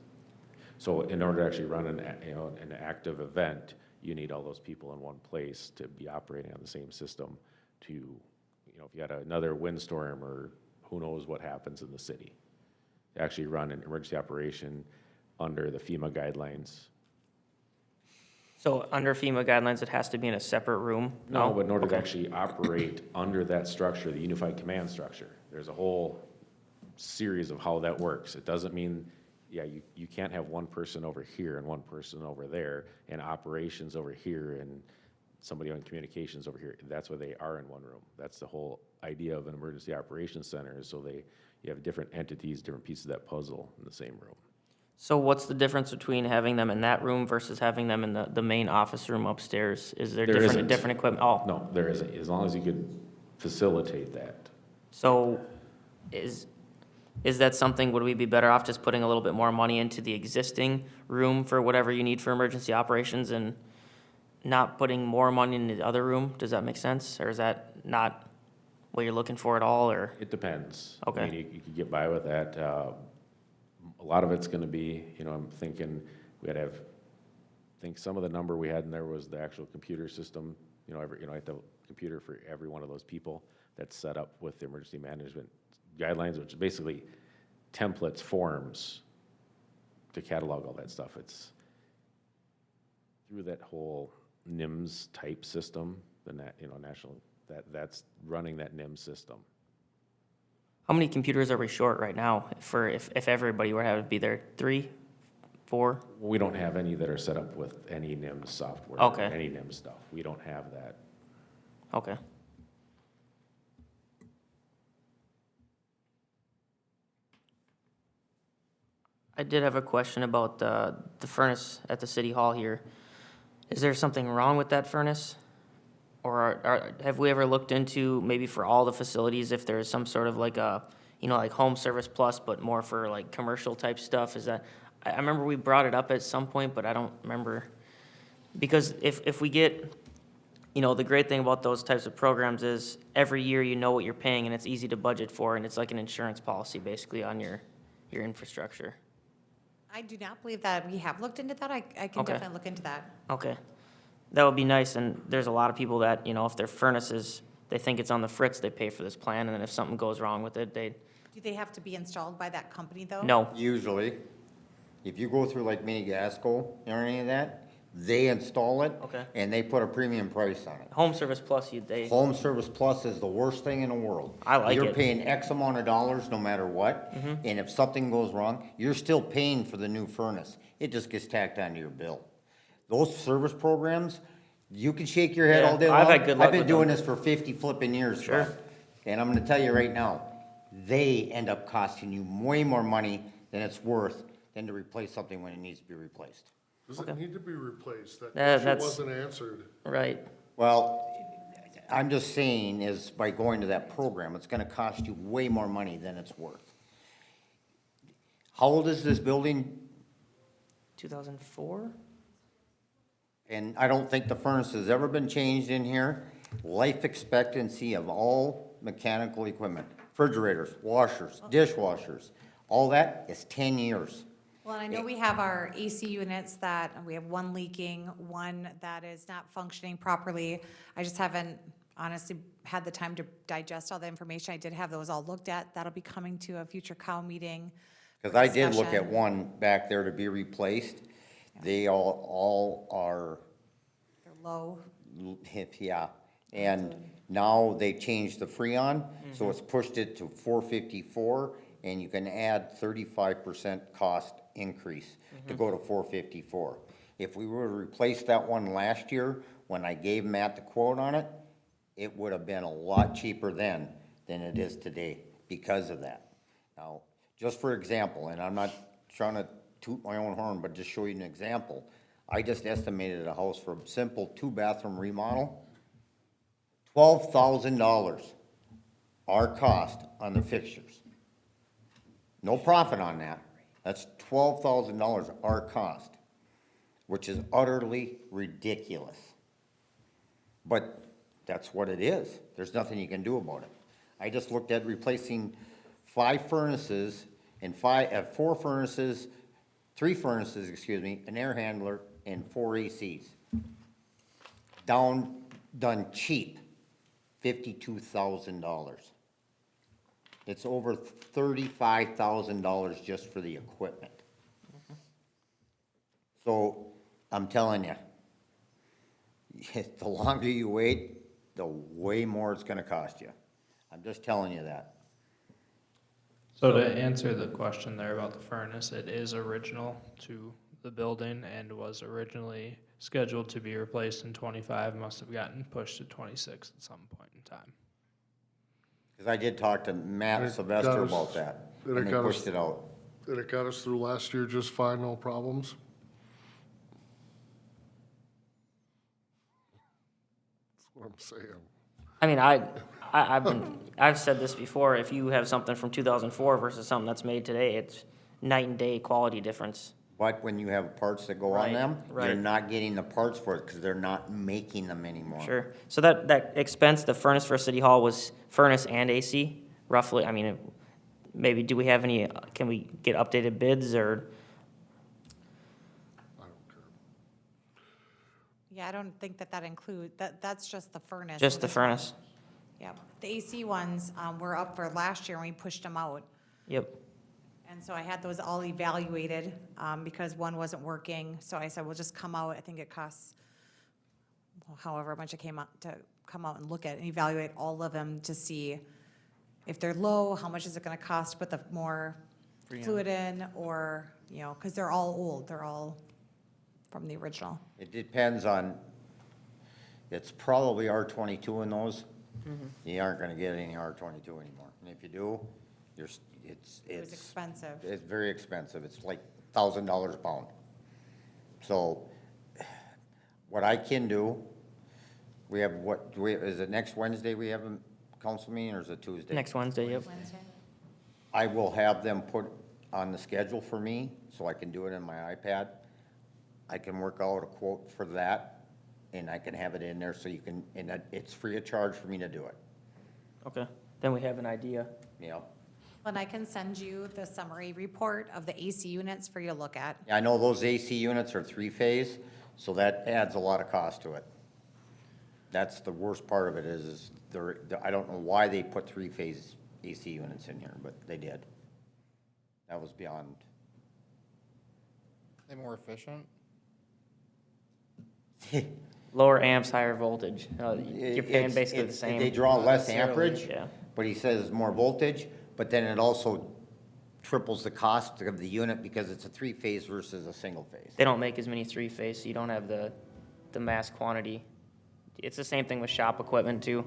So in order to actually run an active event, you need all those people in one place to be operating on the same system to, if you had another windstorm or who knows what happens in the city, to actually run an emergency operation under the FEMA guidelines. so under FEMA guidelines, it has to be in a separate room? No, but in order to Okay. actually operate under that structure, the unified command structure, there's a whole series of how that works. It doesn't mean, you can't have one person over here and one person over there, and operations over here, and somebody on communications over here. That's why they are in one room. That's the whole idea of an emergency operations center, is so you have different entities, different pieces of that puzzle in the same room. So what's the difference between having them in that room versus having them in the main office room upstairs? Is there There isn't. different equipment? Oh, No, there isn't, as long as you could facilitate that. so is that something, would we be better off just putting a little bit more money into the existing room for whatever you need for emergency operations and not putting more money in the other room? Does that make sense? Or is that not what you're looking for at all, or? It depends. Okay. I mean, you could get by with that. A lot of it's gonna be, I'm thinking we had to have, I think some of the number we had in there was the actual computer system. I have the computer for every one of those people that's set up with the emergency management guidelines, which is basically templates, forms to catalog all that stuff. It's through that whole NIMS type system, national, that's running that NIMS system. How many computers are we short right now for if everybody were to have to be there? 3, 4? We don't have any that are set up with any NIMS software. Okay. Any NIMS stuff. We don't have that. Okay. I did have a question about the furnace at the city hall here. Is there something wrong with that furnace? Or have we ever looked into, maybe for all the facilities, if there's some sort of like like Home Service Plus, but more for like commercial type stuff? Is that, I remember we brought it up at some point, but I don't remember. Because if we get, the great thing about those types of programs is every year you know what you're paying and it's easy to budget for, and it's like an insurance policy basically on your infrastructure. I do not believe that we have looked into that. I can Okay. definitely look into that. Okay. That would be nice, and there's a lot of people that, if their furnace is, they think it's on the fritz, they pay for this plan, and then if something goes wrong with it, Do they have to be installed by that company, though? no. Usually, if you go through like Mini Gasco or any of that, they install it. Okay. And they put a premium price on it. Home Service Plus, they, Home Service Plus is the worst thing in the world. I like You're it. paying X amount of dollars no matter what, and if something goes wrong, you're still paying for the new furnace. It just gets tacked onto your bill. Those service programs, you can shake your head Yeah, all day long. I've had good luck I've been with doing them. this for 50 flipping years, Sure. bud. And I'm gonna tell you right now, they end up costing you way more money than it's worth than to replace something when it needs to be replaced. Does it need to be replaced? That That- question that's- wasn't answered. right. Well, I'm just saying is by going to that program, it's gonna cost you way more money than it's worth. How old is this building? 2004? And I don't think the furnace has ever been changed in here. Life expectancy of all mechanical equipment, refrigerators, washers, dishwashers, all that is 10 years. Well, and I know we have our AC units that, we have one leaking, one that is not functioning properly. I just haven't honestly had the time to digest all the information. I did have those all looked at. That'll be coming to a future COW meeting. Because for I did look at discussion. one back there to be replaced. They all are, They're low. yeah. And now they changed the Freon, so it's pushed it to 454, and you can add 35% cost increase to go to 454. If we were to replace that one last year, when I gave Matt the quote on it, it would have been a lot cheaper then than it is today because of that. Now, just for example, and I'm not trying to toot my own horn, but just show you an example. I just estimated a house for a simple 2-bathroom remodel, $12,000 our cost on the fixtures. No profit on that. That's $12,000 our cost, which is utterly ridiculous. But that's what it is. There's nothing you can do about it. I just looked at replacing 5 furnaces and 4 furnaces, 3 furnaces, excuse me, an air handler and 4 ACs. Done cheap, $52,000. It's over $35,000 just for the equipment. So, I'm telling you, the longer you wait, the way more it's gonna cost you. I'm just telling you that. So to answer the question there about the furnace, it is original to the building and was originally scheduled to be replaced in 25, must have gotten pushed to 26 at some point in time. Because I did talk to Matt And it Sylvester got us- about that, and it and they got us- pushed it out. And it got us through last year just fine, no problems? That's what I'm saying. I mean, I've said this before, if you have something from 2004 versus something that's made today, it's night and day quality difference. But when you have parts that go on Right, them, you're right. not getting the parts for it because they're not making them anymore. Sure. So that expense, the furnace for City Hall was furnace and AC, roughly? I mean, maybe, do we have any, can we get updated bids or? I don't care. Yeah, I don't think that include, that's just the furnace. Just and the this one. furnace? Yeah, the AC ones, were up for last year and we pushed them out. Yep. And so I had those all evaluated, because one wasn't working. So I said, we'll just come out. I think it costs however much it came out to come out and look at and evaluate all of them to see if they're low, how much is it gonna cost to put the more fluid in, or, you know, because they're all old. They're all from the original. It depends on, it's probably R22 in those. Mm-hmm. You aren't gonna get any R22 anymore. And if you do, It was expensive. It's very expensive. It's like $1,000 a pound. So what I can do, we have is it next Wednesday we have a council meeting or is it Tuesday? Next Wednesday, yep. Wednesday? I will have them put on the schedule for me so I can do it in my iPad. I can work out a quote for that and I can have it in there so you can, and it's free of charge for me to do it. Okay. Then we have an idea. Yep. And I can send you the summary report of the AC units for you to look at. I know those AC units are 3-phase, so that adds a lot of cost to it. That's the worst part of it is I don't know why they put 3-phase AC units in here, but they did. That was beyond. They more efficient? Lower amps, higher voltage. You're paying It's- basically the it's- same. They draw less necessarily. amperage, Yeah. but he says more voltage, but then it also triples the cost of the unit because it's a 3-phase versus a single phase. They don't make as many 3-phase, so you don't have the mass quantity. It's the same thing with shop equipment too.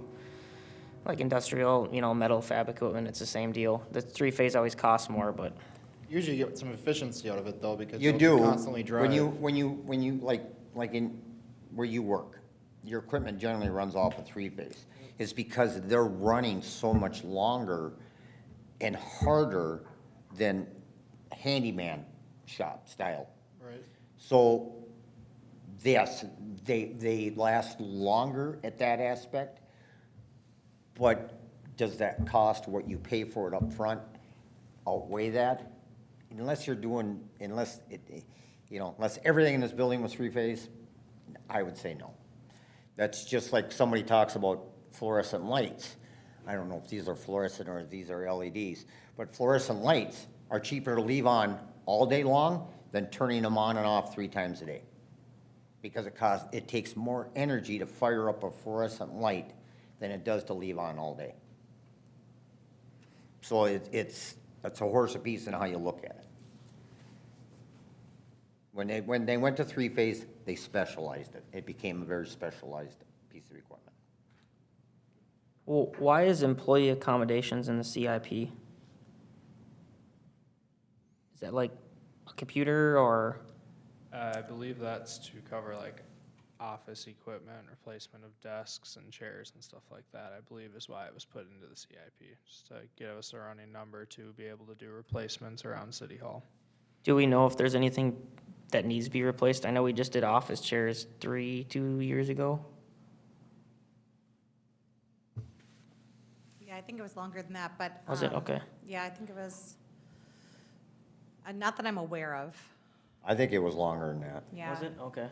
Like industrial, metal fab equipment, it's the same deal. The 3-phase always costs more, but Usually you get some efficiency out of it though, because You you'll do, constantly drive. when you, like in, where you work, your equipment generally runs off a three-phase. It's because they're running so much longer and harder than handyman shop style. Right. So, yes, they last longer at that aspect, but does that cost, what you pay for it up front, outweigh that? Unless you're doing, unless everything in this building was three-phase, I would say no. That's just like somebody talks about fluorescent lights. I don't know if these are fluorescent or if these are LEDs, but fluorescent lights are cheaper to leave on all day long than turning them on and off 3 times a day. Because it takes more energy to fire up a fluorescent light than it does to leave on all day. So it's a horse apiece in how you look at it. When they went to three-phase, they specialized it. It became a very specialized piece of equipment. Well, why is employee accommodations in the CIP? Is that like a computer or, I believe that's to cover like office equipment, replacement of desks and chairs and stuff like that, I believe is why it was put into the CIP, just to give us a running number to be able to do replacements around City Hall. do we know if there's anything that needs to be replaced? I know we just did office chairs 2 years ago. Yeah, I think it was longer than that, but. Was it? Okay. Yeah, I think it was, not that I'm aware of, I think it was longer than that. yeah. Was it? Okay.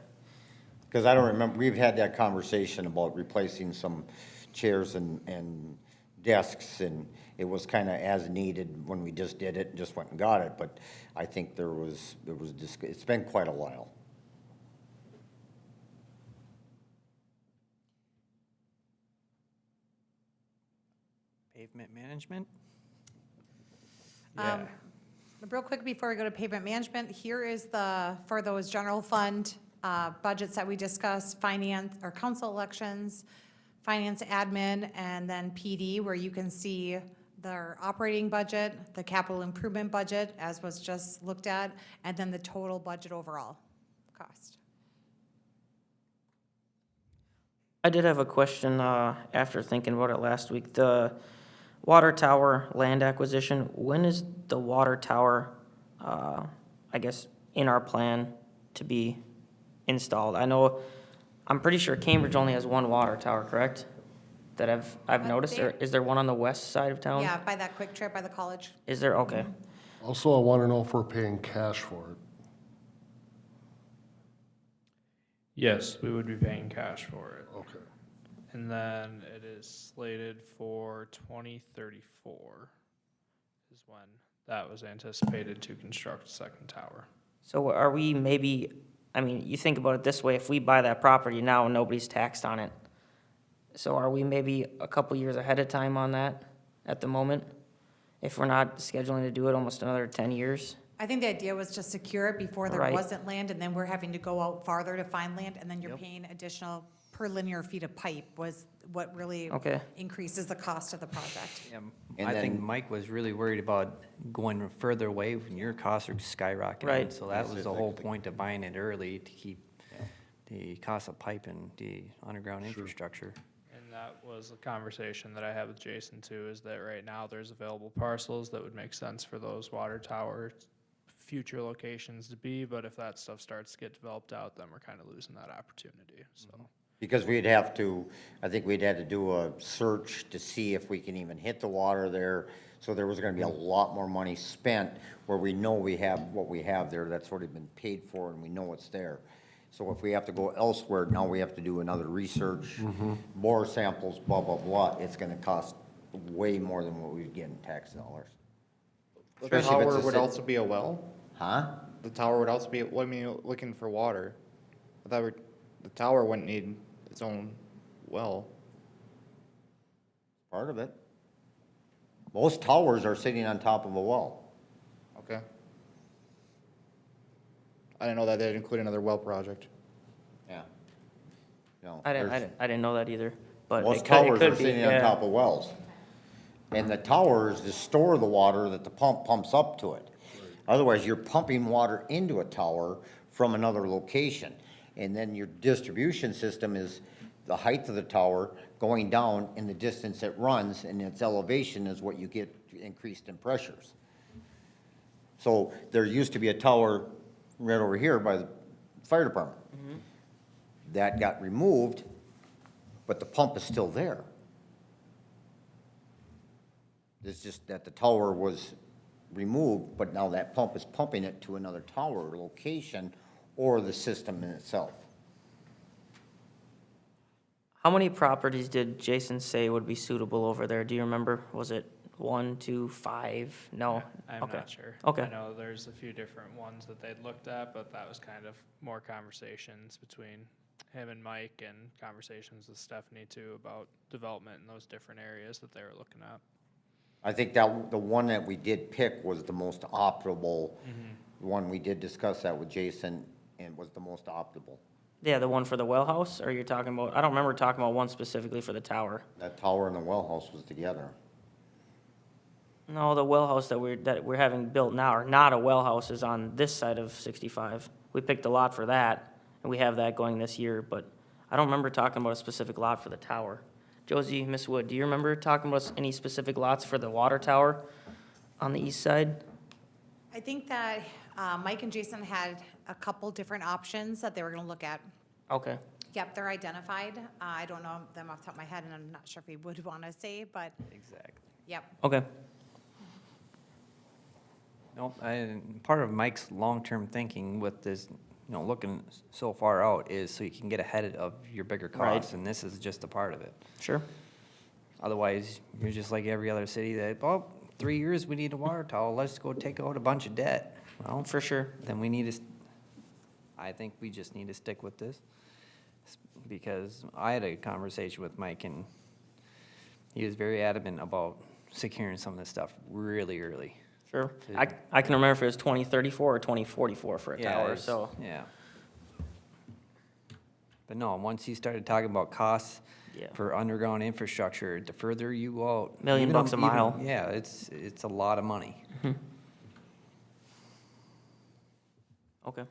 Because I don't remember, we've had that conversation about replacing some chairs and desks, and it was kind of as needed when we just did it, just went and got it, but I think there was it's been quite a while. Pavement management? Yeah. Real quick, before we go to pavement management, here is for those general fund budgets that we discussed, finance, or council elections, finance admin, and then PD, where you can see their operating budget, the capital improvement budget, as was just looked at, and then the total budget overall cost. I did have a question after thinking about it last week. The water tower land acquisition, when is the water tower, I guess, in our plan to be installed? I'm pretty sure Cambridge only has one water tower, correct? That I've noticed, or is there one on the west side of town? Yeah, by that Quick Trip, by the college. Is there? Okay. Also, I want to know if we're paying cash for it. Yes, we would be paying cash for it. Okay. And then it is slated for 2034 is when that was anticipated to construct a second tower. So are we maybe, I mean, you think about it this way, if we buy that property now, nobody's taxed on it. So are we maybe a couple years ahead of time on that at the moment? If we're not scheduling to do it almost another 10 years? I think the idea was to secure it before there Right. wasn't land, and then we're having to go out farther to find land, and then you're paying additional per linear feet of pipe was what really Okay. increases the cost of the project. Yeah, And I think then- Mike was really worried about going further away when your costs are skyrocketing. Right. So that was the whole point of buying it early, to keep the cost of pipe and the underground infrastructure. And that was a conversation that I had with Jason too, is that right now there's available parcels that would make sense for those water tower future locations to be, but if that stuff starts to get developed out, then we're kind of losing that opportunity, so. Because I think we'd had to do a search to see if we can even hit the water there. So there was gonna be a lot more money spent where we know we have what we have there, that's already been paid for and we know it's there. So if we have to go elsewhere, now we have to do another research, more samples, blah, blah, blah. It's gonna cost way more than what we'd get in tax dollars. The Especially if it's tower a would ci- also be a well? Huh? The tower would also be, what, I mean, you're looking for water. I thought the tower wouldn't need its own well. Part of it. Most towers are sitting on top of a well. Okay. I didn't know that they'd include another well project. Yeah. No, I there's- didn't know that either, but Most it towers could are be, sitting on yeah. top of wells. And the towers to store the water that the pump pumps up to it. Otherwise, you're pumping water into a tower from another location. And then your distribution system is the height of the tower going down and the distance it runs and its elevation is what you get increased in pressures. So there used to be a tower right over here by the fire department. That got removed, but the pump is still there. It's just that the tower was removed, but now that pump is pumping it to another tower location or the system in itself. How many properties did Jason say would be suitable over there? Do you remember? Was it 1, 2, 5? No? I'm Okay. not sure. Okay. I know there's a few different ones that they'd looked at, but that was kind of more conversations between him and Mike and conversations with Stephanie too about development in those different areas that they were looking at. I think that the one that we did pick was the most optimal. One, we did discuss that with Jason, and was the most optimal. Yeah, the one for the well house, or you're talking about, I don't remember talking about one specifically for the tower. That tower and the well house was together. No, the well house that we're having built now, or not a well house, is on this side of 65. We picked a lot for that, and we have that going this year, but I don't remember talking about a specific lot for the tower. Josie, Miss Wood, do you remember talking about any specific lots for the water tower on the east side? I think that Mike and Jason had a couple different options that they were gonna look at. Okay, Yep, they're identified. I don't know them off the top of my head, and I'm not sure if he would wanna say, but, Exactly. yep. okay. No, part of Mike's long-term thinking with this, looking so far out is so you can get ahead of your bigger Right. costs, and this is just a part of it. Sure. Otherwise, you're just like every other city that, 3 years, we need a water tower, let's go take out a bunch of debt. Well, For sure. then we need to, I think we just need to stick with this. Because I had a conversation with Mike, and he was very adamant about securing some of this stuff really early. Sure. I can remember if it was 2034 or 2044 for a Yeah, tower, it's- so. Yeah. But no, once you started talking about costs Yeah. for underground infrastructure, the further you go out. Million bucks a mile. Yeah, it's a lot of money. Okay.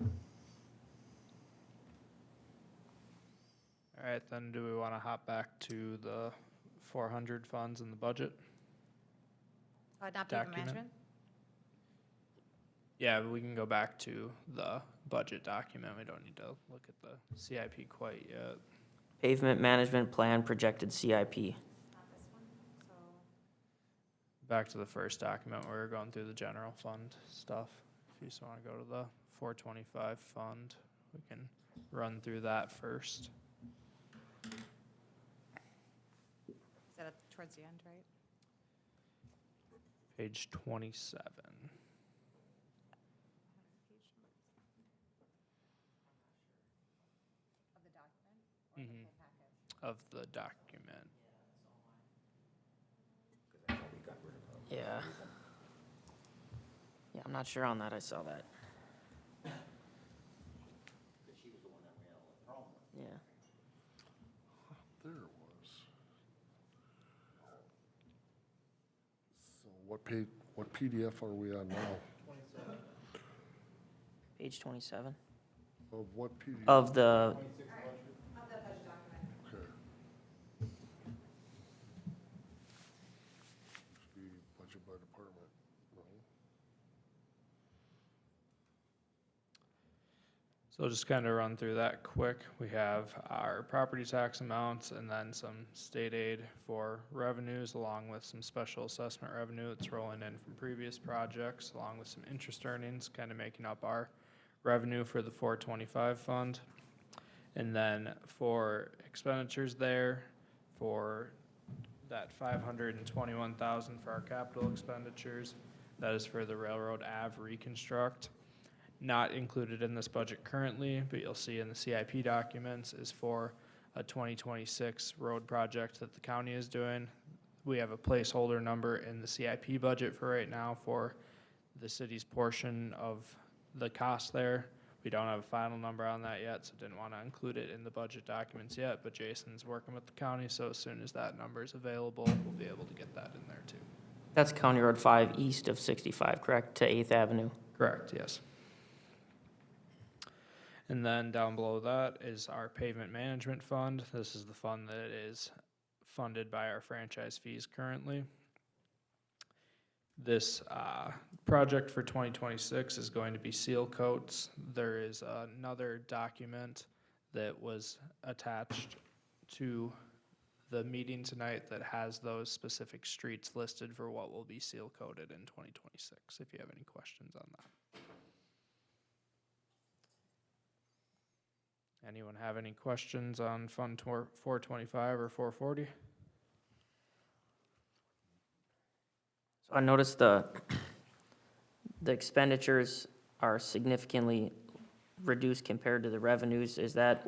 All right, then do we want to hop back to the 400 funds in the budget? Not pavement Document. management? Yeah, but we can go back to the budget document. We don't need to look at the CIP quite yet. Pavement management plan projected CIP. Not this one, so. Back to the first document where we're going through the general fund stuff. If you just want to go to the 425 fund, we can run through that first. Is that towards the end, right? Page 27. Of the document? Mhm. Of the document. Yeah. Yeah, I'm not sure on that, I saw that. Yeah. There it was. So what PDF are we on now? Page 27 Of what PDF? of the, Of the budget document. Okay. Should be budget by department, no? So just kind of run through that quick. We have our property tax amounts and then some state aid for revenues, along with some special assessment revenue that's rolling in from previous projects, along with some interest earnings, kind of making up our revenue for the 425 fund. And then for expenditures there, for that 521,000 for our capital expenditures, that is for the Railroad Ave reconstruct. Not included in this budget currently, but you'll see in the CIP documents is for a 2026 road project that the county is doing. We have a placeholder number in the CIP budget for right now for the city's portion of the cost there. We don't have a final number on that yet, so didn't want to include it in the budget documents yet, but Jason's working with the county, so as soon as that number is available, we'll be able to get that in there too. that's County Road 5 east of 65, correct, to 8th Avenue? Correct, yes. And then down below that is our pavement management fund. This is the fund that is funded by our franchise fees currently. This project for 2026 is going to be seal coats. There is another document that was attached to the meeting tonight that has those specific streets listed for what will be seal coated in 2026, if you have any questions on that. Anyone have any questions on Fund 425 or 440? So I noticed the expenditures are significantly reduced compared to the revenues. Is that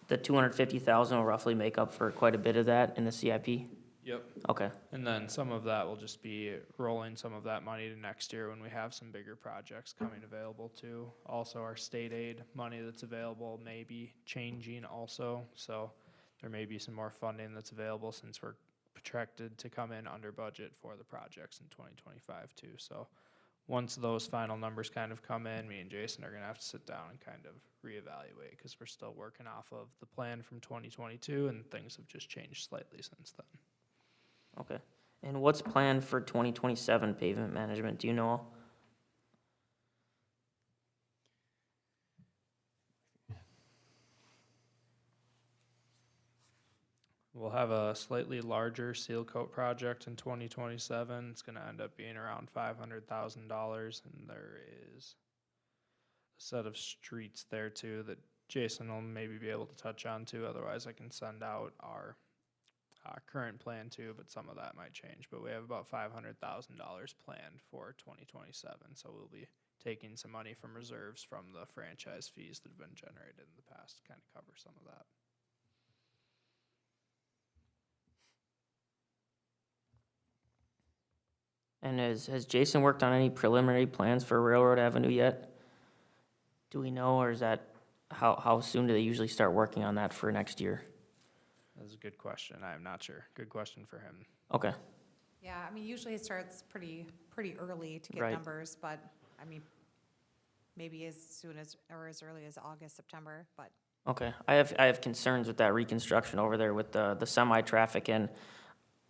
the 250,000 will roughly make up for quite a bit of that in the CIP? Yep. Okay, And then some of that will just be rolling some of that money to next year when we have some bigger projects coming available too. Also, our state aid money that's available may be changing also, so there may be some more funding that's available since we're projected to come in under budget for the projects in 2025 too. So once those final numbers kind of come in, me and Jason are gonna have to sit down and kind of reevaluate, because we're still working off of the plan from 2022 and things have just changed slightly since then. okay. And what's planned for 2027 pavement management, do you know? We'll have a slightly larger seal coat project in 2027. It's gonna end up being around $500,000, and there is a set of streets there too that Jason will maybe be able to touch on too. Otherwise, I can send out our current plan too, but some of that might change. But we have about $500,000 planned for 2027, so we'll be taking some money from reserves from the franchise fees that have been generated in the past to kind of cover some of that. And has Jason worked on any preliminary plans for Railroad Avenue yet? Do we know, or is that, how soon do they usually start working on that for next year? That's a good question. I am not sure. Good question for him. Okay, Yeah, I mean, usually it starts pretty early to get Right. numbers, but, I mean, maybe as soon as, or as early as August, September, but okay. I have concerns with that reconstruction over there with the semi-traffic and,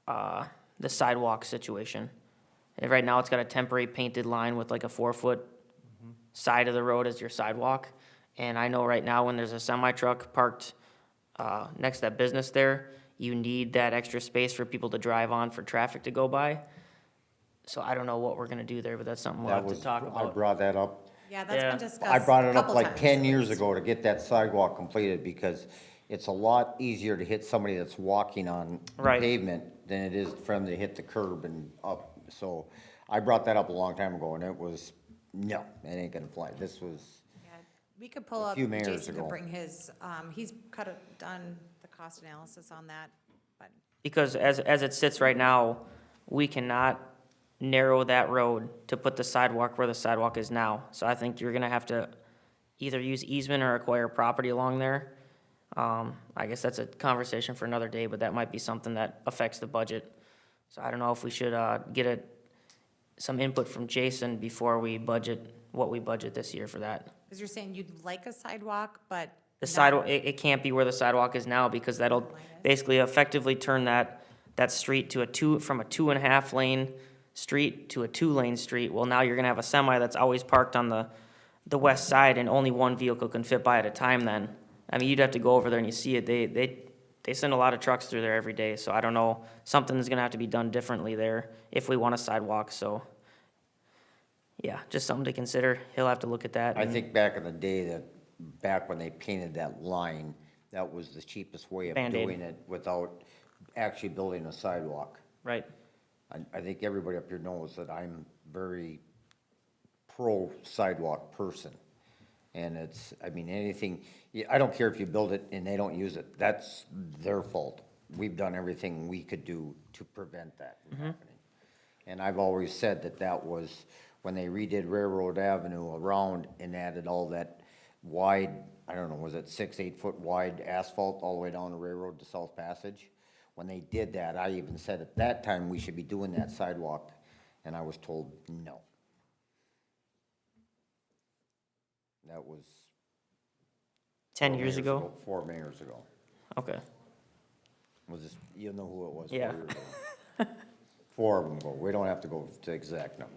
the sidewalk situation. And right now, it's got a temporary painted line with like a 4-foot side of the road as your sidewalk. And I know right now, when there's a semi-truck parked, next to that business there, you need that extra space for people to drive on for traffic to go by. So I don't know what we're gonna do there, but that's something we'll That have to was, talk I about. brought that up. yeah, that's Yeah. been discussed I brought it a up couple like times 10 at years least. ago to get that sidewalk completed, because it's a lot easier to hit somebody that's walking on the Right. pavement than it is for them to hit the curb and up. So I brought that up a long time ago, and it was, no, it ain't gonna fly. This was, Yeah, we could pull a up, few mayors Jason could ago. bring his, he's done the cost analysis on that, but, Because as it sits right now, we cannot narrow that road to put the sidewalk where the sidewalk is now. So I think you're gonna have to either use easement or acquire property along there. I guess that's a conversation for another day, but that might be something that affects the budget. So I don't know if we should, get some input from Jason before we budget, what we budget this year for that. because you're saying you'd like a sidewalk, but. The not- sidewalk, it can't be where the sidewalk is now, because that'll basically effectively turn that street to from a 2.5 lane street to a 2 lane street. Well, now you're gonna have a semi that's always parked on the west side, and only one vehicle can fit by at a time then. I mean, you'd have to go over there and you see it, they send a lot of trucks through there every day, so I don't know, something's gonna have to be done differently there if we want a sidewalk, so. Yeah, just something to consider, he'll have to look at that. I and- think back in the day, back when they painted that line, that was the cheapest way of Band-Aid. doing it without actually building a sidewalk. Right, I think everybody up here knows that I'm very pro sidewalk person. And it's, I mean, anything, I don't care if you build it and they don't use it, that's their fault. We've done everything we could do to prevent that from happening. And I've always said that was, when they redid Railroad Avenue around and added all that wide, I don't know, was it 6-8 foot wide asphalt all the way down the railroad to South Passage? When they did that, I even said at that time we should be doing that sidewalk, and I was told no. That was 10 years ago? 4 mayors ago. Okay. Was this, you know who it was? 4 Yeah. years ago. 4 of them ago. We don't have to go to exact number.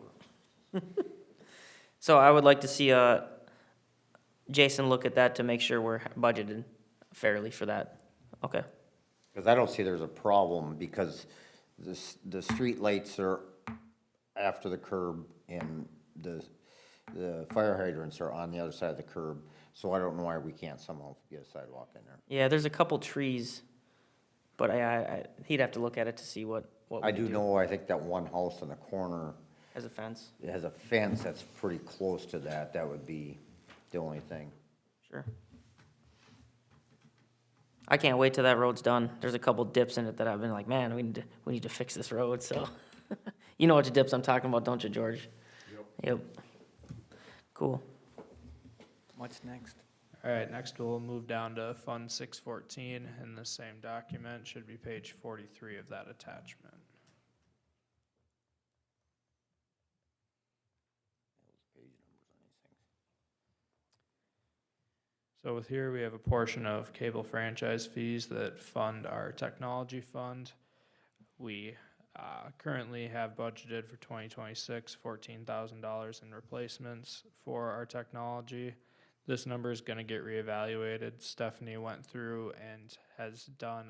So I would like to see, Jason look at that to make sure we're budgeted fairly for that. Okay. Because I don't see there's a problem, because the street lights are after the curb, and the fire hydrants are on the other side of the curb, so I don't know why we can't somehow get a sidewalk in there. Yeah, there's a couple trees, but he'd have to look at it to see what we I could do know, I think that one house in the corner, as a fence. it has a fence that's pretty close to that, that would be the only thing. Sure. I can't wait till that road's done. There's a couple dips in it that I've been like, man, we need to fix this road, so. You know which dips I'm talking about, don't you, George? Yep. Cool. What's next? All right, next we'll move down to Fund 614 in the same document, should be page 43 of that attachment. So with here, we have a portion of cable franchise fees that fund our technology fund. We currently have budgeted for 2026, $14,000 in replacements for our technology. This number is gonna get reevaluated. Stephanie went through and has done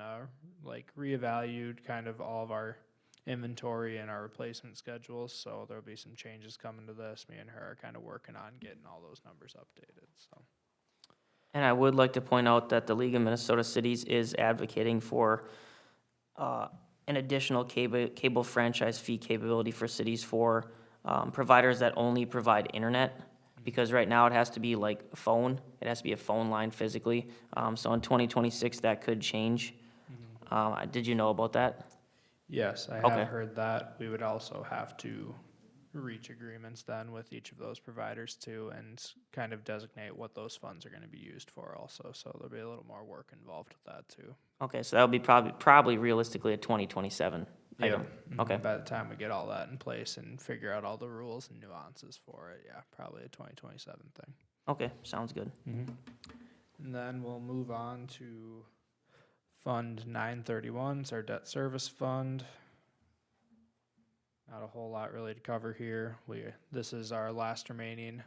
reevaluated kind of all of our inventory and our replacement schedules, so there'll be some changes coming to this. Me and her are kind of working on getting all those numbers updated, so. And I would like to point out that the League of Minnesota Cities is advocating for an additional cable franchise fee capability for cities for providers that only provide internet. Because right now it has to be like a phone, it has to be a phone line physically. So in 2026, that could change. Did you know about that? Yes, I Okay. have heard that. We would also have to reach agreements then with each of those providers too, and kind of designate what those funds are gonna be used for also, so there'll be a little more work involved with that too. Okay, so that'll be probably realistically a 2027 item. Okay, By the time we get all that in place and figure out all the rules and nuances for it, yeah, probably a 2027 thing. okay, sounds good. And then we'll move on to Fund 931, it's our debt service fund. Not a whole lot really to cover here. This is our last remaining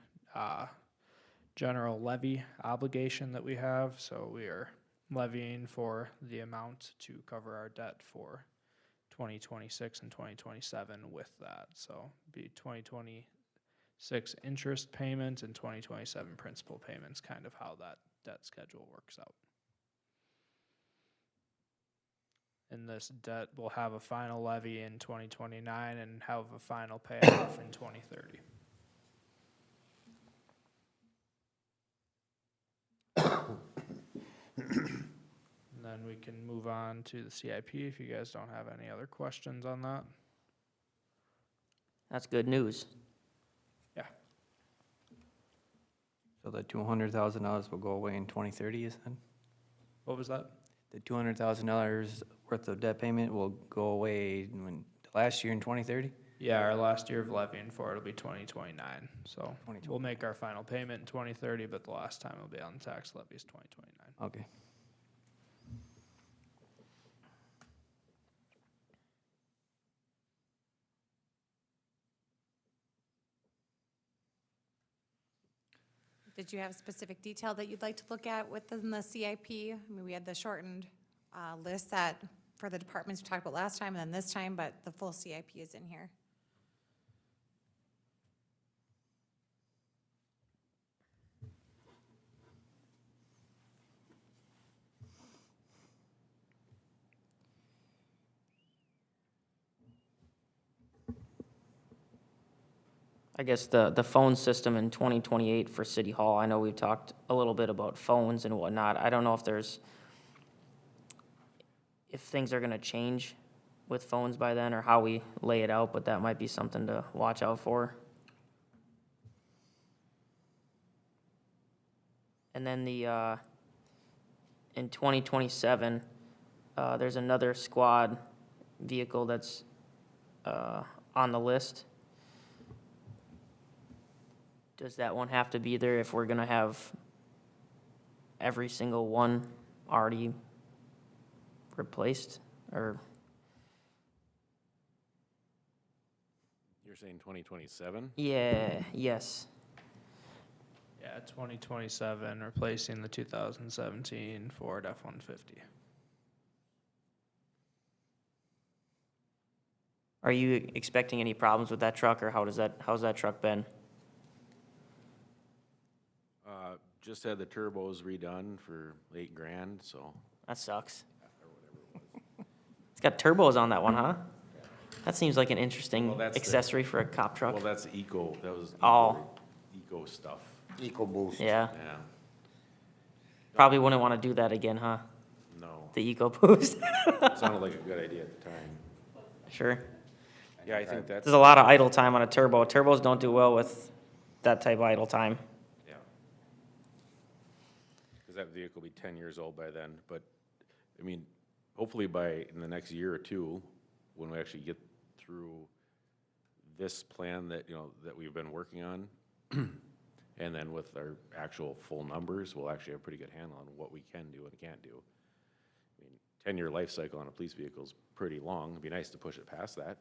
general levy obligation that we have, so we are levying for the amount to cover our debt for 2026 and 2027 with that. So be 2026 interest payment and 2027 principal payments, kind of how that debt schedule works out. And this debt will have a final levy in 2029 and have a final payoff in 2030. And then we can move on to the CIP if you guys don't have any other questions on that. That's good news. Yeah. So the $200,000 will go away in 2030, you said? What was that? The $200,000 worth of debt payment will go away last year in 2030? Yeah, our last year of levying for it will be 2029. So 2029. we'll make our final payment in 2030, but the last time it'll be on the tax levy is 2029. Okay. Did you have specific detail that you'd like to look at within the CIP? I mean, we had the shortened list that, for the departments we talked about last time and then this time, but the full CIP is in here. I guess the phone system in 2028 for City Hall, I know we've talked a little bit about phones and whatnot. I don't know if things are gonna change with phones by then or how we lay it out, but that might be something to watch out for. And then in 2027, there's another squad vehicle that's on the list. Does that one have to be there if we're gonna have every single one already replaced, or? You're saying 2027? Yeah, yes. Yeah, 2027, replacing the 2017 Ford F-150. Are you expecting any problems with that truck, or how's that truck been? Just had the turbos redone for $8,000, so. That sucks. It's got turbos on that one, huh? That seems like an Well, interesting that's the- accessory for a cop truck. Well, that's that was Oh. eco stuff, EcoBoost. Yeah, yeah, probably wouldn't want to do that again, huh? no. The EcoBoost. It sounded like a good idea at the time. Sure. Yeah, I think that's, There's a lot of idle time on a turbo. Turbos don't do well with that type of idle time. yeah. Because that vehicle will be 10 years old by then, but, I mean, hopefully in the next year or two, when we actually get through this plan that, that we've been working on, and then with our actual full numbers, we'll actually have a pretty good handle on what we can do and can't do. I mean, 10-year life cycle on a police vehicle is pretty long. It'd be nice to push it past that,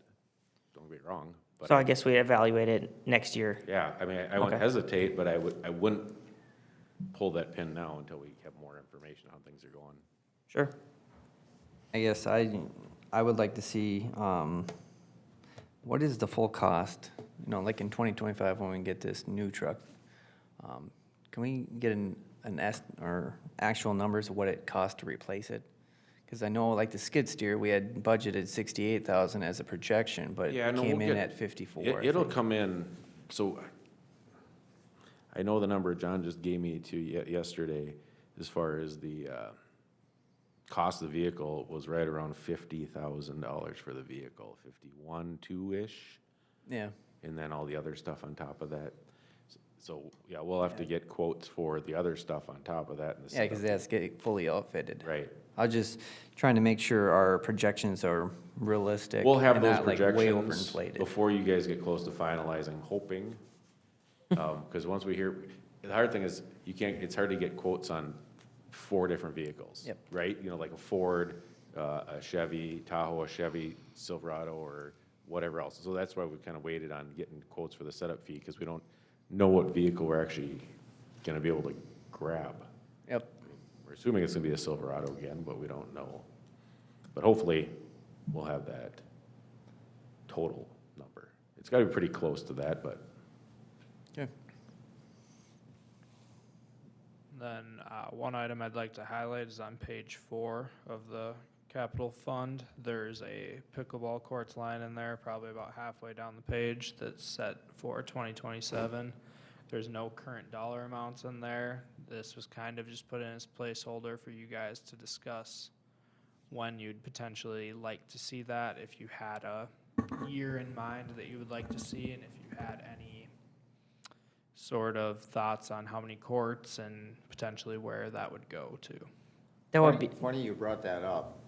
don't get me wrong. But So I guess we evaluate it next year. yeah, I mean, I wouldn't Okay. hesitate, but I wouldn't pull that pin now until we have more information on how things are going. Sure. I guess I would like to see, what is the full cost? Like in 2025 when we get this new truck, can we get or actual numbers of what it costs to replace it? Because I know like the skid steer, we had budgeted 68,000 as a projection, but Yeah, it no, came we'll in get- at 54. I It'll think. come in, so I know the number John just gave me yesterday as far as the cost of the vehicle was right around $50,000 for the vehicle, 51, 2-ish, Yeah, and then all the other stuff on top of that. So, yeah, we'll have to get quotes for the other stuff on top of that. And the yeah, because setup. that's getting fully outfitted. Right. I was just trying to make sure our projections are realistic. We'll have and those not, like, way projections overinflated. before you guys get close to finalizing, hoping. Because once we hear, the hard thing is, it's hard to get quotes on 4 different vehicles. Yep. Right? Like a Ford, a Chevy Tahoe, a Chevy Silverado, or whatever else. So that's why we kind of waited on getting quotes for the setup fee, because we don't know what vehicle we're actually gonna be able to grab. Yep. We're assuming it's gonna be a Silverado again, but we don't know. But hopefully, we'll have that total number. It's gotta be pretty close to that, but Okay. Then, one item I'd like to highlight is on page 4 of the capital fund. There's a pickleball courts line in there, probably about halfway down the page, that's set for 2027. There's no current dollar amounts in there. This was kind of just put in as placeholder for you guys to discuss when you'd potentially like to see that, if you had a year in mind that you would like to see, and if you had any sort of thoughts on how many courts and potentially where that would go to. That would be, Funny you brought that up.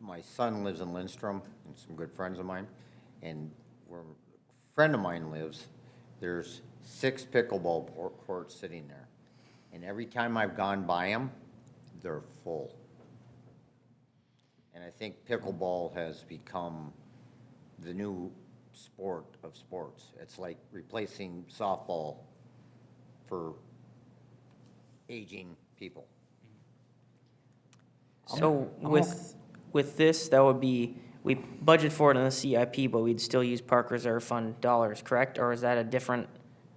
My son lives in Lindstrom, and some good friends of mine, and where a friend of mine lives, there's 6 pickleball courts sitting there. And every time I've gone by them, they're full. And I think pickleball has become the new sport of sports. It's like replacing softball for aging people. so with this, that would be, we budget for it in the CIP, but we'd still use Park Reserve Fund dollars, correct? Or is that a different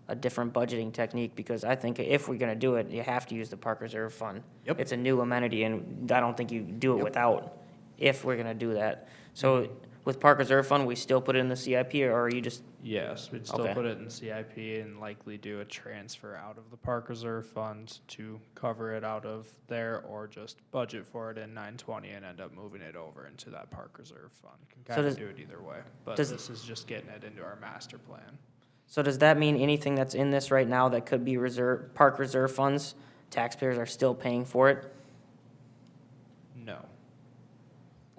budgeting technique? Because I think if we're gonna do it, you have to use the Park Reserve Fund. Yep. It's a new amenity, and I don't think you do it without, if we're gonna do that. So with Park Reserve Fund, we still put it in the CIP, or are you just, Yes, we'd still Okay. put it in CIP and likely do a transfer out of the Park Reserve Fund to cover it out of there, or just budget for it in 920 and end up moving it over into that Park Reserve Fund. Can So kind of does- do it either way, but does- this is just getting it into our master plan. so does that mean anything that's in this right now that could be Park Reserve funds, taxpayers are still paying for it? No.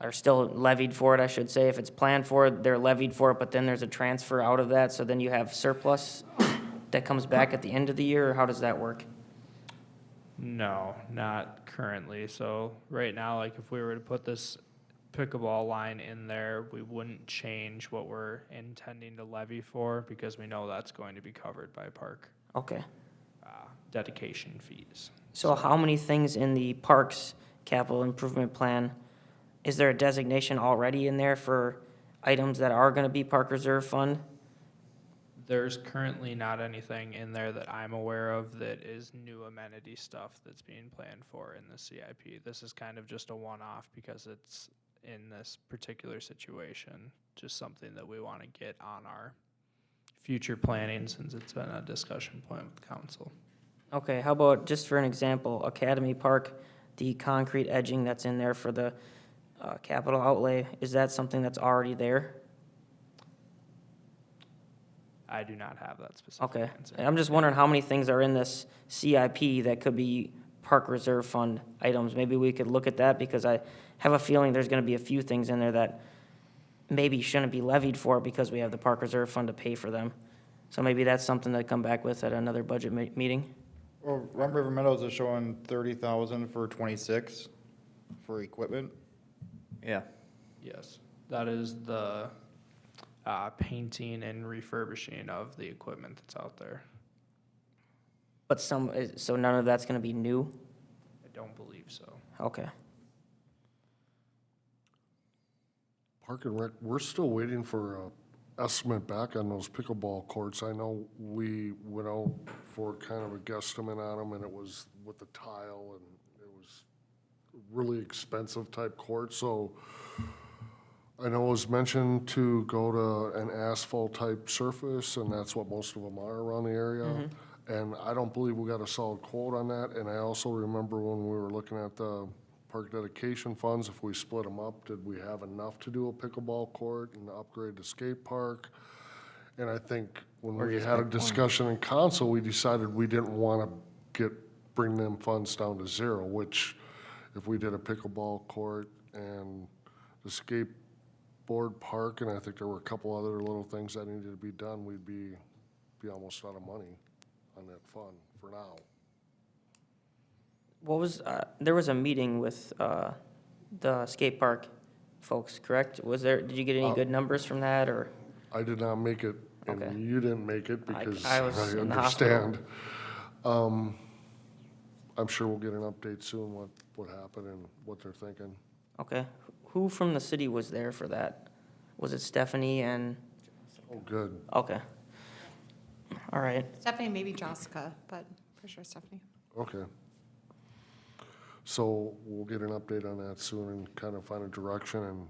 Are still levied for it, I should say. If it's planned for it, they're levied for it, but then there's a transfer out of that, so then you have surplus that comes back at the end of the year, or how does that work? No, not currently. So right now, like if we were to put this pickleball line in there, we wouldn't change what we're intending to levy for because we know that's going to be covered by park Okay. dedication fees. So how many things in the parks capital improvement plan, is there a designation already in there for items that are gonna be park reserve fund? There's currently not anything in there that I'm aware of that is new amenity stuff that's being planned for in the CIP. This is kind of just a one-off because it's in this particular situation, just something that we want to get on our future planning since it's been a discussion point with council. Okay, how about, just for an example, Academy Park, the concrete edging that's in there for the capital outlay, is that something that's already there? I do not have that specific Okay, answer. I'm just wondering how many things are in this CIP that could be park reserve fund items. Maybe we could look at that, because I have a feeling there's gonna be a few things in there that maybe shouldn't be levied for because we have the park reserve fund to pay for them. So maybe that's something to come back with at another budget meeting. Well, Rum River Meadows is showing 30,000 for 26 for equipment. Yeah. Yes, that is the painting and refurbishing of the equipment that's out there. But so none of that's gonna be new? I don't believe so. Okay. Park and Rec, we're still waiting for a estimate back on those pickleball courts. I know we went out for kind of a guesstimate on them, and it was with the tile, and it was really expensive type court, so I know it was mentioned to go to an asphalt type surface, and that's what most of them are around the area. And I don't believe we got a solid quote on that, and I also remember when we were looking at the park dedication funds, if we split them up, did we have enough to do a pickleball court and upgrade the skate park? And I think when Or we just had a pick one. discussion in council, we decided we didn't want to bring them funds down to zero, which if we did a pickleball court and the skateboard park, and I think there were a couple other little things that needed to be done, we'd be almost out of money on that fund for now. What was, there was a meeting with the skate park folks, correct? Did you get any good numbers from that, or? I did not make it, Okay. and you didn't make it because I was I in the hospital. understand. I'm sure we'll get an update soon what happened and what they're thinking. Okay. Who from the city was there for that? Was it Stephanie and, Oh, good. okay. All right. Stephanie, maybe Jessica, but for sure Stephanie. Okay. So we'll get an update on that soon and kind of find a direction, and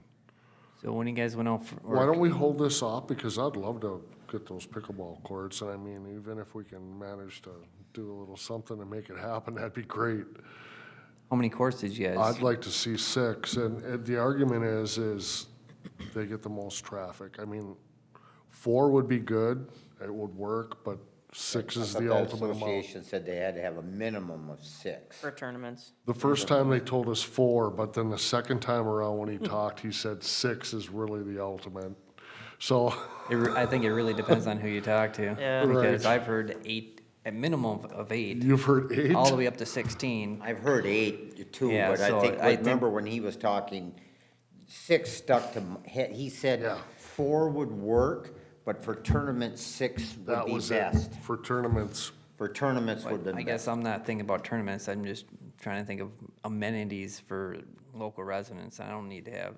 So when you guys went out for why work, don't we hold this off, because I'd love to get those pickleball courts, and I mean, even if we can manage to do a little something to make it happen, that'd be great. how many courts did you guys? I'd like to see 6, and the argument is they get the most traffic. I mean, 4 would be good, it would work, but 6 is But the ultimate amount. association said they had to have a minimum of 6. For tournaments. The first time they told us 4, but then the second time around when he talked, he said 6 is really the ultimate. So, I think it really depends on who you talk to. Yeah. Because Right. I've heard 8, a minimum of 8, you've heard 8? all the way up to 16. I've heard 8 too, Yeah, but I so think, I think- remember when he was talking, 6 stuck to, he said Yeah. 4 would work, but for tournaments, 6 would That be was it, best. for tournaments. For tournaments would But be I guess best. I'm not thinking about tournaments, I'm just trying to think of amenities for local residents. I don't need to have,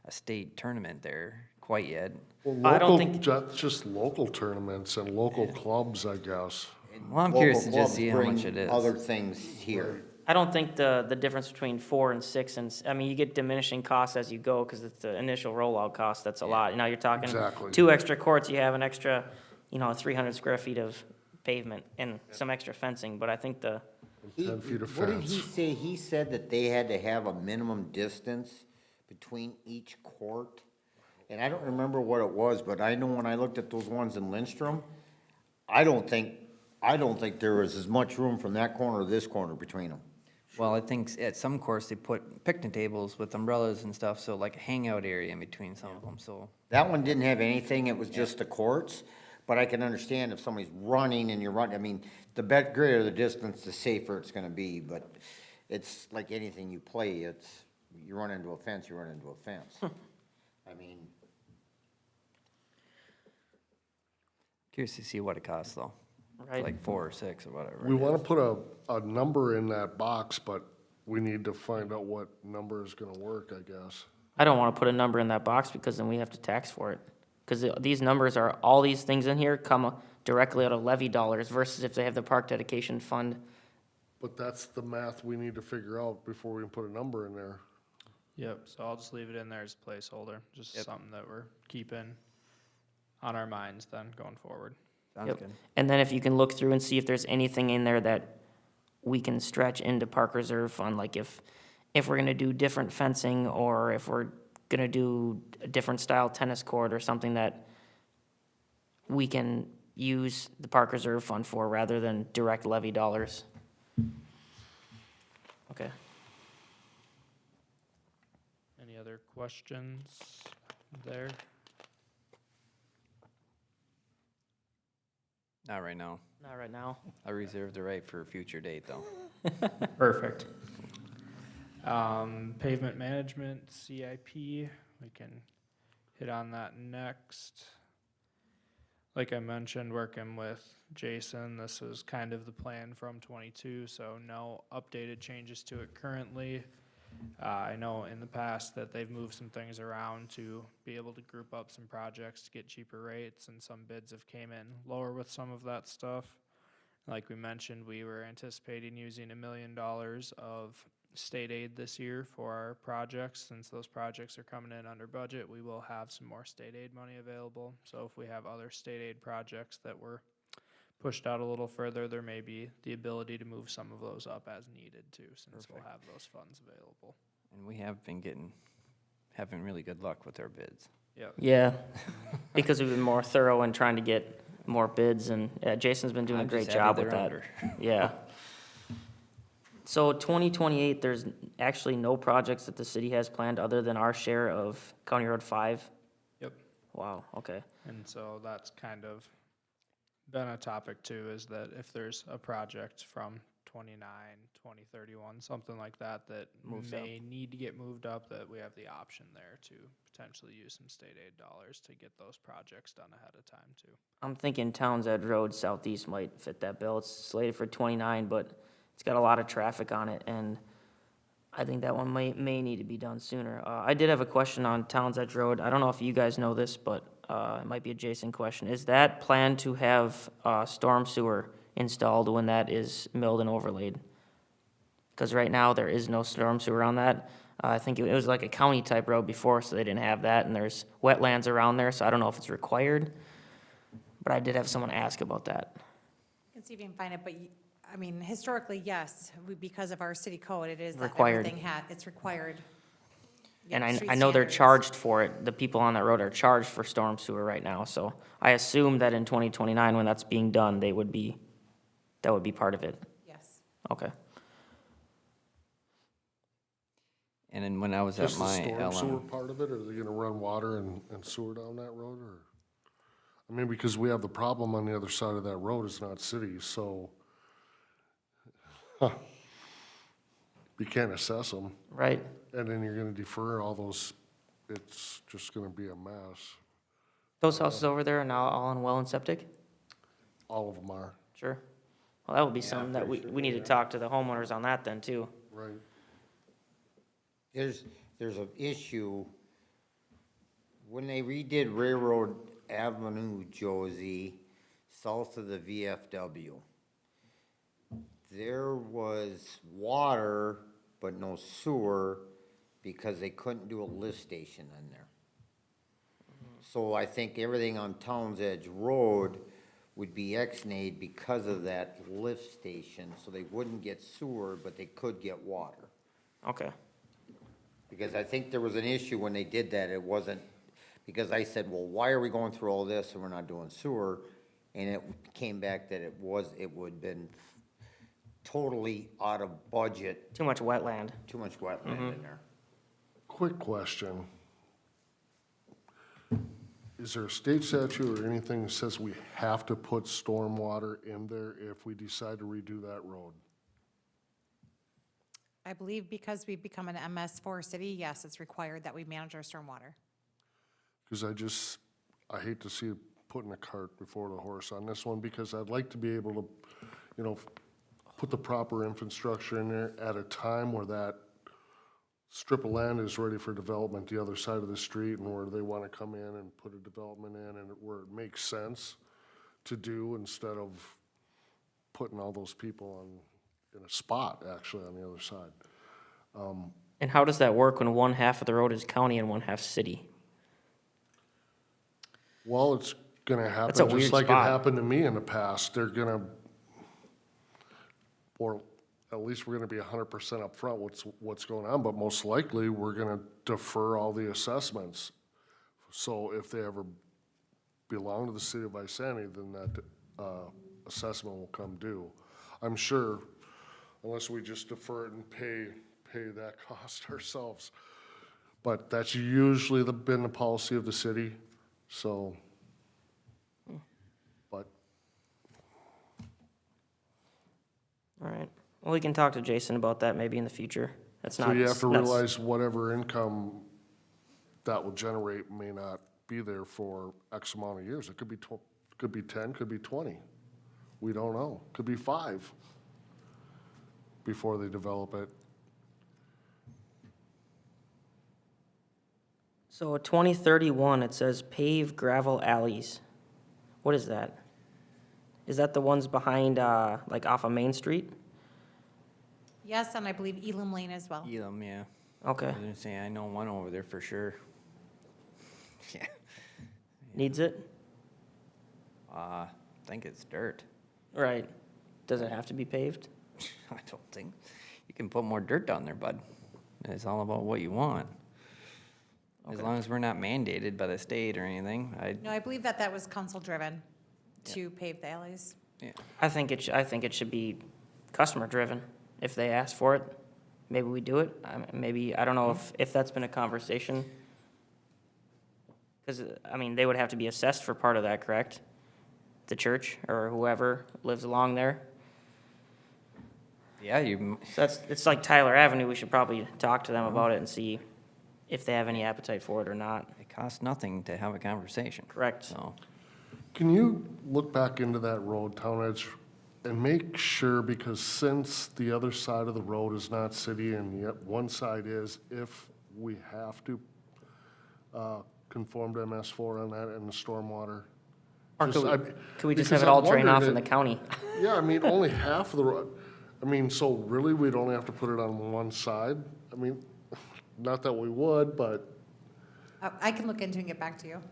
a state tournament there quite yet. Well, I don't local, think- just local tournaments and local clubs, I guess. Well, I'm Local curious to clubs just see how much bring it is. Other things here. I don't think the difference between 4 and 6, I mean, you get diminishing costs as you go, because it's the initial rollout cost, that's a lot. Now you're talking Exactly. 2 extra courts, you have an extra, 300 square feet of pavement and some extra fencing, but I think 10 feet of What did he fence. say? He said that they had to have a minimum distance between each court. And I don't remember what it was, but I know when I looked at those ones in Lindstrom, I don't think there was as much room from that corner to this corner between them. Well, I think at some courts, they put picnic tables with umbrellas and stuff, so like a hangout area in between some of them, so. That one didn't have anything, it was just the courts, But I can understand if somebody's running and you're running, I mean, the greater the distance, the safer it's gonna be, but it's like anything you play, it's, you run into a fence, you run into a fence. I mean, Curious to see what it costs though. Right. Like 4 or 6 or whatever. We it wanna is. put a number in that box, but we need to find out what number is gonna work, I guess. I don't want to put a number in that box because then we have to tax for it. Because these numbers are, all these things in here come directly out of levy dollars versus if they have the park dedication fund. But that's the math we need to figure out before we can put a number in there. Yep, so I'll just leave it in there as a placeholder, just something that we're keeping on our minds then going forward. Sounds Yep. good. And then if you can look through and see if there's anything in there that we can stretch into park reserve fund, like if we're gonna do different fencing, or if we're gonna do a different style tennis court or something that we can use the park reserve fund for rather than direct levy dollars. Okay. Any other questions there? Not right now. Not right now. I reserve the right for a future date though. Perfect. Pavement management, CIP, we can hit on that next. Like I mentioned, working with Jason, this is kind of the plan from 22, so no updated changes to it currently. I know in the past that they've moved some things around to be able to group up some projects to get cheaper rates, and some bids have came in lower with some of that stuff. Like we mentioned, we were anticipating using $1 million of state aid this year for our projects. Since those projects are coming in under budget, we will have some more state aid money available. So if we have other state aid projects that were pushed out a little further, there may be the ability to move some of those up as needed too, since we'll have those funds available. And we have been having really good luck with our bids. Yep. Yeah, because we've been more thorough in trying to get more bids, and Jason's been doing a I'm great just happy job with they're that. under. Yeah. So 2028, there's actually no projects that the city has planned other than our share of County Road 5? Yep. Wow, okay. And so that's kind of been a topic too, is that if there's a project from 29, 2031, something like that, that Moves up. may need to get moved up, that we have the option there to potentially use some state aid dollars to get those projects done ahead of time too. I'm thinking Towns Edge Road Southeast might fit that bill. It's slated for 29, but it's got a lot of traffic on it, and I think that one may need to be done sooner. I did have a question on Towns Edge Road. I don't know if you guys know this, but it might be a Jason question. Is that planned to have storm sewer installed when that is milled and overlaid? Because right now, there is no storm sewer on that. I think it was like a county-type road before, so they didn't have that, and there's wetlands around there, so I don't know if it's required. But I did have someone ask about that. You can see if you can find it, but, I mean, historically, yes, because of our city code, it is that Required. everything it's required. And Yeah, I street know they're standards. charged for it. The people on that road are charged for storm sewer right now, so I assume that in 2029, when that's being done, that would be part of it. Yes. Okay. And then when I was at Just the my storm sewer LM, part of it, are they gonna run water and sewer down that road, or? I mean, because we have the problem on the other side of that road, it's not city, so. You can't assess them, Right? and then you're gonna defer all those, it's just gonna be a mess. Those houses over there are now all on well and septic? All of them are, Sure. Well, that would be something that we need to talk to the homeowners on that then, too. right? there's an issue, when they redid Railroad Avenue, Josie, south of the VFW, there was water, but no sewer, because they couldn't do a lift station in there. So I think everything on Towns Edge Road would be ex-nade because of that lift station, so they wouldn't get sewer, but they could get water. Okay. Because I think there was an issue when they did that, it wasn't, because I said, well, why are we going through all this and we're not doing sewer? And it came back that it would've been totally out of budget, Too much wetland. too much wetland in there. Quick question. is there a state statute or anything that says we have to put stormwater in there if we decide to redo that road? I believe because we've become an MS4 city, yes, it's required that we manage our stormwater. Because I hate to see putting the cart before the horse on this one, because I'd like to be able to, you know, put the proper infrastructure in there at a time where that strip of land is ready for development, the other side of the street, and where they want to come in and put a development in, and where it makes sense to do, instead of putting all those people in a spot, actually, on the other side. And how does that work when one half of the road is county and one half city? Well, it's gonna a happen weird just like it spot. happened to me in the past. They're gonna, or at least we're gonna be 100% upfront what's going on, but most likely, we're gonna defer all the assessments. So if they ever belong to the city of Isani, then that assessment will come due. I'm sure, unless we just defer it and pay that cost ourselves. But that's usually been the policy of the city, so. But All right. Well, we can talk to Jason about that maybe in the future. That's not. so you have to that's- realize whatever income that will generate may not be there for X amount of years. It could be could be 10, could be 20. We don't know. Could be 5 before they develop it. So 2031, it says pave gravel alleys. What is that? Is that the ones behind, like off of Main Street? Yes, and I believe Elam Lane as well. Elam, yeah. Okay. I was gonna say, I know one over there for sure. Yeah, Needs it? I think it's dirt. Right. Does it have to be paved? I don't think, you can put more dirt down there, bud. It's all about what you want. As Okay. long as we're not mandated by the state or anything, No, I believe that was council-driven to pave the alleys. yeah. I think it should be customer-driven. If they ask for it, maybe we do it. Maybe, I don't know if that's been a conversation. Because, I mean, they would have to be assessed for part of that, correct? The church or whoever lives along there. Yeah, you, So it's like Tyler Avenue. We should probably talk to them about it and see if they have any appetite for it or not. it costs nothing to have a conversation. Correct. So, Can you look back into that road, Town Edge, and make sure, because since the other side of the road is not city and yet one side is, if we have to conform to MS4 on that and the stormwater? Or Just- could we just because have it all I'm drain off in wondering the county? Yeah, I mean, only half of the road. I mean, so really, we'd only have to put it on one side? I mean, not that we would, but I can look into and get back to you.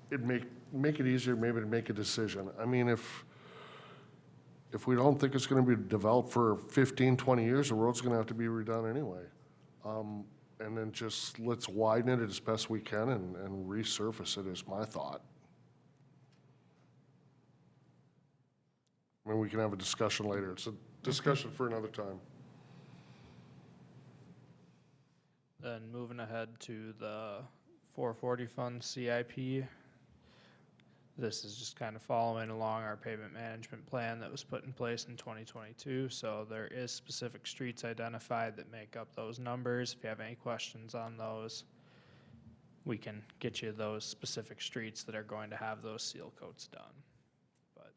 it'd make it easier maybe to make a decision. I mean, if we don't think it's gonna be developed for 15, 20 years, the road's gonna have to be redone anyway. And then just let's widen it as best we can and resurface it is my thought. I mean, we can have a discussion later. It's a discussion for another time. Then moving ahead to the 440 fund CIP. This is just kind of following along our pavement management plan that was put in place in 2022. So there is specific streets identified that make up those numbers. If you have any questions on those, we can get you those specific streets that are going to have those seal coats done. But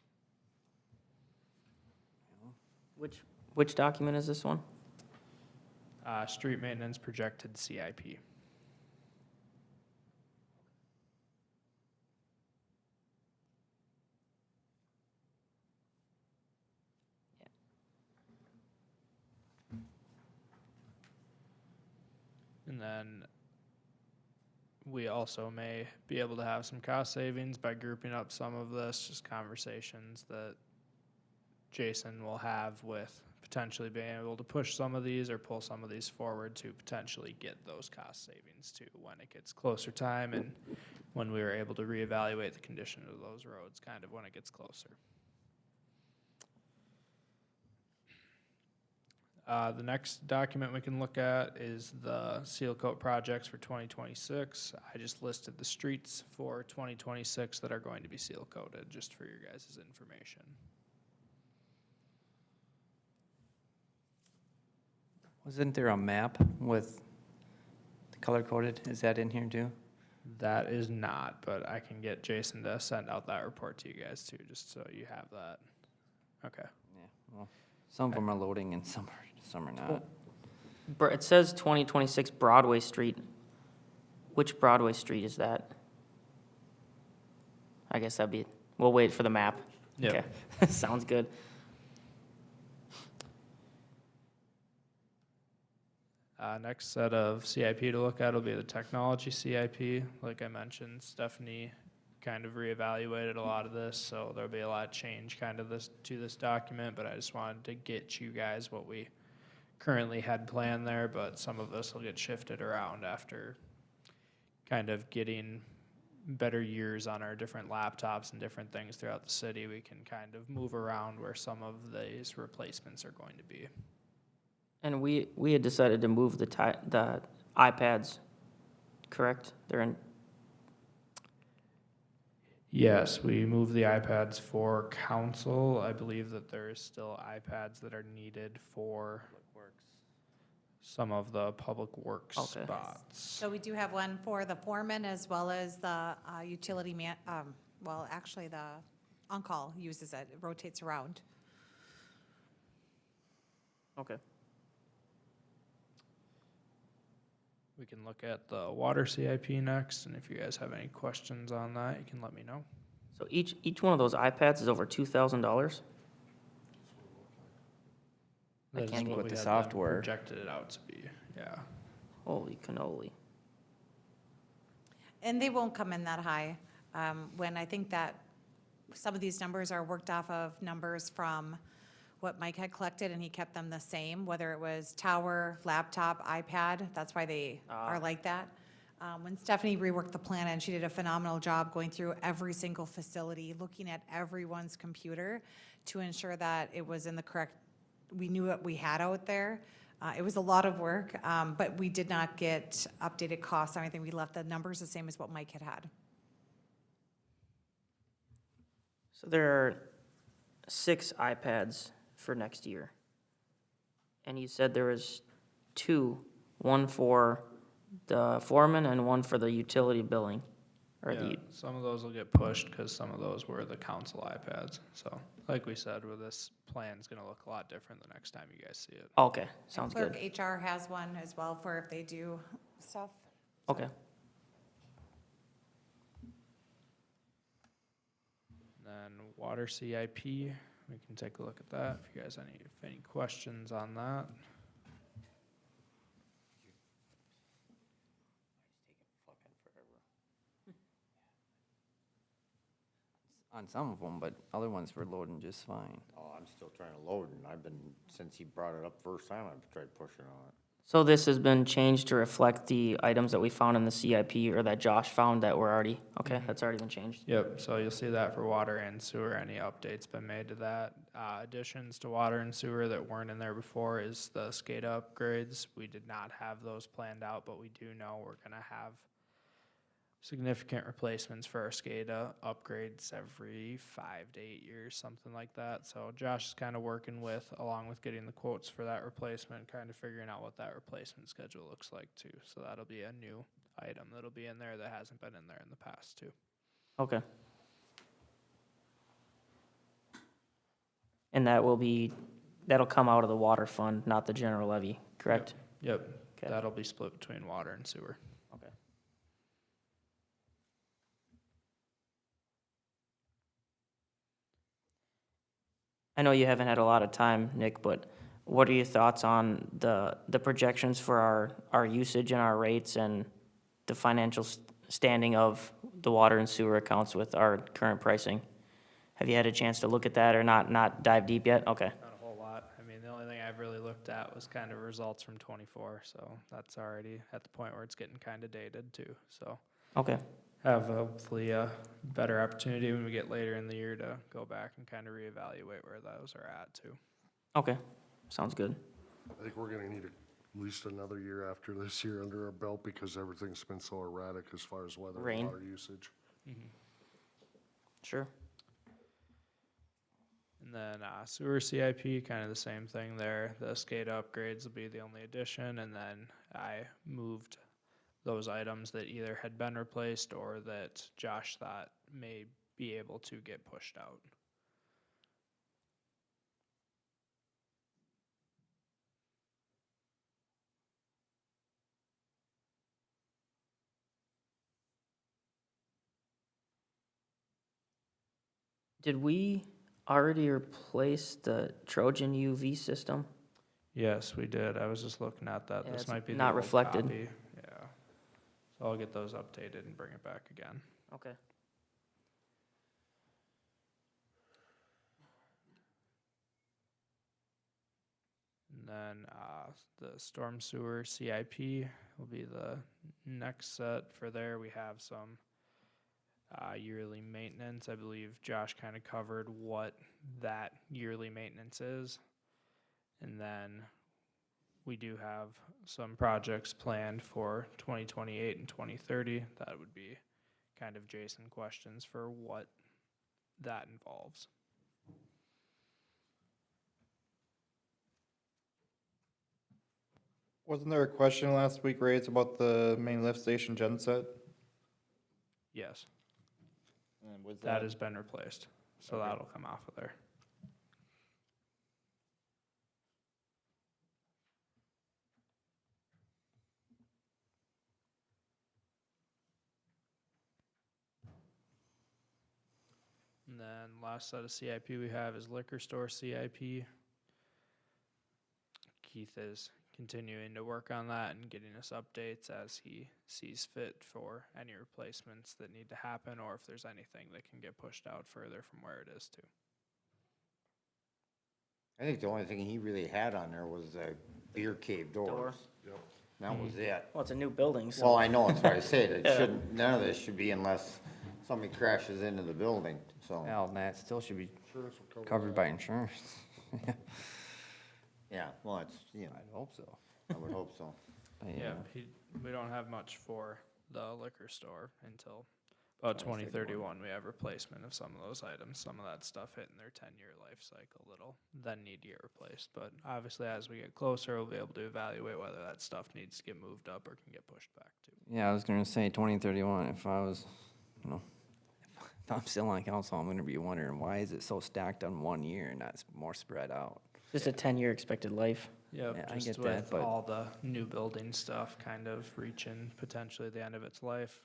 Which document is this one? street maintenance projected CIP. And then we also may be able to have some cost savings by grouping up some of this, just conversations that Jason will have with potentially being able to push some of these or pull some of these forward to potentially get those cost savings too when it gets closer time and when we are able to reevaluate the condition of those roads, kind of when it gets closer. The next document we can look at is the seal coat projects for 2026. I just listed the streets for 2026 that are going to be seal coated, just for your guys' information. Wasn't there a map with the color coded? Is that in here too? That is not, but I can get Jason to send out that report to you guys too, just so you have that. Okay. Yeah, well, some of them are loading and some are not. It says 2026 Broadway Street. Which Broadway Street is that? I guess we'll wait for the map. Yep. Okay, sounds good. Next set of CIP to look at will be the technology CIP. Like I mentioned, Stephanie kind of reevaluated a lot of this, so there'll be a lot of change kind of to this document, but I just wanted to get you guys what we currently had planned there, but some of this will get shifted around after kind of getting better years on our different laptops and different things throughout the city. We can kind of move around where some of these replacements are going to be. And we had decided to move the iPads, correct? They're in, Yes, we moved the iPads for council. I believe that there is still iPads that are needed for some of the public works Okay. spots. So we do have one for the foreman as well as the utility man, well, actually, the on-call uses it, it rotates around. okay. We can look at the water CIP next, and if you guys have any questions on that, you can let me know. So each one of those iPads is over $2,000? I That is can't what with we the had them software. Projected it out to be, yeah. Holy cannoli. And they won't come in that high. When I think that some of these numbers are worked off of numbers from what Mike had collected, and he kept them the same, whether it was tower, laptop, iPad, that's why they are like that. When Stephanie reworked the plan, and she did a phenomenal job going through every single facility, looking at everyone's computer to ensure that it was in the correct, we knew what we had out there. It was a lot of work, but we did not get updated costs or anything. We left the numbers the same as what Mike had had. So there are 6 iPads for next year. And you said there was 2, one for the foreman and one for the utility billing, or Yeah, the, some of those will get pushed because some of those were the council iPads. So, like we said, with this plan's gonna look a lot different the next time you guys see it. okay, sounds Clerk good. HR has one as well for if they do stuff. Okay, Then water CIP, we can take a look at that. If you guys have any questions on that. On some of them, but other ones were loading just fine. Oh, I'm still trying to load, and I've been, since he brought it up first time, I've tried pushing on it. so this has been changed to reflect the items that we found in the CIP, or that Josh found that were already, okay, that's already been changed. Yep, so you'll see that for water and sewer, any updates been made to that. Additions to water and sewer that weren't in there before is the SCADA upgrades. We did not have those planned out, but we do know we're gonna have significant replacements for our SCADA upgrades every 5 to 8 years, something like that. So Josh is kind of working with, along with getting the quotes for that replacement, kind of figuring out what that replacement schedule looks like too. So that'll be a new item that'll be in there that hasn't been in there in the past too. Okay. And that'll come out of the water fund, not the general levy, correct? Yep, Okay. that'll be split between water and sewer. Okay. I know you haven't had a lot of time, Nick, but what are your thoughts on the projections for our usage and our rates and the financial standing of the water and sewer accounts with our current pricing? Have you had a chance to look at that or not dive deep yet? Okay, Not a whole lot. I mean, the only thing I've really looked at was kind of results from '24, so that's already at the point where it's getting kind of dated too. So okay, have hopefully a better opportunity when we get later in the year to go back and kind of reevaluate where those are at too. okay, sounds good. I think we're gonna need at least another year after this year under our belt because everything's been so erratic as far as weather Rain. and water usage. Sure. And then sewer CIP, kind of the same thing there. The SCADA upgrades will be the only addition, and then I moved those items that either had been replaced or that Josh thought may be able to get pushed out. Did we already replace the Trojan UV system? Yes, we did. I was just looking at that. Yeah, This it's might be the not old reflected. copy. Yeah. So I'll get those updated and bring it back again. Okay. And then the storm sewer CIP will be the next set. For there, we have some yearly maintenance. I believe Josh kind of covered what that yearly maintenance is. And then we do have some projects planned for 2028 and 2030. That would be kind of Jason questions for what that involves. Wasn't there a question last week raised about the main lift station genset? Yes, And was that has been replaced. So Okay. that'll come off of there. And then last set of CIP we have is liquor store CIP. Keith is continuing to work on that and getting us updates as he sees fit for any replacements that need to happen or if there's anything that can get pushed out further from where it is too. I think the only thing he really had on there was the beer cave doors. Yep. That was it. Well, it's a new building, so. Well, I know, that's what I said, it Yeah. shouldn't, none of this should be unless somebody crashes into the building, so, Well, that still should be Insurance will cover covered that. by insurance. yeah, well, it's, you know, I'd hope so. I would hope so. But Yeah, we don't have much for the liquor store until about 2031. We have replacement of some of those items. Some of that stuff hitting their 10-year life cycle that'll then need to get replaced. But obviously, as we get closer, we'll be able to evaluate whether that stuff needs to get moved up or can get pushed back too. Yeah, I was gonna say 2031, if I was, you know, if I'm still on council, I'm gonna be wondering, why is it so stacked on 1 year and not more spread out? Just a 10-year expected life. Yep, Yeah, I just get with that, but- all the new building stuff kind of reaching potentially the end of its life,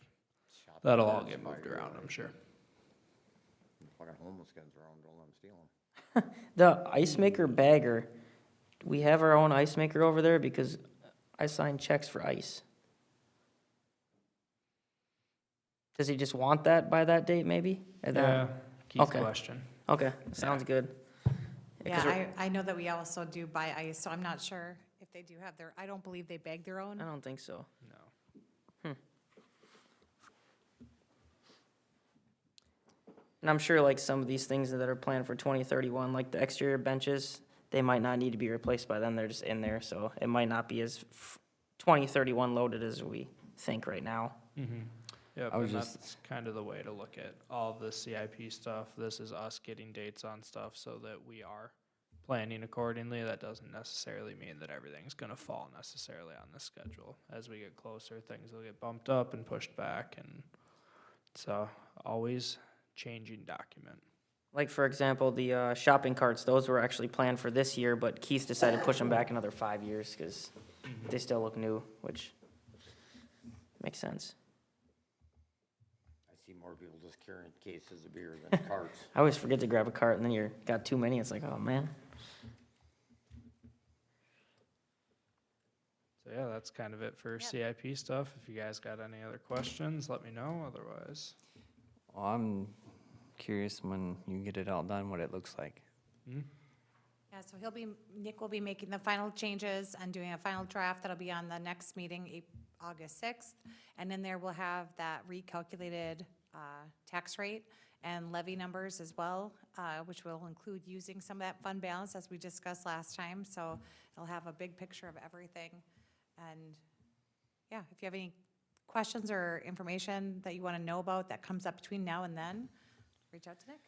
that'll all get moved around, I'm sure. Fucking homeless guys around, don't let them steal them. The ice maker bagger, do we have our own ice maker over there? Because I signed checks for ice. Does he just want that by that date, maybe? Or that- Yeah, Keith's Okay. question. Okay, sounds good. Yeah, 'cause we're- I know that we also do buy ice, so I'm not sure if they do have their, I don't believe they bag their own. I don't think so. No. And I'm sure like some of these things that are planned for 2031, like the exterior benches, they might not need to be replaced by then, they're just in there, so it might not be as 2031 loaded as we think right now. Yep, I was and just- that's kind of the way to look at all the CIP stuff. This is us getting dates on stuff so that we are planning accordingly. That doesn't necessarily mean that everything's gonna fall necessarily on the schedule. As we get closer, things will get bumped up and pushed back, and so always changing document. Like, for example, the shopping carts, those were actually planned for this year, but Keith decided to push them back another 5 years, because they still look new, which makes sense. I see more people just carrying cases of beer than carts. I always forget to grab a cart, and then you're, got too many, it's like, oh, man. So yeah, that's kind of it for Yep. CIP stuff. If you guys got any other questions, let me know. Otherwise, Well, I'm curious when you get it all done, what it looks like. Yeah, so Nick will be making the final changes and doing a final draft that'll be on the next meeting, August 6th. And in there, we'll have that recalculated tax rate and levy numbers as well, which will include using some of that fund balance as we discussed last time. So it'll have a big picture of everything. And yeah, if you have any questions or information that you want to know about that comes up between now and then, reach out to Nick.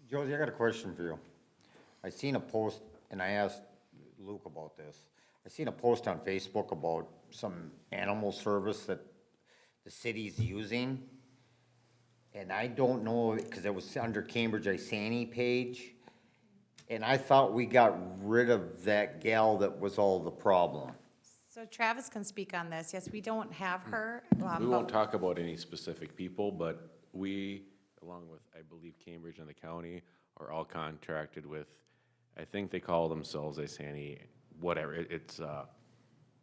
Josie, I got a question for you. I seen a post, and I asked Luke about this. I seen a post on Facebook about some animal service that the city's using. And I don't know, because it was under Cambridge Isani page. And I thought we got rid of that gal that was all the problem. So Travis can speak on this. Yes, we don't have her. We won't talk about any specific people, but we, along with, I believe, Cambridge and the county, are all contracted with, I think they call themselves Isani, whatever, it's,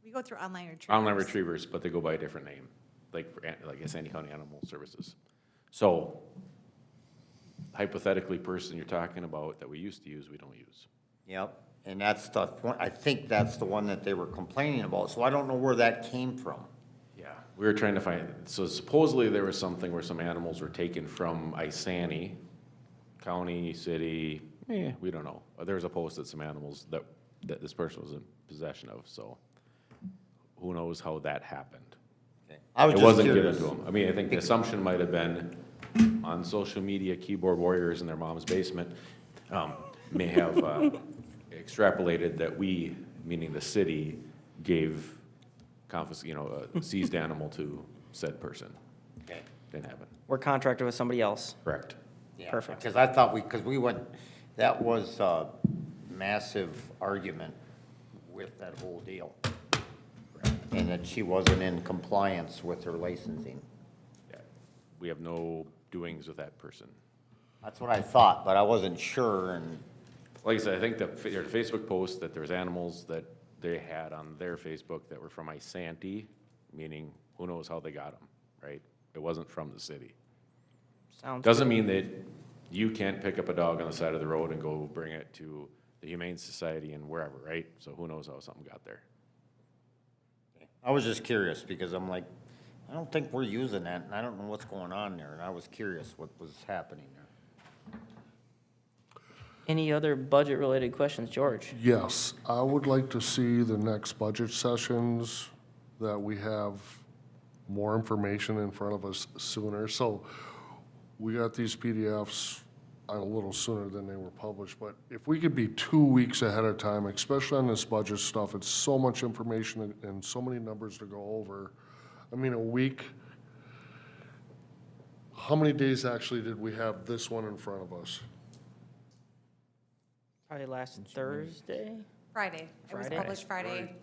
We go through online retrievers. online retrievers, but they go by a different name, like, like Isani County Animal Services. So hypothetically, person you're talking about that we used to use, we don't use. Yep, and that's the, I think that's the one that they were complaining about, so I don't know where that came from. Yeah, we were trying to find, so supposedly there was something where some animals were taken from Isani, county, city, we don't know. There was a post that some animals that this person was in possession of, so who knows how that happened. I was It just wasn't given curious. to them. I mean, I think the assumption might have been on social media, keyboard warriors in their mom's basement, may have extrapolated that we, meaning the city, gave a seized animal to said person. Okay. Didn't happen. We're contracted with somebody else. Correct. Yeah, Perfect. because I thought because we went, that was a massive argument with that whole deal. And that she wasn't in compliance with her licensing. Yeah. We have no doings with that person. That's what I thought, but I wasn't sure, and Like I said, I think their Facebook post that there's animals that they had on their Facebook that were from Isanti, meaning who knows how they got them, right? It wasn't from the city. Sounds Doesn't mean that you can't pick up a dog on the side of the road and go bring it to the Humane Society and wherever, right? So who knows how something got there. I was just curious, because I'm like, I don't think we're using that, and I don't know what's going on there, and I was curious what was happening there. Any other budget-related questions, George? Yes, I would like to see the next budget sessions that we have more information in front of us sooner. So we got these PDFs a little sooner than they were published, but if we could be 2 weeks ahead of time, especially on this budget stuff, it's so much information and so many numbers to go over. I mean, a week, how many days actually did we have this one in front of us? Probably last Thursday? Friday. It was Friday. published Friday,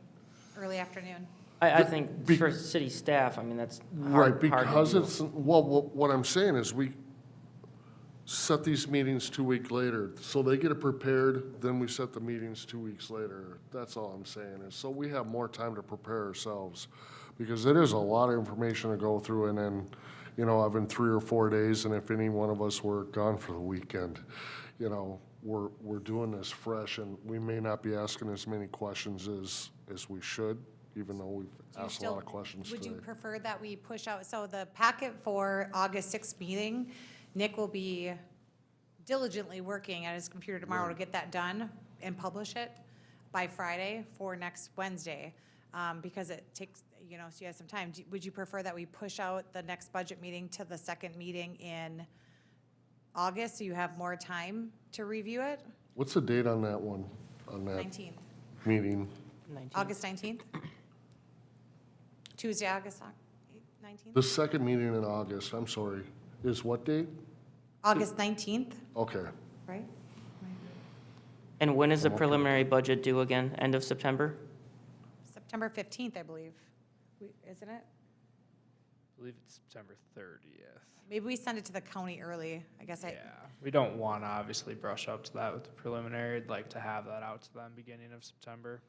early afternoon. I think for city staff, I mean, that's Right, hard to because do. it's, well, what I'm saying is we set these meetings 2 weeks later, so they get it prepared, then we set the meetings 2 weeks later. That's all I'm saying, is so we have more time to prepare ourselves. Because it is a lot of information to go through, and then, I've been 3 or 4 days, and if any one of us were gone for the weekend, we're doing this fresh, and we may not be asking as many questions as we should, even though we've Do you asked a still- lot of questions Would you today. prefer that we push out, so the packet for August 6th meeting, Nick will be diligently working at his computer tomorrow to get that done and publish it by Friday for next Wednesday, because it takes, so you have some time. Would you prefer that we push out the next budget meeting to the second meeting in August, so you have more time to review it? What's the date on that one, on that 19th, meeting? 19th. August 19th? Tuesday, August 19th? The second meeting in August, I'm sorry, is what date? August 19th, Okay. right? And when is the preliminary budget due again? End of September? September 15th, I believe. Isn't it? I believe it's September 30th. Maybe we send it to the county early, I guess. Yeah, we don't want to obviously brush up to that with the preliminary. I'd like to have that out to them beginning of September.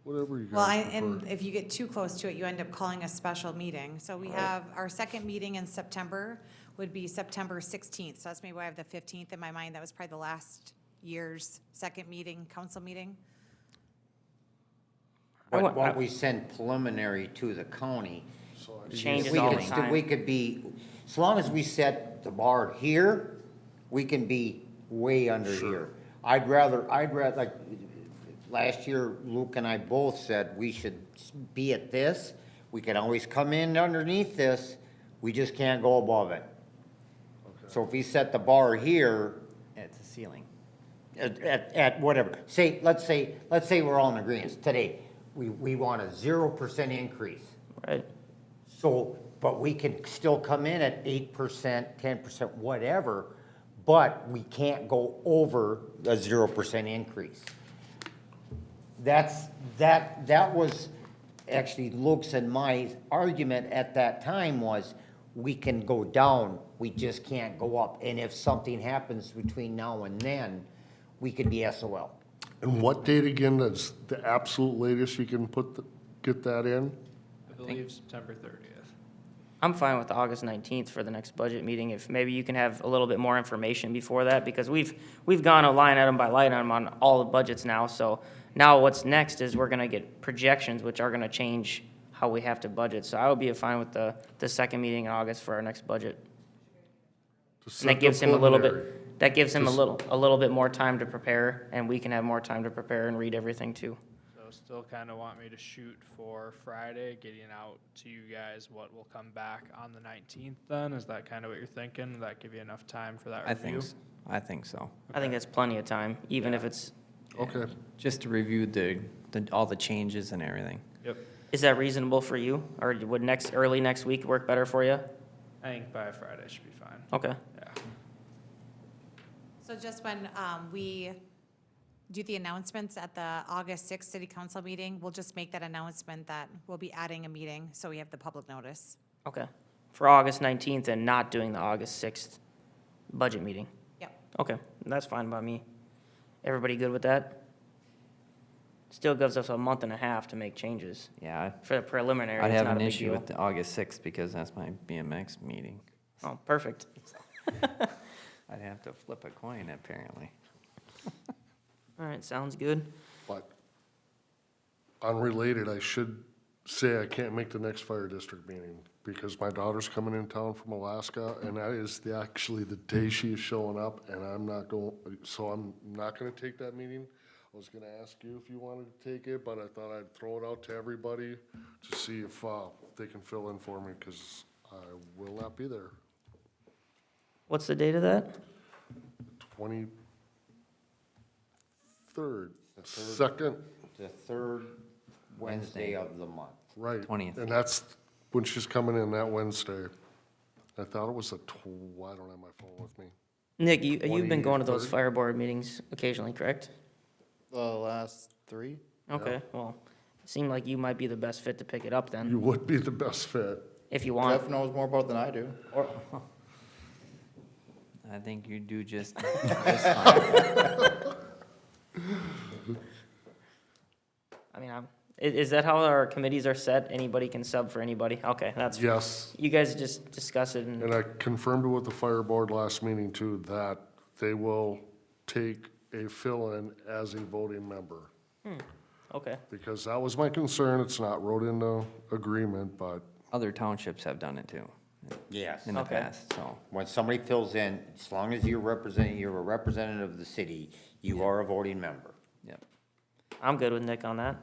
Whatever you Well, guys and prefer. if you get too close to it, you end up calling a special meeting. So we have, our second meeting in September would be September 16th. So that's maybe why I have the 15th in my mind. That was probably the last year's second meeting, council meeting. But what we send preliminary to the county. Changes we all could the st- time. We could be, as long as we set set the bar here, we can be way under here. I'd rather, like, last year, Luke and I both said we should be at this. We can always come in underneath this, we just can't go above it. So if we set the bar here, It's a ceiling. at whatever, let's say we're all in agreement today, we want a 0% increase. Right? So, but we can still come in at 8%, 10%, whatever, but we can't go over a 0% increase. That was actually Luke's and my argument at that time was, we can go down, we just can't go up. And if something happens between now and then, we could be SOL. And what date again is the absolute latest you can get that in? I believe September 30th. I'm fine with August 19th for the next budget meeting, if maybe you can have a little bit more information before that, because we've gone a line item by line item on all the budgets now, so now what's next is we're gonna get projections, which are gonna change how we have to budget, so I would be fine with the second meeting in August for our next budget. And that gives him a little bit more time to prepare, and we can have more time to prepare and read everything too. So still kind of want me to shoot for Friday, getting out to you guys what will come back on the 19th then? Is that kind of what you're thinking? Does that give you enough time for that I review? I think so. I think that's plenty of time, even if it's, Okay. Just to review all the changes and everything. Yep. is that reasonable for you? Or would early next week work better for you? I think by Friday should be fine. Okay. Yeah. So just when we do the announcements at the August 6th city council meeting, we'll just make that announcement that we'll be adding a meeting, so we have the public notice. Okay. For August 19th and not doing the August 6th budget meeting? Yep. Okay, that's fine by me. Everybody good with that? Still gives us a month and a half to make changes. Yeah, For the preliminary, I'd it's have not a an big issue deal. with the August 6th because that's my BMX meeting. Oh, perfect. I'd have to flip a coin apparently. All right, sounds good. But unrelated, I should say I can't make the next fire district meeting because my daughter's coming in town from Alaska, and that is actually the day she is showing up, and I'm not going, so I'm not gonna take that meeting. I was gonna ask you if you wanted to take it, but I thought I'd throw it out to everybody to see if they can fill in for me, because I will not be there. What's the date of that? 23rd, second, The third Wednesday of the month. right. 20th. And that's when she's coming in, that Wednesday. I thought it was I don't have my phone with me. Nick, you've been going to those 23rd? fire board meetings occasionally, correct? The last three? Okay, well, it seemed like you might be the best fit to pick it up then, You would be the best fit. if you want. Jeff knows more about it than I do. I think you do just fine. I mean, is that how our committees are set? Anybody can sub for anybody? Okay, that's, Yes, you guys just discuss it and, and I confirmed it with the fire board last meeting too, that they will take a fill-in as a voting member. okay. Because that was my concern. It's not wrote into agreement, but Other townships have done it too Yes. in the Okay. past, so. When somebody fills in, as long as you're a representative of the city, you are a voting member. Yep. I'm good with Nick on that.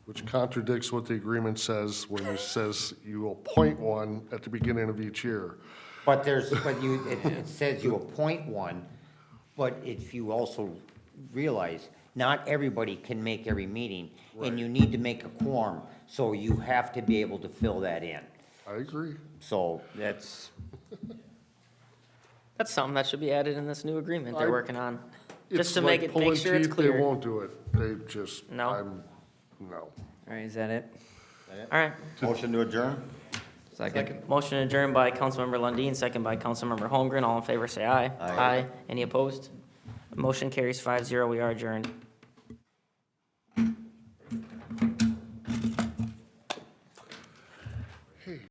which contradicts what the agreement says when it says you appoint one at the beginning of each year. But it says you appoint one, but if you also realize, not everybody can make every meeting, and you need to make a quorum, so you have to be able to fill that in. I agree. So that's, That's something that should be added in this new agreement they're I- working on. It's Just to like make pulling sure it's teeth, clear. They won't do it. They just, No? no. All right, is that it? All right, motion to adjourn? Second? motion adjourned by Councilmember Lundin, second by Councilmember Holmgren. All in favor, say aye. Aye. Any opposed? Motion carries 5-0. We are adjourned.